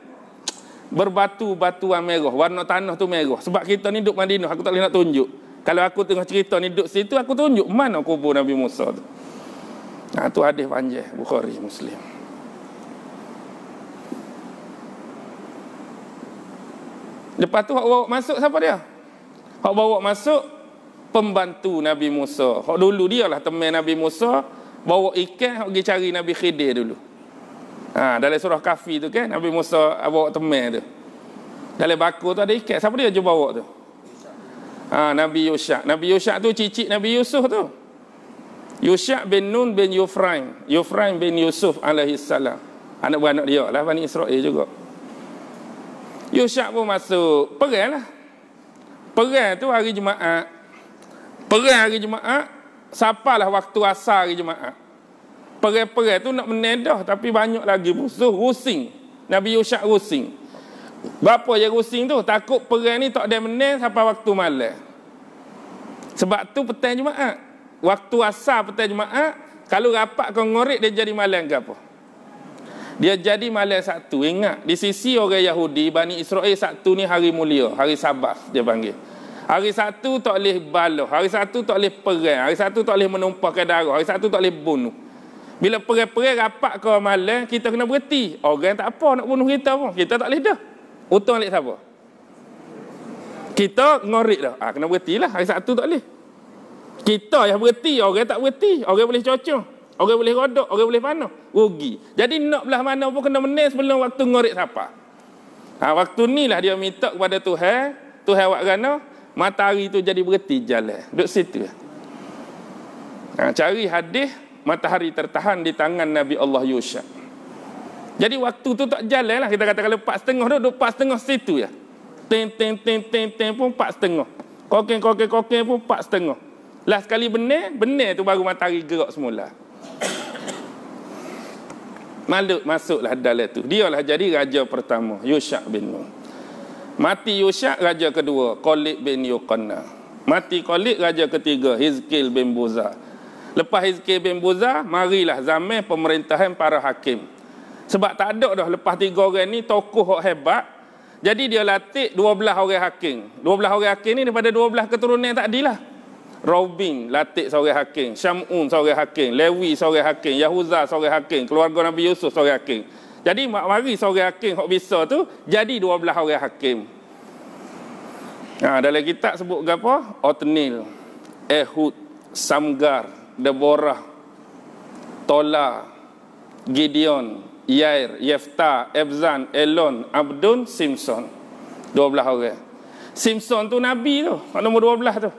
berbatu-batuan merah. Warna tanah tu merah. Sebab kita ni duduk Madinah, aku tak boleh nak tunjuk. Kalau aku tengah cerita ni duduk situ, aku tunjuk mana kubur Nabi Musa tu. Tu hadis panjang Bukhari Muslim. Lepas tu hak bawa masuk siapa dia? Hak bawa masuk pembantu Nabi Musa. Hak dulu dia lah teman Nabi Musa, bawa ikan hak pergi cari Nabi Khidir dulu. Dalam surah Kahfi tu kan, Nabi Musa bawa teman tu. Dalam baku tu ada ikan. Siapa dia je bawa tu? Nabi Yusha. Nabi Yusha tu cicit Nabi Yusuf tu. Yusha bin Nun bin Yufraim. Yufraim bin Yusuf alaihissalam. Anak beranak dia lah, Bani Israel juga. Yusha pun masuk. Perang lah. Perang tu hari Jumaat. Perang hari Jumaat. Sapalah waktu asar hari Jumaat. Perang-perang tu nak menedah. Tapi banyak lagi musuh. Rusing. Nabi Yusha rusing. Berapa je rusing tu? Takut perang ni tak ada menang sampai waktu malam. Sebab tu petang Jumaat. Waktu asar petang Jumaat. Kalau rapat kau ngorek dia jadi malam ke apa? Dia jadi malam Sabtu. Ingat, di sisi orang Yahudi, Bani Israel Sabtu ni hari mulia, hari Sabat dia panggil. Hari Sabtu tak boleh baloh, hari Sabtu tak boleh perang, hari Sabtu tak boleh menumpahkan darah, hari Sabtu tak boleh bunuh. Bila perang-perang rapat ke malam, kita kena berhenti. Orang tak apa nak bunuh kita pun, kita tak boleh dah. Untung alik siapa? Kita ngorek dah. Kena berhentilah, hari Sabtu tak boleh. Kita yang berhenti, orang tak berhenti. Orang boleh cocok. Orang boleh rodok, orang boleh panah. Rugi. Jadi nak belah mana pun kena menang sebelum waktu ngorek siapa. Waktu ni lah dia minta kepada Tuhan. Tuhan buat kerana matahari tu jadi berhenti jalan. Duduk situ. Cari hadis matahari tertahan di tangan Nabi Allah Yusha. Jadi waktu tu tak jalan lah. Kita kata kalau 4.30 duduk 4.30 situ ya. Ting pun 4.30. Kokeng pun 4.30. Lah sekali benar tu baru matahari gerak semula. Masuklah dalam tu. Dialah jadi raja pertama, Yusha bin Nun. Mati Yusha, raja kedua, Khalid bin Yuqanna. Mati Khalid, raja ketiga, Hizkil bin Buza. Lepas Hizkil bin Buza, marilah zaman pemerintahan para hakim. Sebab tak ada dah lepas 3 orang ni tokoh hebat. Jadi dia latih 12 orang hakim. 12 orang hakim ni daripada 12 keturunan tadi lah. Raubin latih seorang hakim, Syamun seorang hakim, Lewi seorang hakim, Yahuza seorang hakim, keluarga Nabi Yusuf seorang hakim. Jadi mari seorang hakim hok bisa tu jadi 12 orang hakim. Dalam kitab sebut apa? Otnil, Ehud, Samgar, Deborah, Tola, Gideon, Yair, Yefta, Ebzan, Elon, Abdun, Simson. 12 orang. Simson tu Nabi tu, nombor 12 tu.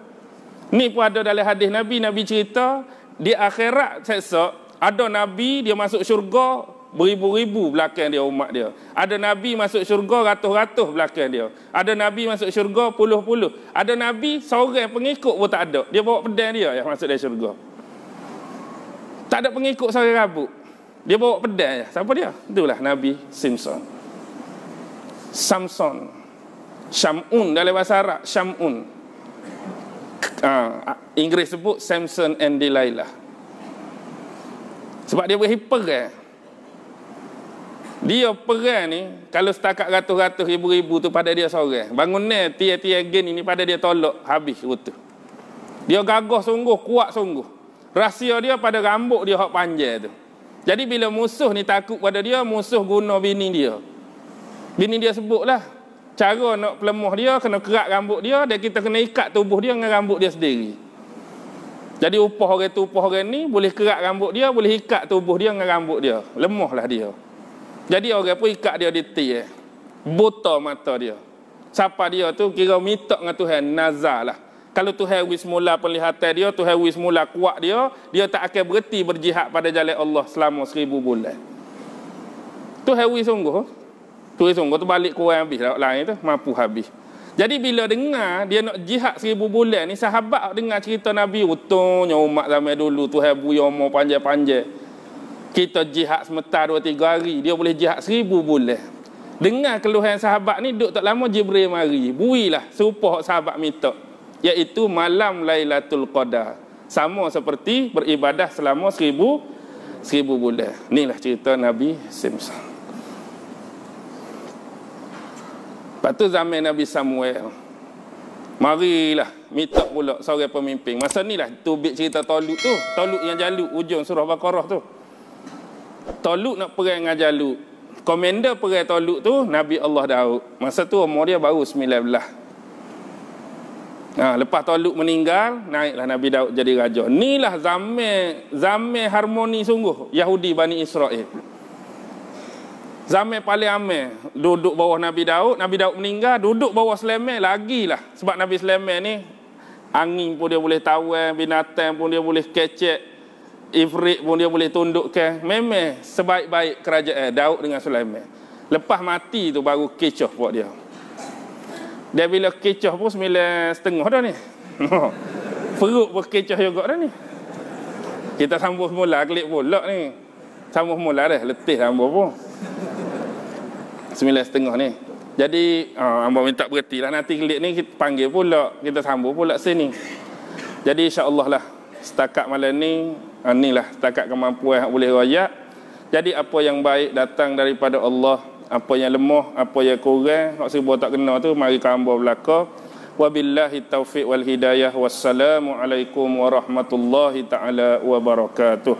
Ni pun ada dalam hadis Nabi. Nabi cerita di akhirat seksa ada Nabi dia masuk syurga beribu-ribu belakang dia umat dia. Ada Nabi masuk syurga ratus-ratus belakang dia. Ada Nabi masuk syurga puluh-puluh. Ada Nabi seorang pengikut pun tak ada. Dia bawa pedang dia yang masuk dalam syurga. Tak ada pengikut seorang rabuk. Dia bawa pedang je. Siapa dia? Itulah Nabi Samson. Syamun dalam bahasa Arab, Syamun. Inggeris sebut Samson and Delilah. Sebab dia berhiperang. Dia perang ni kalau setakat ratus-ratus ribu-ribu tu pada dia seorang. Bangunan tiap-tiap gen ini pada dia tolak habis utuh. Dia gagah sungguh, kuat sungguh. Rahsia dia pada rambut dia hak panjang tu. Jadi bila musuh ni takut pada dia, musuh guna bini dia. Bini dia sebutlah cara nak pelemuh dia, kena kerat rambut dia, dan kita kena ikat tubuh dia dengan rambut dia sendiri. Jadi upah orang tu, upah orang ni, boleh kerat rambut dia, boleh ikat tubuh dia dengan rambut dia. Lemahlah dia. Jadi orang pun ikat dia di ti. Buta mata dia. Siapa dia tu kira minta dengan Tuhan, nazar lah. Kalau Tuhan wis mula penglihatan dia, Tuhan wis mula kuat dia, dia tak akan berhenti berjihad pada jalan Allah selama 1000 bulan. Tuhan wis sungguh. Tuhan sungguh tu balik kurang habis lah lain tu, mampu habis. Jadi bila dengar dia nak jihad 1000 bulan ni, sahabat dengar cerita Nabi, utuhnya umat zaman dulu Tuhan buya umur panjang-panjang. Kita jihad sementara 2-3 hari, dia boleh jihad 1000 bulan. Dengar keluhan sahabat ni, duduk tak lama Jibril mari. Builah serupa sahabat minta, iaitu malam Lailatul Qadar. Sama seperti beribadah selama 1000 bulan. Inilah cerita Nabi Simson. Lepas tu zaman Nabi Samuel, marilah minta pula seorang pemimpin. Masa ni lah tubik cerita Talut tu. Talut yang Jalut, ujung surah Baqarah tu. Talut nak perang dengan Jalut. Komander perang Talut tu Nabi Allah Daud. Masa tu umur dia baru 19. Lepas Talut meninggal, naiklah Nabi Daud jadi raja. Inilah zaman harmoni sungguh Yahudi Bani Israel. Zaman paling aman duduk bawah Nabi Daud. Nabi Daud meninggal, duduk bawah Sulaiman lagilah. Sebab Nabi Sulaiman ni angin pun dia boleh tawan, binatang pun dia boleh kecek, ifrit pun dia boleh tundukkan. Memang sebaik-baik kerajaan Daud dengan Sulaiman. Lepas mati tu baru kecoh buat dia. Dia bila kecoh pun 9.5 dah ni. Perut pun kecoh juga dah ni. Kita sambung semula klik pula ni. Sambung semula dah, letih sambung pun. 9.5 ni. Jadi hamba minta berhenti lah. Nanti klik ni kita panggil pula, kita sambung pula sini. Jadi insya-Allah lah setakat malam ni, inilah setakat kemampuan yang boleh royak. Jadi apa yang baik datang daripada Allah, apa yang lemah, apa yang kurang, hak serba tak kena tu mari hamba belaka. Wabillahi taufiq wal hidayah. Wassalamualaikum warahmatullahi taala wabarakatuh.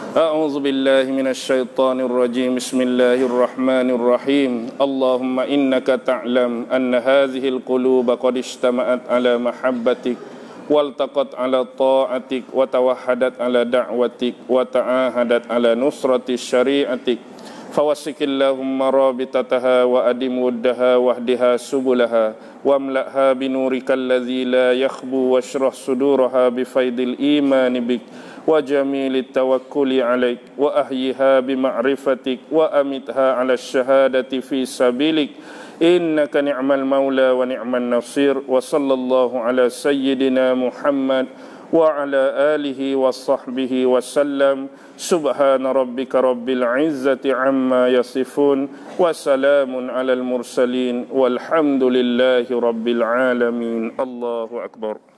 أعوذ بالله من الشيطان الرجيم بسم الله الرحمن الرحيم اللهم إنك تعلم أن هذه القلوب قد اجتمعت على محبتك والتقت على طاعتك وتوحدت على دعوتك وتعاهدت على نصرة شريعتك فوسك اللهم رابطتها وأدم ودها واهدها سبلها واملأها بنورك الذي لا يخبو واشرح صدورها بفيض الإيمان بك وجميل التوكل عليك وأحيها بمعرفتك وأمتها على الشهادة في سبيلك إنك نعم المولى ونعم النصير وصلى الله على سيدنا محمد وعلى آله وصحبه وسلم سبحان ربك رب العزة عما يصفون وسلام على المرسلين والحمد لله رب العالمين الله أكبر.